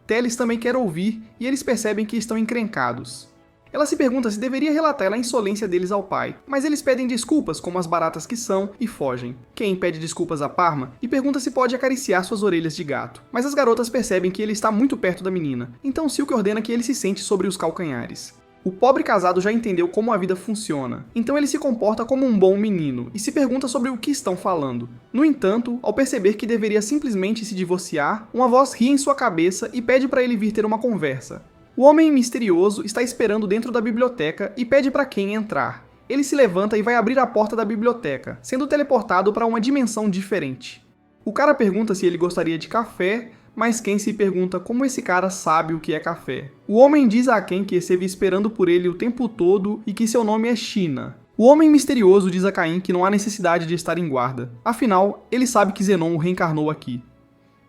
Teles também quer ouvir, e eles percebem que estão encrencados. Ela se pergunta se deveria relatar a insolência deles ao pai, mas eles pedem desculpas como as baratas que são e fogem. Cain pede desculpas a Parma e pergunta se pode acariciar suas orelhas de gato, mas as garotas percebem que ele está muito perto da menina, então Silk ordena que ele se sente sobre os calcanhares. O pobre casado já entendeu como a vida funciona, então ele se comporta como um bom menino e se pergunta sobre o que estão falando. No entanto, ao perceber que deveria simplesmente se divorciar, uma voz ri em sua cabeça e pede para ele vir ter uma conversa. O homem misterioso está esperando dentro da biblioteca e pede para Cain entrar. Ele se levanta e vai abrir a porta da biblioteca, sendo teleportado para uma dimensão diferente. O cara pergunta se ele gostaria de café, mas Cain se pergunta como esse cara sabe o que é café. O homem diz a Cain que esteve esperando por ele o tempo todo e que seu nome é China. O homem misterioso diz a Cain que não há necessidade de estar em guarda, afinal, ele sabe que Zenon o reencarnou aqui.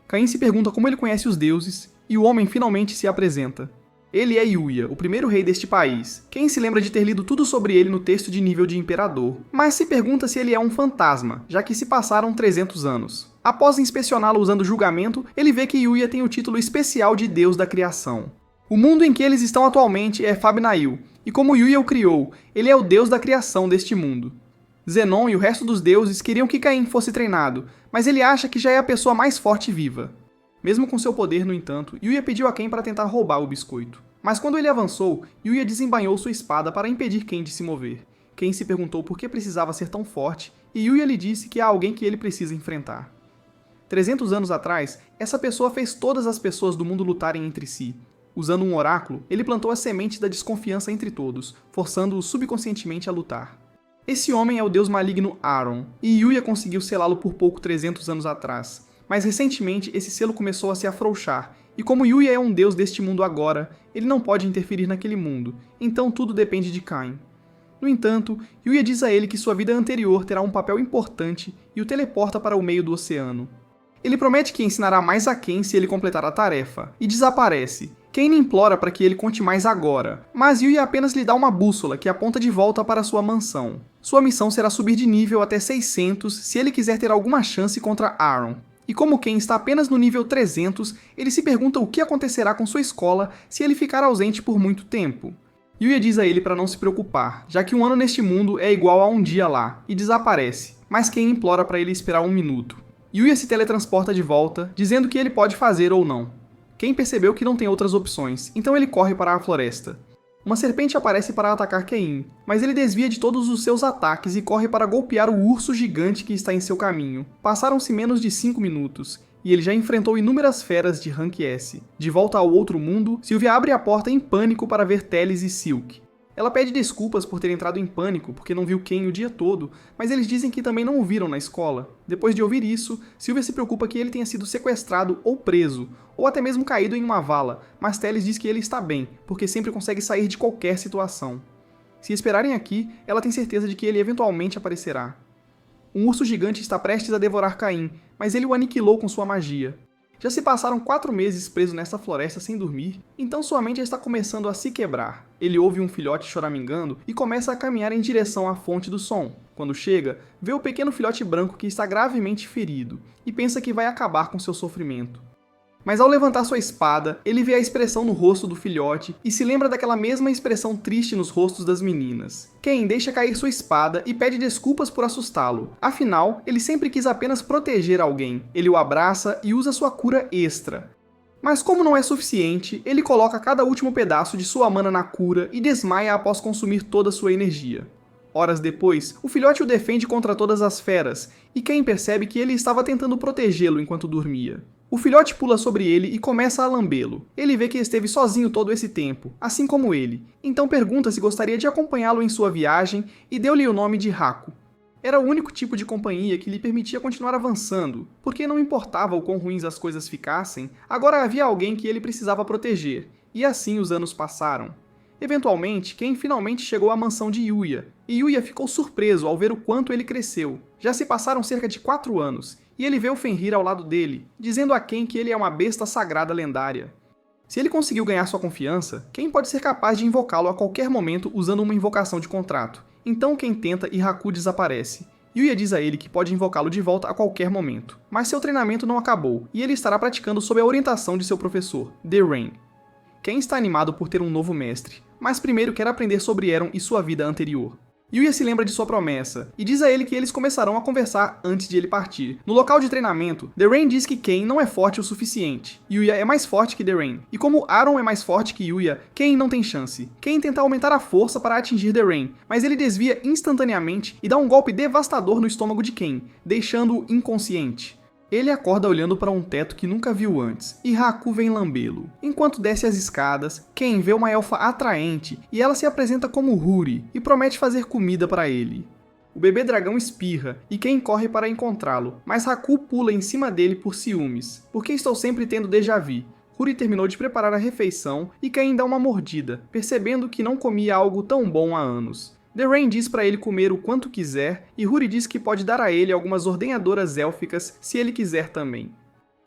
Cain se pergunta como ele conhece os deuses, e o homem finalmente se apresenta. Ele é Yuya, o primeiro rei deste país. Cain se lembra de ter lido tudo sobre ele no texto de nível de imperador, mas se pergunta se ele é um fantasma, já que se passaram 300 anos. Após inspecioná-lo usando julgamento, ele vê que Yuya tem o título especial de Deus da Criação. O mundo em que eles estão atualmente é Fabnail, e como Yuya o criou, ele é o Deus da criação deste mundo. Zenon e o resto dos deuses queriam que Cain fosse treinado, mas ele acha que já é a pessoa mais forte viva. Mesmo com seu poder, no entanto, Yuya pediu a Cain para tentar roubar o biscoito. Mas quando ele avançou, Yuya desembainhou sua espada para impedir Cain de se mover. Cain se perguntou por que precisava ser tão forte, e Yuya lhe disse que há alguém que ele precisa enfrentar. 300 anos atrás, essa pessoa fez todas as pessoas do mundo lutarem entre si. Usando um oráculo, ele plantou as sementes da desconfiança entre todos, forçando-os subconscientemente a lutar. Esse homem é o deus maligno Aaron, e Yuya conseguiu selá-lo por pouco 300 anos atrás. Mas recentemente esse selo começou a se afrouxar, e como Yuya é um deus deste mundo agora, ele não pode interferir naquele mundo, então tudo depende de Cain. No entanto, Yuya diz a ele que sua vida anterior terá um papel importante e o teleporta para o meio do oceano. Ele promete que ensinará mais a Cain se ele completar a tarefa, e desaparece. Cain implora para que ele conte mais agora, mas Yuya apenas lhe dá uma bússola que aponta de volta para sua mansão. Sua missão será subir de nível até 600 se ele quiser ter alguma chance contra Aaron. E como Cain está apenas no nível 300, ele se pergunta o que acontecerá com sua escola se ele ficar ausente por muito tempo. Yuya diz a ele para não se preocupar, já que um ano neste mundo é igual a um dia lá, e desaparece. mas Ken implora para ele esperar 1 minuto. Yuya se teletransporta de volta, dizendo que ele pode fazer ou não. Ken percebeu que não tem outras opções, então ele corre para a floresta. Uma serpente aparece para atacar Ken, mas ele desvia de todos os seus ataques e corre para golpear o urso gigante que está em seu caminho. Passaram-se menos de 5 minutos, e ele já enfrentou inúmeras feras de Rank S. De volta ao outro mundo, Sylvia abre a porta em pânico para ver Teles e Silk. Ela pede desculpas por ter entrado em pânico porque não viu Ken o dia todo, mas eles dizem que também não o viram na escola. Depois de ouvir isso, Sylvia se preocupa que ele tenha sido sequestrado ou preso, ou até mesmo caído em uma vala, mas Teles diz que ele está bem, porque sempre consegue sair de qualquer situação. Se esperarem aqui, ela tem certeza de que ele eventualmente aparecerá. Um urso gigante está prestes a devorar Caim, mas ele o aniquilou com sua magia. Já se passaram 4 meses preso nessa floresta sem dormir, então sua mente já está começando a se quebrar. Ele ouve um filhote choramingando e começa a caminhar em direção à fonte do som. Quando chega, vê o pequeno filhote branco que está gravemente ferido, e pensa que vai acabar com seu sofrimento. Mas ao levantar sua espada, ele vê a expressão no rosto do filhote e se lembra daquela mesma expressão triste nos rostos das meninas. Ken deixa cair sua espada e pede desculpas por assustá-lo. Afinal, ele sempre quis apenas proteger alguém. Ele o abraça e usa sua cura extra. Mas como não é suficiente, ele coloca cada último pedaço de sua mana na cura e desmaia após consumir toda sua energia. Horas depois, o filhote o defende contra todas as feras, e Ken percebe que ele estava tentando protegê-lo enquanto dormia. O filhote pula sobre ele e começa a lambê-lo. Ele vê que esteve sozinho todo esse tempo, assim como ele, então pergunta se gostaria de acompanhá-lo em sua viagem e deu-lhe o nome de Haku. Era o único tipo de companhia que lhe permitia continuar avançando, porque não importava o quão ruins as coisas ficassem, agora havia alguém que ele precisava proteger, e assim os anos passaram. Eventualmente, Ken finalmente chegou à mansão de Yuya, e Yuya ficou surpreso ao ver o quanto ele cresceu. Já se passaram cerca de 4 anos, e ele vê o Fenrir ao lado dele, dizendo a Ken que ele é uma besta sagrada lendária. Se ele conseguiu ganhar sua confiança, Ken pode ser capaz de invocá-lo a qualquer momento usando uma invocação de contrato. Então Ken tenta e Haku desaparece. Yuya diz a ele que pode invocá-lo de volta a qualquer momento, mas seu treinamento não acabou, e ele estará praticando sob a orientação de seu professor, The Rain. Ken está animado por ter um novo mestre, mas primeiro quer aprender sobre Eren e sua vida anterior. Yuya se lembra de sua promessa, e diz a ele que eles começarão a conversar antes de ele partir. No local de treinamento, The Rain diz que Ken não é forte o suficiente. Yuya é mais forte que The Rain, e como Aaron é mais forte que Yuya, Ken não tem chance. Ken tenta aumentar a força para atingir The Rain, mas ele desvia instantaneamente e dá um golpe devastador no estômago de Ken, deixando-o inconsciente. Ele acorda olhando para um teto que nunca viu antes, e Haku vem lambê-lo. Enquanto desce as escadas, Ken vê uma elfa atraente, e ela se apresenta como Huri, e promete fazer comida para ele. O bebê dragão espirra, e Ken corre para encontrá-lo, mas Haku pula em cima dele por ciúmes. Porque estou sempre tendo déjà vu. Huri terminou de preparar a refeição, e Ken dá uma mordida, percebendo que não comia algo tão bom há anos. The Rain diz para ele comer o quanto quiser, e Huri diz que pode dar a ele algumas ordenhadoras élficas se ele quiser também.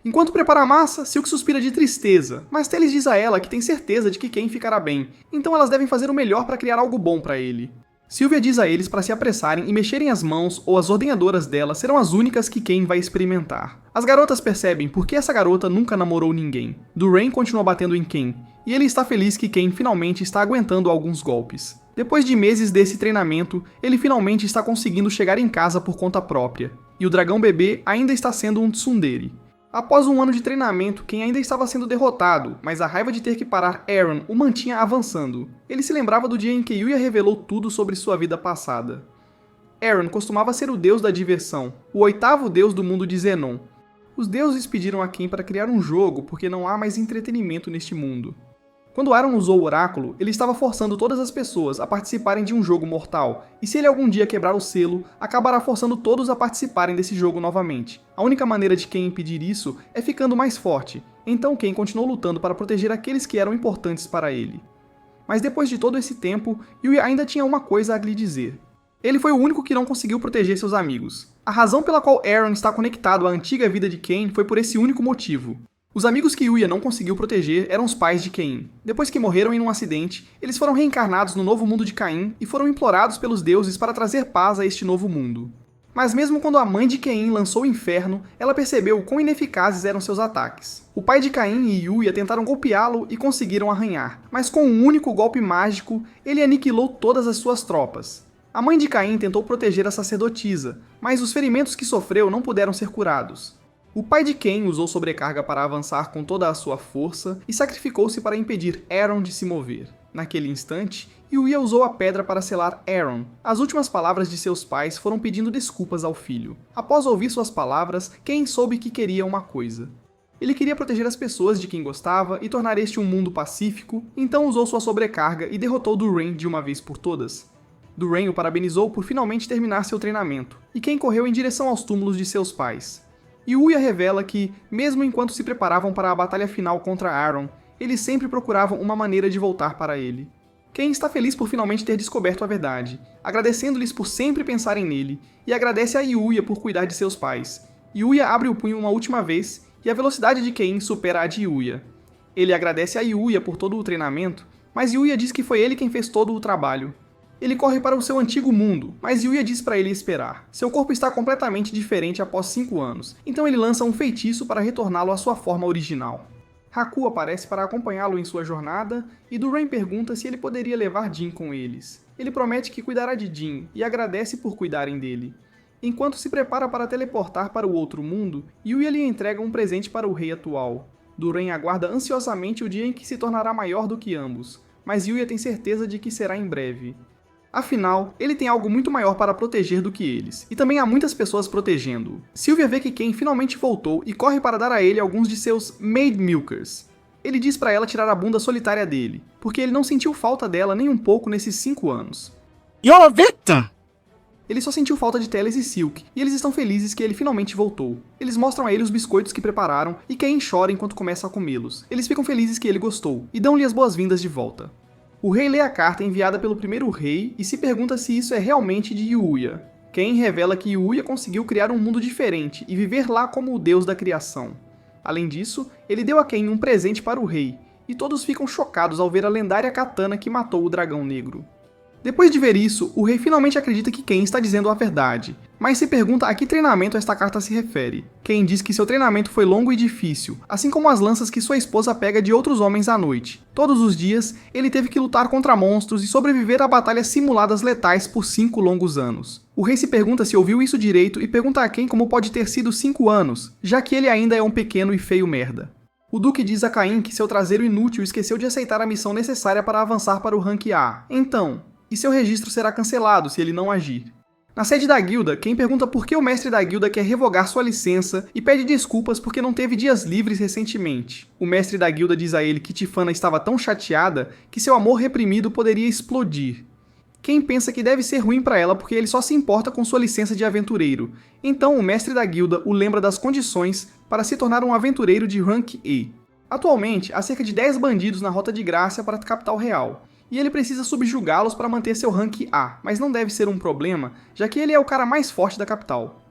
Enquanto prepara a massa, Silk suspira de tristeza, mas Teles diz a ela que tem certeza de que Ken ficará bem, então elas devem fazer o melhor para criar algo bom para ele. Sylvia diz a eles para se apressarem e mexerem as mãos ou as ordenhadoras dela serão as únicas que Ken vai experimentar. As garotas percebem porque essa garota nunca namorou ninguém. Rain continua batendo em Ken, e ele está feliz que Ken finalmente está aguentando alguns golpes. Depois de meses desse treinamento, ele finalmente está conseguindo chegar em casa por conta própria, e o dragão bebê ainda está sendo um tsundere. Após um ano de treinamento, Ken ainda estava sendo derrotado, mas a raiva de ter que parar Eren o mantinha avançando. Ele se lembrava do dia em que Yuya revelou tudo sobre sua vida passada. Eren costumava ser o deus da diversão, o 8º deus do mundo de Zenon. Os deuses pediram a Ken para criar um jogo porque não há mais entretenimento neste mundo. Quando Aaron usou o oráculo, ele estava forçando todas as pessoas a participarem de um jogo mortal, e se ele algum dia quebrar o selo, acabará forçando todos a participarem desse jogo novamente. A única maneira de Ken impedir isso é ficando mais forte, então Ken continuou lutando para proteger aqueles que eram importantes para ele. Mas depois de todo esse tempo, Yuya ainda tinha uma coisa a lhe dizer. Ele foi o único que não conseguiu proteger seus amigos. A razão pela qual Aaron está conectado à antiga vida de Ken foi por esse único motivo. Os amigos que Yuya não conseguiu proteger eram os pais de Caim. Depois que morreram em um acidente, eles foram reencarnados no novo mundo de Caim e foram implorados pelos deuses para trazer paz a este novo mundo. Mas mesmo quando a mãe de Caim lançou o inferno, ela percebeu o quão ineficazes eram seus ataques. O pai de Caim e Yuya tentaram golpeá-lo e conseguiram arranhar, mas com um único golpe mágico, ele aniquilou todas as suas tropas. A mãe de Caim tentou proteger a sacerdotisa, mas os ferimentos que sofreu não puderam ser curados. O pai de Caim usou sobrecarga para avançar com toda a sua força e sacrificou-se para impedir Aaron de se mover. Naquele instante, Uia usou a pedra para selar Aaron. As últimas palavras de seus pais foram pedindo desculpas ao filho. Após ouvir suas palavras, Caim soube que queria uma coisa. Ele queria proteger as pessoas de quem gostava e tornar este um mundo pacífico, então usou sua sobrecarga e derrotou Durain de uma vez por todas. Durain o parabenizou por finalmente terminar seu treinamento, e Caim correu em direção aos túmulos de seus pais. Uia revela que, mesmo enquanto se preparavam para a batalha final contra Aaron, eles sempre procuravam uma maneira de voltar para ele. Caim está feliz por finalmente ter descoberto a verdade, agradecendo-lhes por sempre pensarem nele, e agradece a Uia por cuidar de seus pais. Uia abre o punho uma última vez, e a velocidade de Caim supera a de Uia. Ele agradece a Uia por todo o treinamento, mas Uia diz que foi ele quem fez todo o trabalho. Ele corre para o seu antigo mundo, mas Uia diz para ele esperar. Seu corpo está completamente diferente após 5 anos, então ele lança um feitiço para retorná-lo à sua forma original. Haku aparece para acompanhá-lo em sua jornada, e Durain pergunta se ele poderia levar Jin com eles. Ele promete que cuidará de Jin, e agradece por cuidarem dele. Enquanto se prepara para teleportar para o outro mundo, Uia lhe entrega um presente para o rei atual. Durain aguarda ansiosamente o dia em que se tornará maior do que ambos, mas Uia tem certeza de que será em breve. Afinal, ele tem algo muito maior para proteger do que eles, e também há muitas pessoas protegendo-o. Sylvia vê que Cain finalmente voltou e corre para dar a ele alguns de seus Maid Milkers. Ele diz para ela tirar a bunda solitária dele, porque ele não sentiu falta dela nem um pouco nesses 5 anos. You're a victim! Ele só sentiu falta de Teles e Silk, e eles estão felizes que ele finalmente voltou. Eles mostram a ele os biscoitos que prepararam, e Cain chora enquanto começa a comê-los. Eles ficam felizes que ele gostou, e dão-lhe as boas-vindas de volta. O rei lê a carta enviada pelo primeiro rei e se pergunta se isso é realmente de Uia. Cain revela que Uia conseguiu criar um mundo diferente e viver lá como o deus da criação. Além disso, ele deu a Cain um presente para o rei, e todos ficam chocados ao ver a lendária katana que matou o dragão negro. Depois de ver isso, o rei finalmente acredita que Cain está dizendo a verdade, mas se pergunta a que treinamento esta carta se refere. Cain diz que seu treinamento foi longo e difícil, assim como as lanças que sua esposa pega de outros homens à noite. Todos os dias, ele teve que lutar contra monstros e sobreviver a batalhas simuladas letais por 5 longos anos. O rei se pergunta se ouviu isso direito e pergunta a Cain como pode ter sido 5 anos, já que ele ainda é um pequeno e feio merda. O Duque diz a Cain que seu traseiro inútil esqueceu de aceitar a missão necessária para avançar para o rank A. Então, e seu registro será cancelado se ele não agir. Na sede da guilda, Cain pergunta por que o mestre da guilda quer revogar sua licença e pede desculpas porque não teve dias livres recentemente. O mestre da guilda diz a ele que Tifana estava tão chateada que seu amor reprimido poderia explodir. Cain pensa que deve ser ruim para ela porque ele só se importa com sua licença de aventureiro. Então o mestre da guilda o lembra das condições para se tornar um aventureiro de rank E. Atualmente, há cerca de 10 bandidos na Rota de Graça para a capital real. E ele precisa subjugá-los para manter seu rank A, mas não deve ser um problema, já que ele é o cara mais forte da capital.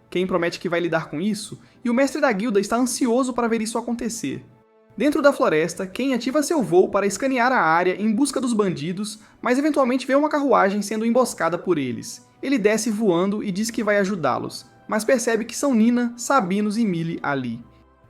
Cain promete que vai lidar com isso, e o mestre da guilda está ansioso para ver isso acontecer. Dentro da floresta, Cain ativa seu voo para escanear a área em busca dos bandidos, mas eventualmente vê uma carruagem sendo emboscada por eles. Ele desce voando e diz que vai ajudá-los, mas percebe que são Nina, Sabinos e Millie ali.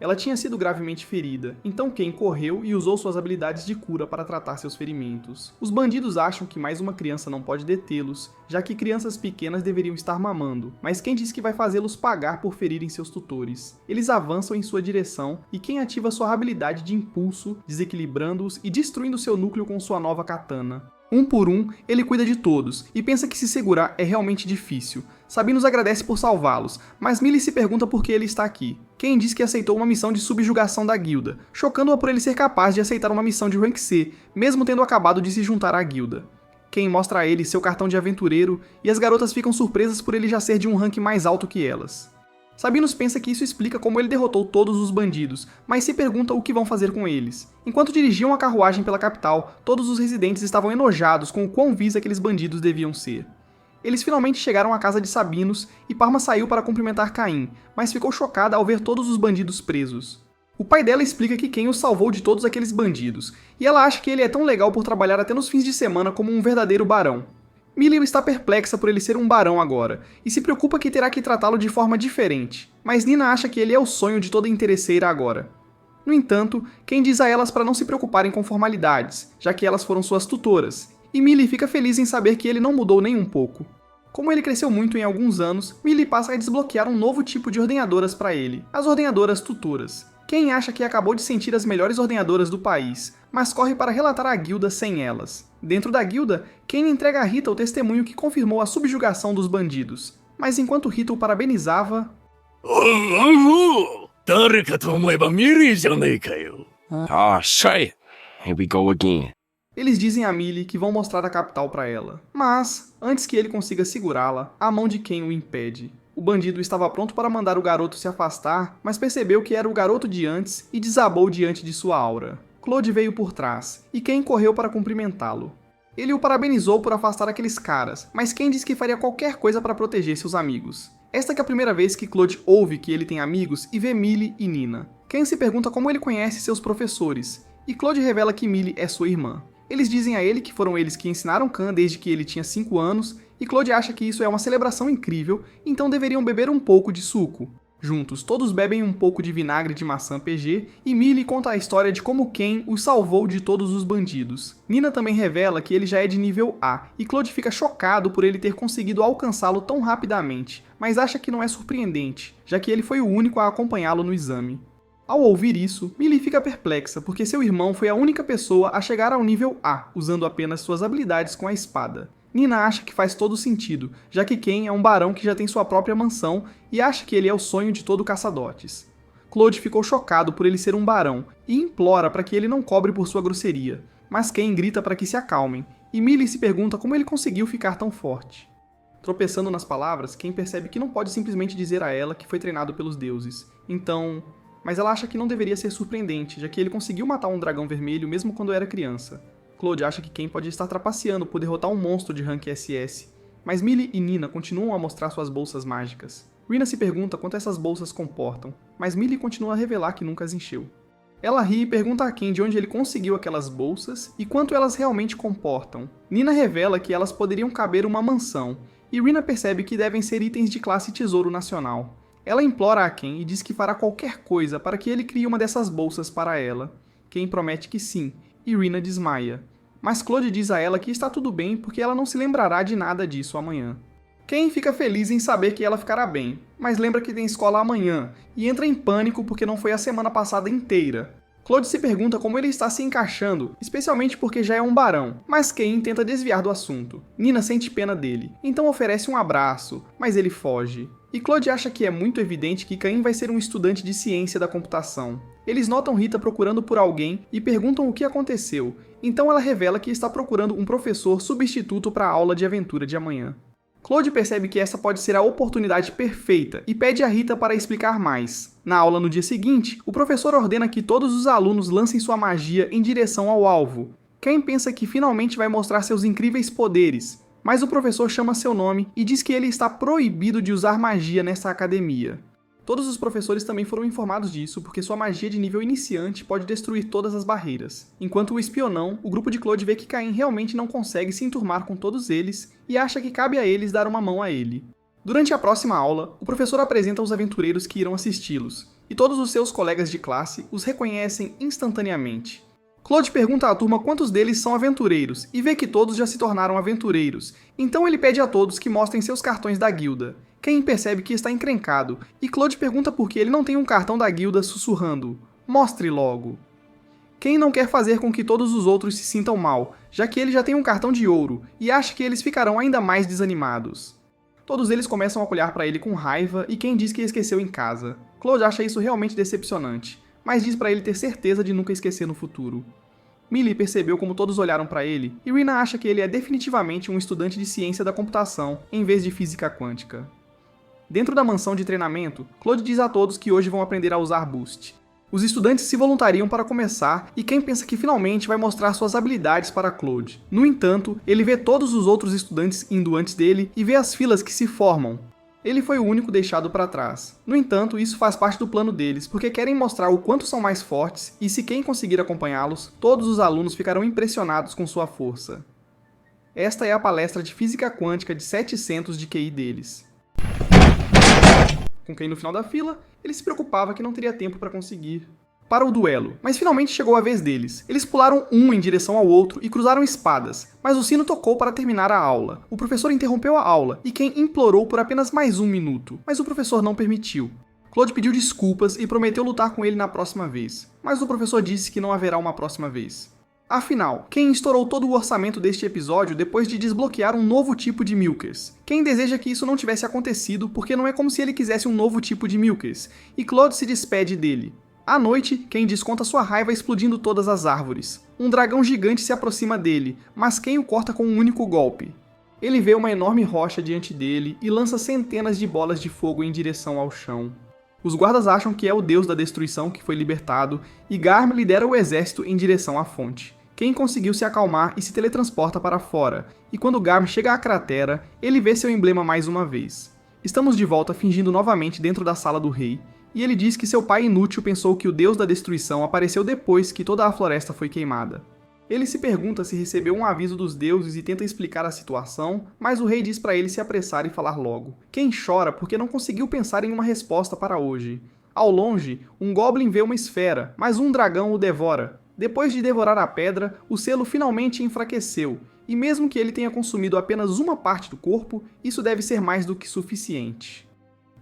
Ela tinha sido gravemente ferida, então Cain correu e usou suas habilidades de cura para tratar seus ferimentos. Os bandidos acham que mais uma criança não pode detê-los, já que crianças pequenas deveriam estar mamando, mas Cain diz que vai fazê-los pagar por ferirem seus tutores. Eles avançam em sua direção e Cain ativa sua habilidade de impulso, desequilibrando-os e destruindo seu núcleo com sua nova katana. Um por um, ele cuida de todos, e pensa que se segurar é realmente difícil. Sabinos agradece por salvá-los, mas Millie se pergunta por que ele está aqui. Cain diz que aceitou uma missão de subjugação da guilda, chocando-a por ele ser capaz de aceitar uma missão de rank C, mesmo tendo acabado de se juntar à guilda. Cain mostra a ele seu cartão de aventureiro, e as garotas ficam surpresas por ele já ser de um rank mais alto que elas. Sabinos pensa que isso explica como ele derrotou todos os bandidos, mas se pergunta o que vão fazer com eles. Enquanto dirigiam a carruagem pela capital, todos os residentes estavam enojados com o quão vis aqueles bandidos deviam ser. Eles finalmente chegaram à casa de Sabinos e Parma saiu para cumprimentar Cain, mas ficou chocada ao ver todos os bandidos presos. O pai dela explica que Cain os salvou de todos aqueles bandidos, e ela acha que ele é tão legal por trabalhar até nos fins de semana como um verdadeiro barão. Millie está perplexa por ele ser um barão agora, e se preocupa que terá que tratá-lo de forma diferente, mas Nina acha que ele é o sonho de toda interesseira agora. No entanto, Cain diz a elas para não se preocuparem com formalidades, já que elas foram suas tutoras, e Millie fica feliz em saber que ele não mudou nem um pouco. Como ele cresceu muito em alguns anos, Millie passa a desbloquear um novo tipo de ordenhadoras para ele, as ordenhadoras tutoras. Ken acha que acabou de sentir as melhores ordenhadoras do país, mas corre para relatar à guilda sem elas. Dentro da guilda, Ken entrega a Rita o testemunho que confirmou a subjugação dos bandidos. Mas enquanto Rita o parabenizava... Ah, shit. Here we go again. Eles dizem a Millie que vão mostrar a capital para ela. Mas, antes que ele consiga segurá-la, a mão de Ken o impede. O bandido estava pronto para mandar o garoto se afastar, mas percebeu que era o garoto de antes e desabou diante de sua aura. Claude veio por trás, e Ken correu para cumprimentá-lo. Ele o parabenizou por afastar aqueles caras, mas Ken disse que faria qualquer coisa para proteger seus amigos. Esta que é a primeira vez que Claude ouve que ele tem amigos e vê Millie e Nina. Ken se pergunta como ele conhece seus professores, e Claude revela que Millie é sua irmã. Eles dizem a ele que foram eles que ensinaram Khan desde que ele tinha 5 anos, e Claude acha que isso é uma celebração incrível, então deveriam beber um pouco de suco. Juntos, todos bebem um pouco de vinagre de maçã PG, e Millie conta a história de como Ken os salvou de todos os bandidos. Nina também revela que ele já é de nível A, e Claude fica chocado por ele ter conseguido alcançá-lo tão rapidamente, mas acha que não é surpreendente, já que ele foi o único a acompanhá-lo no exame. Ao ouvir isso, Millie fica perplexa, porque seu irmão foi a única pessoa a chegar ao nível A, usando apenas suas habilidades com a espada. Nina acha que faz todo sentido, já que Ken é um barão que já tem sua própria mansão e acha que ele é o sonho de todo caçadotes. Claude ficou chocado por ele ser um barão e implora para que ele não cobre por sua grosseria, mas Ken grita para que se acalmem, e Millie se pergunta como ele conseguiu ficar tão forte. Tropeçando nas palavras, Ken percebe que não pode simplesmente dizer a ela que foi treinado pelos deuses, mas ela acha que não deveria ser surpreendente, já que ele conseguiu matar um dragão vermelho mesmo quando era criança. Claude acha que Ken pode estar trapaceando por derrotar um monstro de rank SS, mas Millie e Nina continuam a mostrar suas bolsas mágicas. Rina se pergunta quanto essas bolsas comportam, mas Millie continua a revelar que nunca as encheu. Ela ri e pergunta a Ken de onde ele conseguiu aquelas bolsas e quanto elas realmente comportam. Nina revela que elas poderiam caber uma mansão, e Rina percebe que devem ser itens de classe Tesouro Nacional. Ela implora a Ken e diz que fará qualquer coisa para que ele crie uma dessas bolsas para ela. Ken promete que sim, e Rina desmaia. Mas Claude diz a ela que está tudo bem porque ela não se lembrará de nada disso amanhã. Ken fica feliz em saber que ela ficará bem, mas lembra que tem escola amanhã, e entra em pânico porque não foi a semana passada inteira. Claude se pergunta como ele está se encaixando, especialmente porque já é um barão, mas Ken tenta desviar do assunto. Nina sente pena dele, então oferece um abraço, mas ele foge. E Claude acha que é muito evidente que Cain vai ser um estudante de ciência da computação. Eles notam Rita procurando por alguém e perguntam o que aconteceu, então ela revela que está procurando um professor substituto para a aula de aventura de amanhã. Claude percebe que essa pode ser a oportunidade perfeita e pede a Rita para explicar mais. Na aula no dia seguinte, o professor ordena que todos os alunos lancem sua magia em direção ao alvo. Cain pensa que finalmente vai mostrar seus incríveis poderes, mas o professor chama seu nome e diz que ele está proibido de usar magia nessa academia. Todos os professores também foram informados disso, porque sua magia de nível iniciante pode destruir todas as barreiras. Enquanto o espionão, o grupo de Claude vê que Cain realmente não consegue se enturmar com todos eles e acha que cabe a eles dar uma mão a ele. Durante a próxima aula, o professor apresenta os aventureiros que irão assisti-los, e todos os seus colegas de classe os reconhecem instantaneamente. Claude pergunta à turma quantos deles são aventureiros, e vê que todos já se tornaram aventureiros, então ele pede a todos que mostrem seus cartões da guilda. Cain percebe que está encrencado, e Claude pergunta por que ele não tem um cartão da guilda sussurrando: "Mostre logo". Cain não quer fazer com que todos os outros se sintam mal, já que ele já tem um cartão de ouro, e acha que eles ficarão ainda mais desanimados. Todos eles começam a olhar para ele com raiva, e Cain diz que esqueceu em casa. Claude acha isso realmente decepcionante, mas diz para ele ter certeza de nunca esquecer no futuro. Millie percebeu como todos olharam para ele, e Rina acha que ele é definitivamente um estudante de ciência da computação, em vez de física quântica. Dentro da mansão de treinamento, Claude diz a todos que hoje vão aprender a usar Boost. Os estudantes se voluntariam para começar, e Cain pensa que finalmente vai mostrar suas habilidades para Claude. No entanto, ele vê todos os outros estudantes indo antes dele e vê as filas que se formam. Ele foi o único deixado para trás. No entanto, isso faz parte do plano deles, porque querem mostrar o quanto são mais fortes, e se Cain conseguir acompanhá-los, todos os alunos ficarão impressionados com sua força. Esta é a palestra de física quântica de 700 de QI deles. Com Cain no final da fila, ele se preocupava que não teria tempo para conseguir. para o duelo, mas finalmente chegou a vez deles. Eles pularam um em direção ao outro e cruzaram espadas, mas o sino tocou para terminar a aula. O professor interrompeu a aula e Ken implorou por apenas mais 1 minuto, mas o professor não permitiu. Claude pediu desculpas e prometeu lutar com ele na próxima vez, mas o professor disse que não haverá uma próxima vez. Afinal, Ken estourou todo o orçamento deste episódio depois de desbloquear um novo tipo de Milkers. Ken deseja que isso não tivesse acontecido porque não é como se ele quisesse um novo tipo de Milkers, e Claude se despede dele. À noite, Ken desconta sua raiva explodindo todas as árvores. Um dragão gigante se aproxima dele, mas Ken o corta com um único golpe. Ele vê uma enorme rocha diante dele e lança centenas de bolas de fogo em direção ao chão. Os guardas acham que é o deus da destruição que foi libertado, e Garm lidera o exército em direção à fonte. Ken conseguiu se acalmar e se teletransporta para fora, e quando Garm chega à cratera, ele vê seu emblema mais uma vez. Estamos de volta fingindo novamente dentro da sala do rei, e ele diz que seu pai inútil pensou que o deus da destruição apareceu depois que toda a floresta foi queimada. Ele se pergunta se recebeu um aviso dos deuses e tenta explicar a situação, mas o rei diz para ele se apressar e falar logo. Ken chora porque não conseguiu pensar em uma resposta para hoje. Ao longe, um goblin vê uma esfera, mas um dragão o devora. Depois de devorar a pedra, o selo finalmente enfraqueceu, e mesmo que ele tenha consumido apenas uma parte do corpo, isso deve ser mais do que suficiente.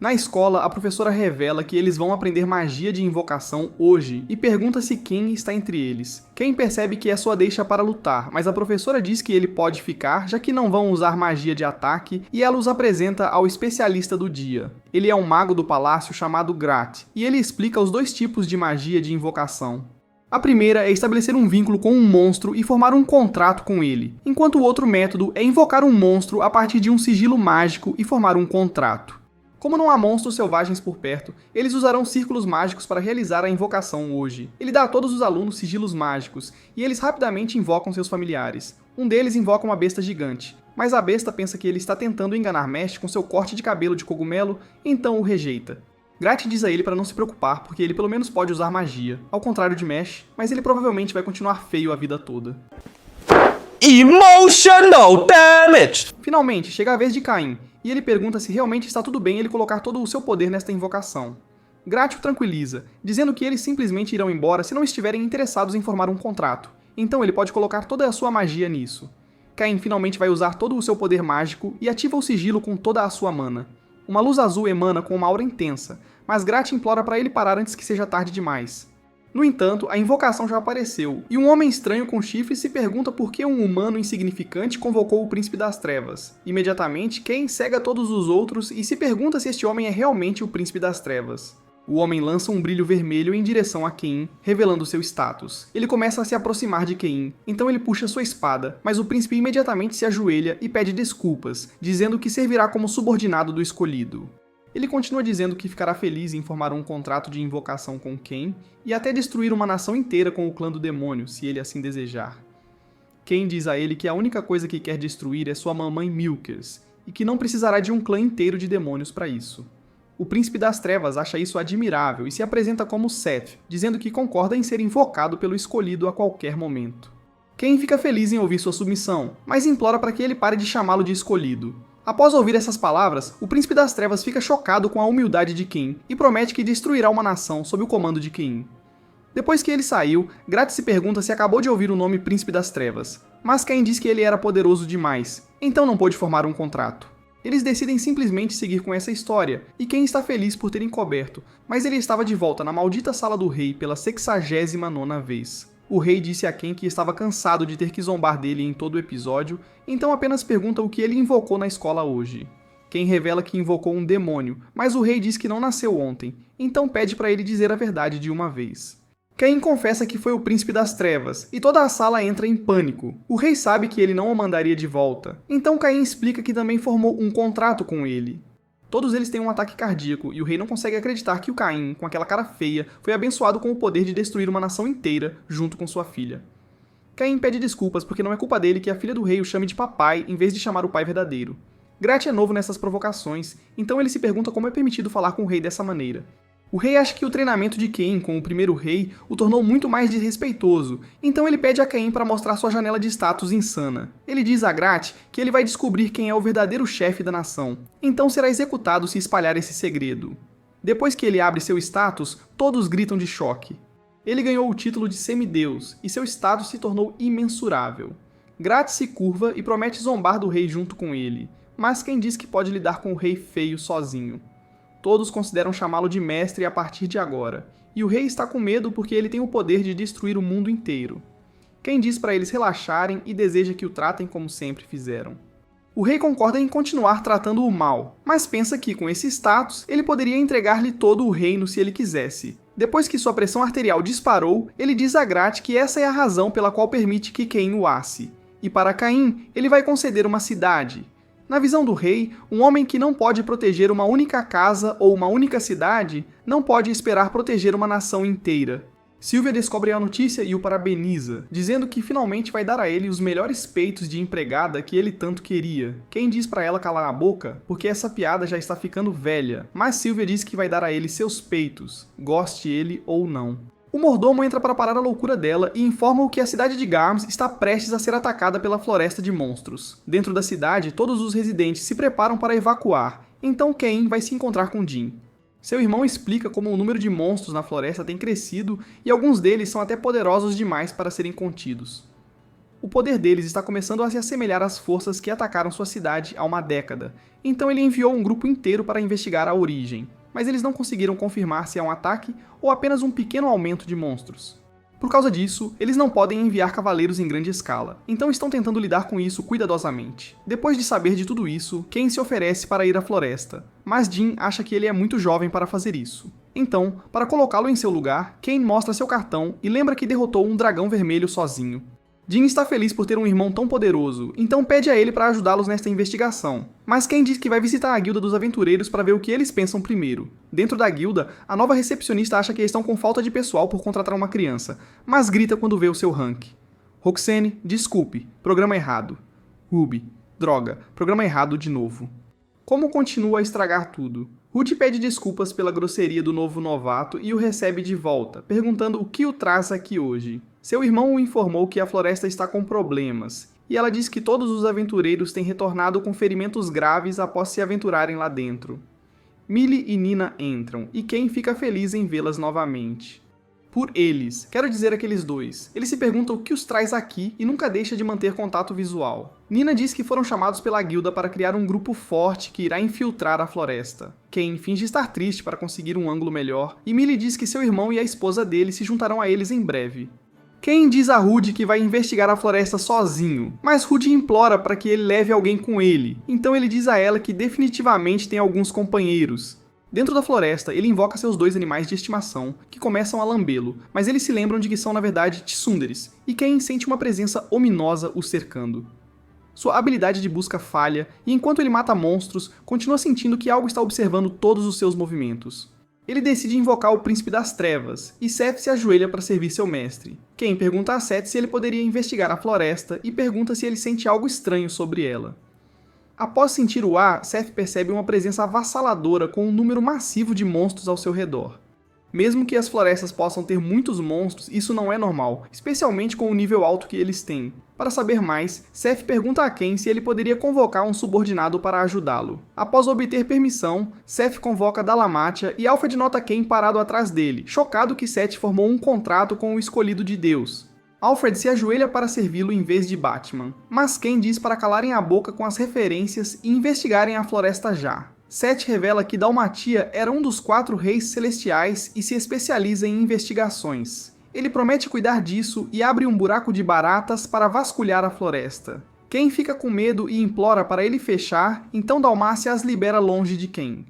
Na escola, a professora revela que eles vão aprender magia de invocação hoje e pergunta se Ken está entre eles. Ken percebe que é sua deixa para lutar, mas a professora diz que ele pode ficar, já que não vão usar magia de ataque, e ela os apresenta ao especialista do dia. Ele é um mago do palácio chamado Grat, e ele explica os 2 tipos de magia de invocação. A primeira é estabelecer um vínculo com um monstro e formar um contrato com ele, enquanto o outro método é invocar um monstro a partir de um sigilo mágico e formar um contrato. Como não há monstros selvagens por perto, eles usarão círculos mágicos para realizar a invocação hoje. Ele dá a todos os alunos sigilos mágicos, e eles rapidamente invocam seus familiares. Um deles invoca uma besta gigante, mas a besta pensa que ele está tentando enganar Mesh com seu corte de cabelo de cogumelo, então o rejeita. Grat diz a ele para não se preocupar, porque ele pelo menos pode usar magia, ao contrário de Mesh, mas ele provavelmente vai continuar feio a vida toda. Emotional damage! Finalmente, chega a vez de Caim, e ele pergunta se realmente está tudo bem ele colocar todo o seu poder nesta invocação. Grat o tranquiliza, dizendo que eles simplesmente irão embora se não estiverem interessados em formar um contrato, então ele pode colocar toda a sua magia nisso. Caim finalmente vai usar todo o seu poder mágico e ativa o sigilo com toda a sua mana. Uma luz azul emana com uma aura intensa, mas Grat implora para ele parar antes que seja tarde demais. No entanto, a invocação já apareceu, e um homem estranho com chifres se pergunta por que um humano insignificante convocou o Príncipe das Trevas. Imediatamente, Ken cega todos os outros e se pergunta se este homem é realmente o Príncipe das Trevas. O homem lança um brilho vermelho em direção a Cain, revelando seu status. Ele começa a se aproximar de Cain, então ele puxa sua espada, mas o príncipe imediatamente se ajoelha e pede desculpas, dizendo que servirá como subordinado do escolhido. Ele continua dizendo que ficará feliz em formar um contrato de invocação com Cain e até destruir uma nação inteira com o clã do demônio, se ele assim desejar. Cain diz a ele que a única coisa que quer destruir é sua mamãe Milkers, e que não precisará de um clã inteiro de demônios para isso. O Príncipe das Trevas acha isso admirável e se apresenta como Seth, dizendo que concorda em ser invocado pelo escolhido a qualquer momento. Cain fica feliz em ouvir sua submissão, mas implora para que ele pare de chamá-lo de escolhido. Após ouvir essas palavras, o Príncipe das Trevas fica chocado com a humildade de Cain e promete que destruirá uma nação sob o comando de Cain. Depois que ele saiu, Grat se pergunta se acabou de ouvir o nome Príncipe das Trevas, mas Cain diz que ele era poderoso demais, então não pôde formar um contrato. Eles decidem simplesmente seguir com essa história, e Cain está feliz por ter encoberto, mas ele estava de volta na maldita sala do rei pela 69ª vez. O rei disse a Cain que estava cansado de ter que zombar dele em todo o episódio, então apenas pergunta o que ele invocou na escola hoje. Cain revela que invocou um demônio, mas o rei diz que não nasceu ontem, então pede para ele dizer a verdade de uma vez. Cain confessa que foi o Príncipe das Trevas, e toda a sala entra em pânico. O rei sabe que ele não o mandaria de volta, então Cain explica que também formou um contrato com ele. Todos eles têm um ataque cardíaco, e o rei não consegue acreditar que o Cain, com aquela cara feia, foi abençoado com o poder de destruir uma nação inteira, junto com sua filha. Cain pede desculpas porque não é culpa dele que a filha do rei o chame de papai em vez de chamar o pai verdadeiro. Grat é novo nessas provocações, então ele se pergunta como é permitido falar com o rei dessa maneira. O rei acha que o treinamento de Cain com o primeiro rei o tornou muito mais desrespeitoso, então ele pede a Cain para mostrar sua janela de status insana. Ele diz a Grat que ele vai descobrir quem é o verdadeiro chefe da nação, então será executado se espalhar esse segredo. Depois que ele abre seu status, todos gritam de choque. Ele ganhou o título de semideus, e seu status se tornou imensurável. Grat se curva e promete zombar do rei junto com ele, mas quem diz que pode lidar com o rei feio sozinho? Todos consideram chamá-lo de mestre a partir de agora, e o rei está com medo porque ele tem o poder de destruir o mundo inteiro. Quem diz para eles relaxarem e deseja que o tratem como sempre fizeram. O rei concorda em continuar tratando-o mal, mas pensa que, com esse status, ele poderia entregar-lhe todo o reino se ele quisesse. Depois que sua pressão arterial disparou, ele diz a Grat que essa é a razão pela qual permite que Cain o asse. E para Caim, ele vai conceder uma cidade. Na visão do rei, um homem que não pode proteger uma única casa ou uma única cidade, não pode esperar proteger uma nação inteira. Sylvia descobre a notícia e o parabeniza, dizendo que finalmente vai dar a ele os melhores peitos de empregada que ele tanto queria. Quem diz pra ela calar a boca, porque essa piada já está ficando velha, mas Sylvia diz que vai dar a ele seus peitos, goste ele ou não. O mordomo entra para parar a loucura dela e informa-o que a cidade de Garms está prestes a ser atacada pela floresta de monstros. Dentro da cidade, todos os residentes se preparam para evacuar, então Cain vai se encontrar com Jin. Seu irmão explica como o número de monstros na floresta tem crescido e alguns deles são até poderosos demais para serem contidos. O poder deles está começando a se assemelhar às forças que atacaram sua cidade há uma década, então ele enviou um grupo inteiro para investigar a origem, mas eles não conseguiram confirmar se é um ataque ou apenas um pequeno aumento de monstros. Por causa disso, eles não podem enviar cavaleiros em grande escala, então estão tentando lidar com isso cuidadosamente. Depois de saber de tudo isso, Cain se oferece para ir à floresta, mas Jin acha que ele é muito jovem para fazer isso. Então, para colocá-lo em seu lugar, Cain mostra seu cartão e lembra que derrotou um dragão vermelho sozinho. Jin está feliz por ter um irmão tão poderoso, então pede a ele para ajudá-los nesta investigação. Mas Cain diz que vai visitar a guilda dos aventureiros para ver o que eles pensam primeiro. Dentro da guilda, a nova recepcionista acha que estão com falta de pessoal por contratar uma criança, mas grita quando vê o seu rank. Roxane, desculpe, programa errado. Ruby, droga, programa errado de novo. Como continua a estragar tudo? Rudy pede desculpas pela grosseria do novo novato e o recebe de volta, perguntando o que o traz aqui hoje. Seu irmão o informou que a floresta está com problemas, e ela diz que todos os aventureiros têm retornado com ferimentos graves após se aventurarem lá dentro. Millie e Nina entram, e Cain fica feliz em vê-las novamente. Por eles, quero dizer aqueles dois. Eles se perguntam o que os traz aqui e nunca deixa de manter contato visual. Nina diz que foram chamados pela guilda para criar um grupo forte que irá infiltrar a floresta. Cain finge estar triste para conseguir um ângulo melhor, e Millie diz que seu irmão e a esposa dele se juntarão a eles em breve. Cain diz a Rudy que vai investigar a floresta sozinho, mas Rudy implora para que ele leve alguém com ele, então ele diz a ela que definitivamente tem alguns companheiros. Dentro da floresta, ele invoca seus dois animais de estimação, que começam a lambê-lo, mas eles se lembram de que são na verdade tsunderes, e Cain sente uma presença ominosa o cercando. Sua habilidade de busca falha, e enquanto ele mata monstros, continua sentindo que algo está observando todos os seus movimentos. Ele decide invocar o Príncipe das Trevas, e Seth se ajoelha para servir seu mestre. Cain pergunta a Seth se ele poderia investigar a floresta e pergunta se ele sente algo estranho sobre ela. Após sentir o ar, Seth percebe uma presença avassaladora com um número massivo de monstros ao seu redor. Mesmo que as florestas possam ter muitos monstros, isso não é normal, especialmente com o nível alto que eles têm. Para saber mais, Seth pergunta a Cain se ele poderia convocar um subordinado para ajudá-lo. Após obter permissão, Seth convoca Dalamatia e Alfred nota Cain parado atrás dele, chocado que Seth formou um contrato com o escolhido de Deus. Alfred se ajoelha para servi-lo em vez de Batman, mas Cain diz para calarem a boca com as referências e investigarem a floresta já. Seth revela que Dalmatia era um dos 4 reis celestiais e se especializa em investigações. Ele promete cuidar disso e abre um buraco de baratas para vasculhar a floresta. Cain fica com medo e implora para ele fechar, então Dalmácia as libera longe de Cain.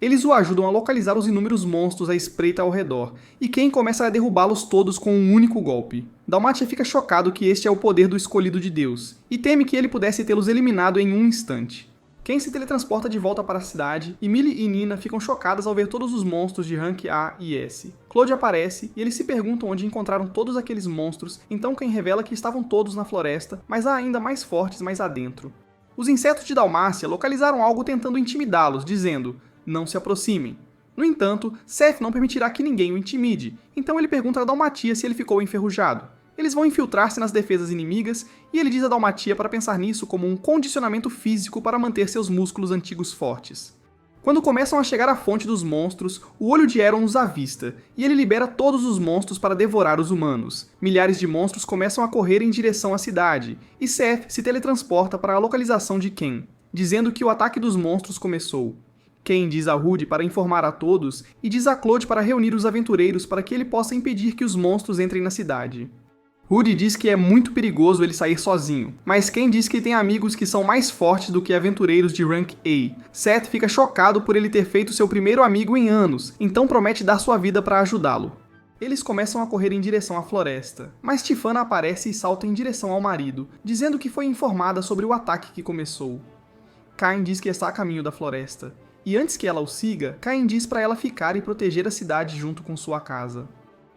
Eles o ajudam a localizar os inúmeros monstros à espreita ao redor, e Cain começa a derrubá-los todos com um único golpe. Dalmátia fica chocado que este é o poder do escolhido de Deus, e teme que ele pudesse tê-los eliminado em um instante. Cain se teletransporta de volta para a cidade, e Millie e Nina ficam chocadas ao ver todos os monstros de rank A e S. Claude aparece, e eles se perguntam onde encontraram todos aqueles monstros, então Cain revela que estavam todos na floresta, mas há ainda mais fortes mais adentro. Os insetos de Dalmácia localizaram algo tentando intimidá-los, dizendo: não se aproximem. No entanto, Seth não permitirá que ninguém o intimide, então ele pergunta a Dalmatia se ele ficou enferrujado. Eles vão infiltrar-se nas defesas inimigas, e ele diz a Dalmatia para pensar nisso como um condicionamento físico para manter seus músculos antigos fortes. Quando começam a chegar à fonte dos monstros, o olho de Aaron os avista, e ele libera todos os monstros para devorar os humanos. Milhares de monstros começam a correr em direção à cidade, e Seth se teletransporta para a localização de Ken, dizendo que o ataque dos monstros começou. Ken diz a Rudy para informar a todos, e diz a Claude para reunir os aventureiros para que ele possa impedir que os monstros entrem na cidade. Rudy diz que é muito perigoso ele sair sozinho, mas Ken diz que tem amigos que são mais fortes do que aventureiros de Rank A. Seth fica chocado por ele ter feito seu primeiro amigo em anos, então promete dar sua vida para ajudá-lo. Eles começam a correr em direção à floresta, mas Tiffana aparece e salta em direção ao marido, dizendo que foi informada sobre o ataque que começou. Cain diz que está a caminho da floresta, e antes que ela o siga, Cain diz para ela ficar e proteger a cidade junto com sua casa.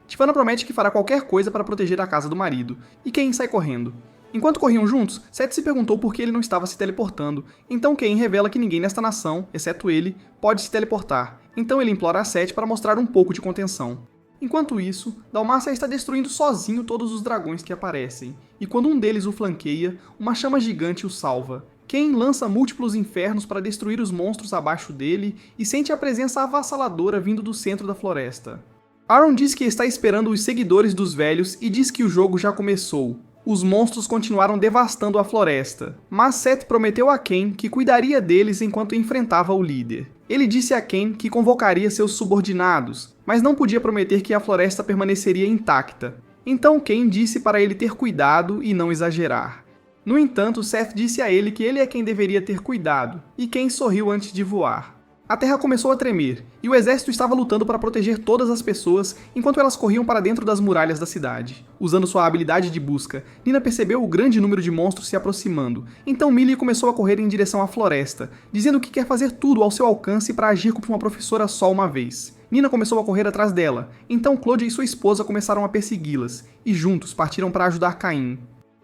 Tiffana promete que fará qualquer coisa para proteger a casa do marido, e Cain sai correndo. Enquanto corriam juntos, Seth se perguntou por que ele não estava se teleportando, então Cain revela que ninguém nesta nação, exceto ele, pode se teleportar, então ele implora a Seth para mostrar um pouco de contenção. Enquanto isso, Dalmácia está destruindo sozinho todos os dragões que aparecem, e quando um deles o flanqueia, uma chama gigante o salva. Cain lança múltiplos infernos para destruir os monstros abaixo dele e sente a presença avassaladora vindo do centro da floresta. Aaron diz que está esperando os seguidores dos velhos e diz que o jogo já começou. Os monstros continuaram devastando a floresta, mas Seth prometeu a Ken que cuidaria deles enquanto enfrentava o líder. Ele disse a Ken que convocaria seus subordinados, mas não podia prometer que a floresta permaneceria intacta. Então Ken disse para ele ter cuidado e não exagerar. No entanto, Seth disse a ele que ele é quem deveria ter cuidado, e Ken sorriu antes de voar. A terra começou a tremer, e o exército estava lutando para proteger todas as pessoas enquanto elas corriam para dentro das muralhas da cidade. Usando sua habilidade de busca, Nina percebeu o grande número de monstros se aproximando, então Millie começou a correr em direção à floresta, dizendo que quer fazer tudo ao seu alcance para agir como uma professora só uma vez. Nina começou a correr atrás dela, então Claude e sua esposa começaram a persegui-las, e juntos partiram para ajudar Caim.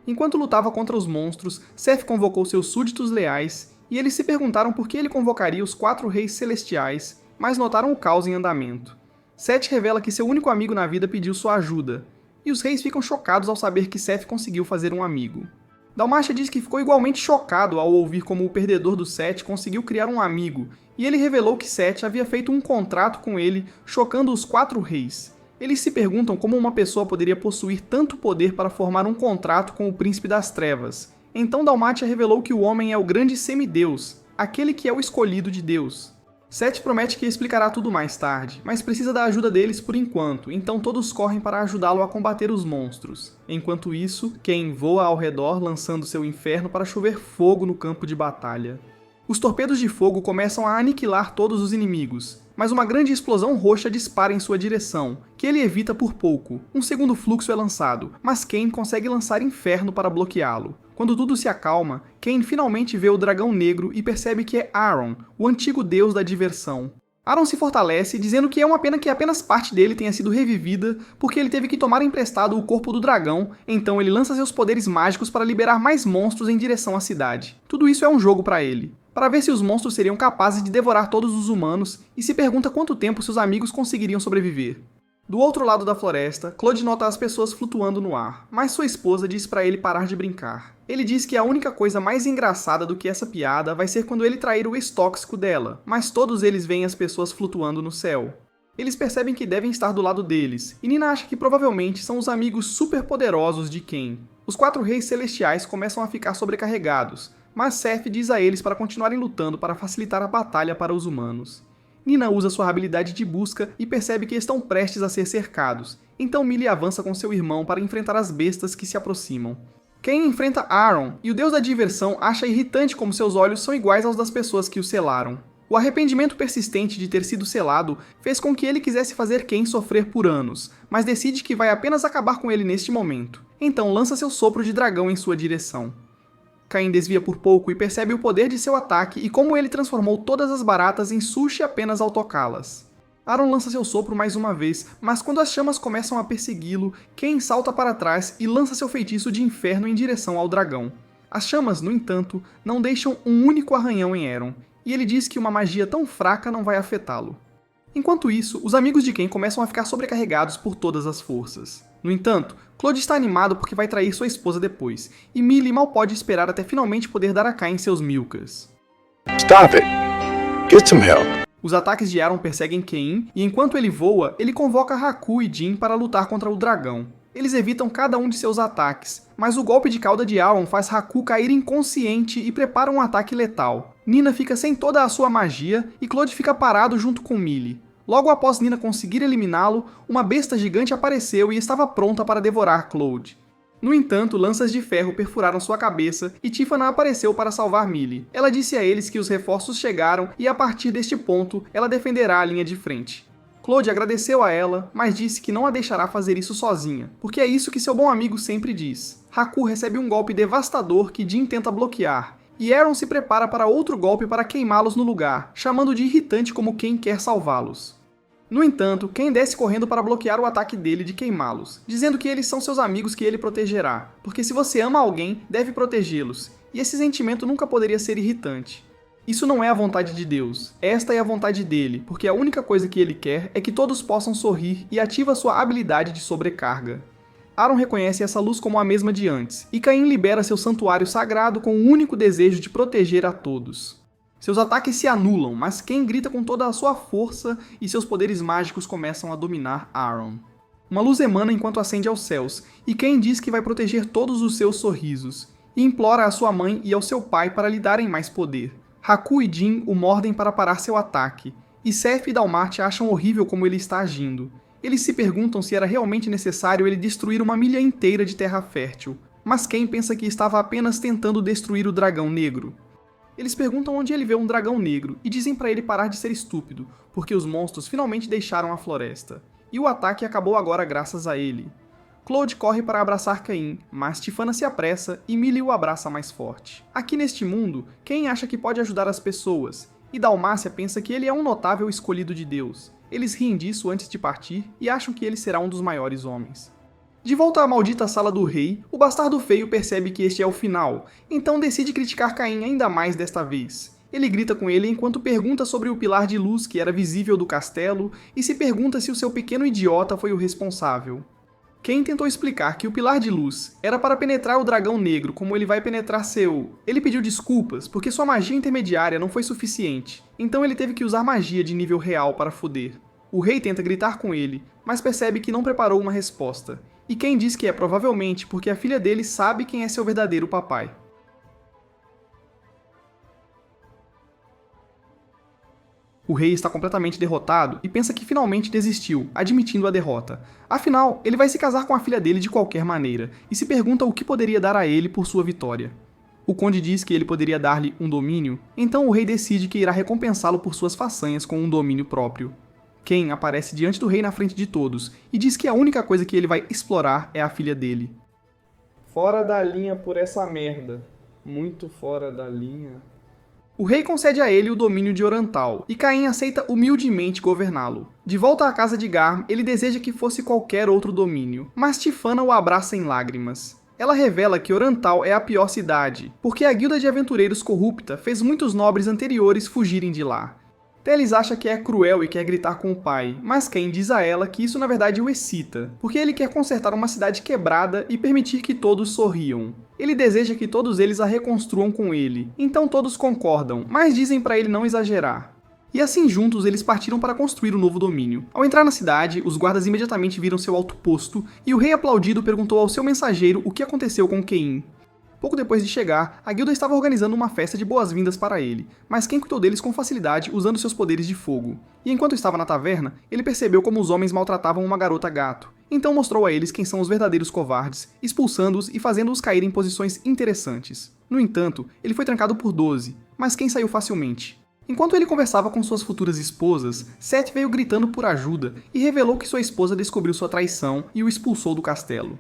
Enquanto lutava contra os monstros, Seth convocou seus súditos leais, e eles se perguntaram por que ele convocaria os 4 reis celestiais, mas notaram o caos em andamento. Seth revela que seu único amigo na vida pediu sua ajuda, e os reis ficam chocados ao saber que Seth conseguiu fazer um amigo. Dalmácia diz que ficou igualmente chocado ao ouvir como o perdedor do Seth conseguiu criar um amigo, e ele revelou que Seth havia feito um contrato com ele, chocando os 4 reis. Eles se perguntam como uma pessoa poderia possuir tanto poder para formar um contrato com o Príncipe das Trevas. Então Dalmácia revelou que o homem é o grande semideus, aquele que é o escolhido de Deus. Seth promete que explicará tudo mais tarde, mas precisa da ajuda deles por enquanto, então todos correm para ajudá-lo a combater os monstros. Enquanto isso, Ken voa ao redor lançando seu inferno para chover fogo no campo de batalha. Os torpedos de fogo começam a aniquilar todos os inimigos, mas uma grande explosão roxa dispara em sua direção, que ele evita por pouco. Um segundo fluxo é lançado, mas Ken consegue lançar inferno para bloqueá-lo. Quando tudo se acalma, Ken finalmente vê o dragão negro e percebe que é Aaron, o antigo deus da diversão. Aaron se fortalece, dizendo que é uma pena que apenas parte dele tenha sido revivida, porque ele teve que tomar emprestado o corpo do dragão, então ele lança seus poderes mágicos para liberar mais monstros em direção à cidade. Tudo isso é um jogo para ele, para ver se os monstros seriam capazes de devorar todos os humanos, e se pergunta quanto tempo seus amigos conseguiriam sobreviver. Do outro lado da floresta, Claude nota as pessoas flutuando no ar, mas sua esposa diz para ele parar de brincar. Ele diz que a única coisa mais engraçada do que essa piada vai ser quando ele trair o ex-tóxico dela, mas todos eles veem as pessoas flutuando no céu. Eles percebem que devem estar do lado deles, e Nina acha que provavelmente são os amigos superpoderosos de Ken. Os 4 reis celestiais começam a ficar sobrecarregados, mas Seth diz a eles para continuarem lutando para facilitar a batalha para os humanos. Nina usa sua habilidade de busca e percebe que estão prestes a ser cercados, então Millie avança com seu irmão para enfrentar as bestas que se aproximam. Ken enfrenta Aaron, e o deus da diversão acha irritante como seus olhos são iguais aos das pessoas que o selaram. O arrependimento persistente de ter sido selado fez com que ele quisesse fazer Ken sofrer por anos, mas decide que vai apenas acabar com ele neste momento. Então lança seu sopro de dragão em sua direção. Cain desvia por pouco e percebe o poder de seu ataque e como ele transformou todas as baratas em sushi apenas ao tocá-las. Aaron lança seu sopro mais uma vez, mas quando as chamas começam a persegui-lo, Ken salta para trás e lança seu feitiço de inferno em direção ao dragão. As chamas, no entanto, não deixam um único arranhão em Aaron, e ele diz que uma magia tão fraca não vai afetá-lo. Enquanto isso, os amigos de Ken começam a ficar sobrecarregados por todas as forças. No entanto, Claude está animado porque vai trair sua esposa depois, e Millie mal pode esperar até finalmente poder dar a Cain seus milkas. Stop it. Get some help. Os ataques de Aaron perseguem Cain, e enquanto ele voa, ele convoca Haku e Jin para lutar contra o dragão. Eles evitam cada um de seus ataques, mas o golpe de cauda de Aaron faz Haku cair inconsciente e prepara um ataque letal. Nina fica sem toda a sua magia e Claude fica parado junto com Millie. Logo após Nina conseguir eliminá-lo, uma besta gigante apareceu e estava pronta para devorar Claude. No entanto, lanças de ferro perfuraram sua cabeça e Tiffany apareceu para salvar Millie. Ela disse a eles que os reforços chegaram e a partir deste ponto, ela defenderá a linha de frente. Claude agradeceu a ela, mas disse que não a deixará fazer isso sozinha, porque é isso que seu bom amigo sempre diz. Haku recebe um golpe devastador que Jin tenta bloquear, e Aaron se prepara para outro golpe para queimá-los no lugar, chamando de irritante como quem quer salvá-los. No entanto, Cain desce correndo para bloquear o ataque dele de queimá-los, dizendo que eles são seus amigos que ele protegerá, porque se você ama alguém, deve protegê-los, e esse sentimento nunca poderia ser irritante. Isso não é a vontade de Deus, esta é a vontade dele, porque a única coisa que ele quer é que todos possam sorrir e ativa sua habilidade de sobrecarga. Aaron reconhece essa luz como a mesma de antes, e Cain libera seu santuário sagrado com o único desejo de proteger a todos. Seus ataques se anulam, mas Cain grita com toda a sua força e seus poderes mágicos começam a dominar Aaron. Uma luz emana enquanto ascende aos céus, e Cain diz que vai proteger todos os seus sorrisos, e implora à sua mãe e ao seu pai para lhe darem mais poder. Haku e Jin o mordem para parar seu ataque, e Seth e Dalmart acham horrível como ele está agindo. Eles se perguntam se era realmente necessário ele destruir uma milha inteira de terra fértil, mas Cain pensa que estava apenas tentando destruir o dragão negro. Eles perguntam onde ele vê um dragão negro e dizem para ele parar de ser estúpido, porque os monstros finalmente deixaram a floresta, e o ataque acabou agora graças a ele. Claude corre para abraçar Cain, mas Tiffany se apressa e Millie o abraça mais forte. Aqui neste mundo, Cain acha que pode ajudar as pessoas, e Dalmácia pensa que ele é um notável escolhido de Deus. Eles riem disso antes de partir e acham que ele será um dos maiores homens. De volta à maldita sala do rei, o bastardo feio percebe que este é o final, então decide criticar Cain ainda mais desta vez. Ele grita com ele enquanto pergunta sobre o pilar de luz que era visível do castelo e se pergunta se o seu pequeno idiota foi o responsável. Cain tentou explicar que o pilar de luz era para penetrar o dragão negro como ele vai penetrar seu... Ele pediu desculpas porque sua magia intermediária não foi suficiente, então ele teve que usar magia de nível real para foder. O rei tenta gritar com ele, mas percebe que não preparou uma resposta. E Cain diz que é provavelmente porque a filha dele sabe quem é seu verdadeiro papai. O rei está completamente derrotado e pensa que finalmente desistiu, admitindo a derrota. Afinal, ele vai se casar com a filha dele de qualquer maneira, e se pergunta o que poderia dar a ele por sua vitória. O conde diz que ele poderia dar-lhe um domínio, então o rei decide que irá recompensá-lo por suas façanhas com um domínio próprio. Cain aparece diante do rei na frente de todos e diz que a única coisa que ele vai explorar é a filha dele. Fora da linha por essa merda. Muito fora da linha. O rei concede a ele o domínio de Orantal, e Cain aceita humildemente governá-lo. De volta à casa de Garm, ele deseja que fosse qualquer outro domínio, mas Tiffany o abraça em lágrimas. Ela revela que Orantal é a pior cidade, porque a guilda de aventureiros corrupta fez muitos nobres anteriores fugirem de lá. Teles acha que é cruel e quer gritar com o pai, mas Cain diz a ela que isso na verdade o excita, porque ele quer consertar uma cidade quebrada e permitir que todos sorriam. Ele deseja que todos eles a reconstruam com ele, então todos concordam, mas dizem para ele não exagerar. E assim juntos eles partiram para construir o novo domínio. Ao entrar na cidade, os guardas imediatamente viram seu alto posto, e o rei aplaudido perguntou ao seu mensageiro o que aconteceu com Cain. Pouco depois de chegar, a guilda estava organizando uma festa de boas-vindas para ele, mas Cain cuidou deles com facilidade usando seus poderes de fogo. E enquanto estava na taverna, ele percebeu como os homens maltratavam uma garota gato, então mostrou a eles quem são os verdadeiros covardes, expulsando-os e fazendo-os cair em posições interessantes. No entanto, ele foi trancado por 12, mas Cain saiu facilmente. Enquanto ele conversava com suas futuras esposas, Seth veio gritando por ajuda e revelou que sua esposa descobriu sua traição e o expulsou do castelo.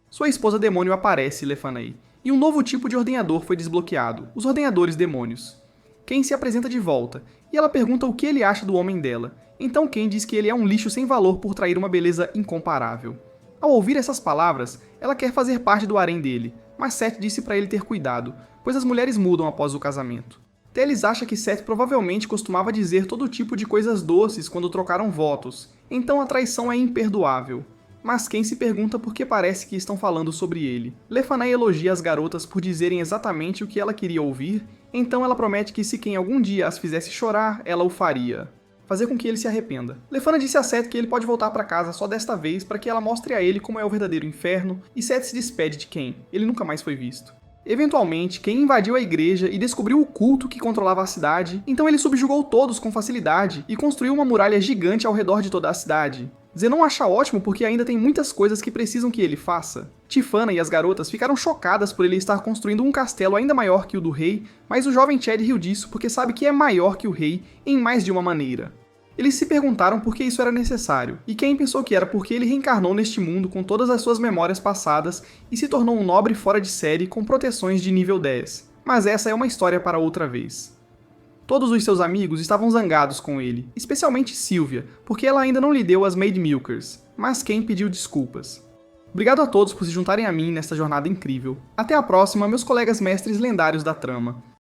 Sua esposa demônio aparece, Lefanei, e um novo tipo de ordenhador foi desbloqueado, os ordenhadores demônios. Cain se apresenta de volta, e ela pergunta o que ele acha do homem dela, então Cain diz que ele é um lixo sem valor por trair uma beleza incomparável. Ao ouvir essas palavras, ela quer fazer parte do harém dele, mas Seth disse para ele ter cuidado, pois as mulheres mudam após o casamento. Teles acha que Seth provavelmente costumava dizer todo tipo de coisas doces quando trocaram votos, então a traição é imperdoável. Mas Cain se pergunta por que parece que estão falando sobre ele. Lefanei elogia as garotas por dizerem exatamente o que ela queria ouvir, Então ela promete que se Ken algum dia as fizesse chorar, ela o faria. Fazer com que ele se arrependa. Lefana disse a Seth que ele pode voltar para casa só desta vez para que ela mostre a ele como é o verdadeiro inferno, e Seth se despede de Ken. Ele nunca mais foi visto. Eventualmente, Ken invadiu a igreja e descobriu o culto que controlava a cidade, então ele subjugou todos com facilidade e construiu uma muralha gigante ao redor de toda a cidade. Zenon acha ótimo porque ainda tem muitas coisas que precisam que ele faça. Tifana e as garotas ficaram chocadas por ele estar construindo um castelo ainda maior que o do rei, mas o jovem Chad riu disso porque sabe que é maior que o rei em mais de uma maneira. Eles se perguntaram por que isso era necessário, e Ken pensou que era porque ele reencarnou neste mundo com todas as suas memórias passadas e se tornou um nobre fora de série com proteções de nível 10. Mas essa é uma história para outra vez. Todos os seus amigos estavam zangados com ele, especialmente Sylvia, porque ela ainda não lhe deu as Maid Milkers, mas Ken pediu desculpas. Obrigado a todos por se juntarem a mim nesta jornada incrível. Até a próxima, meus colegas mestres lendários da trama.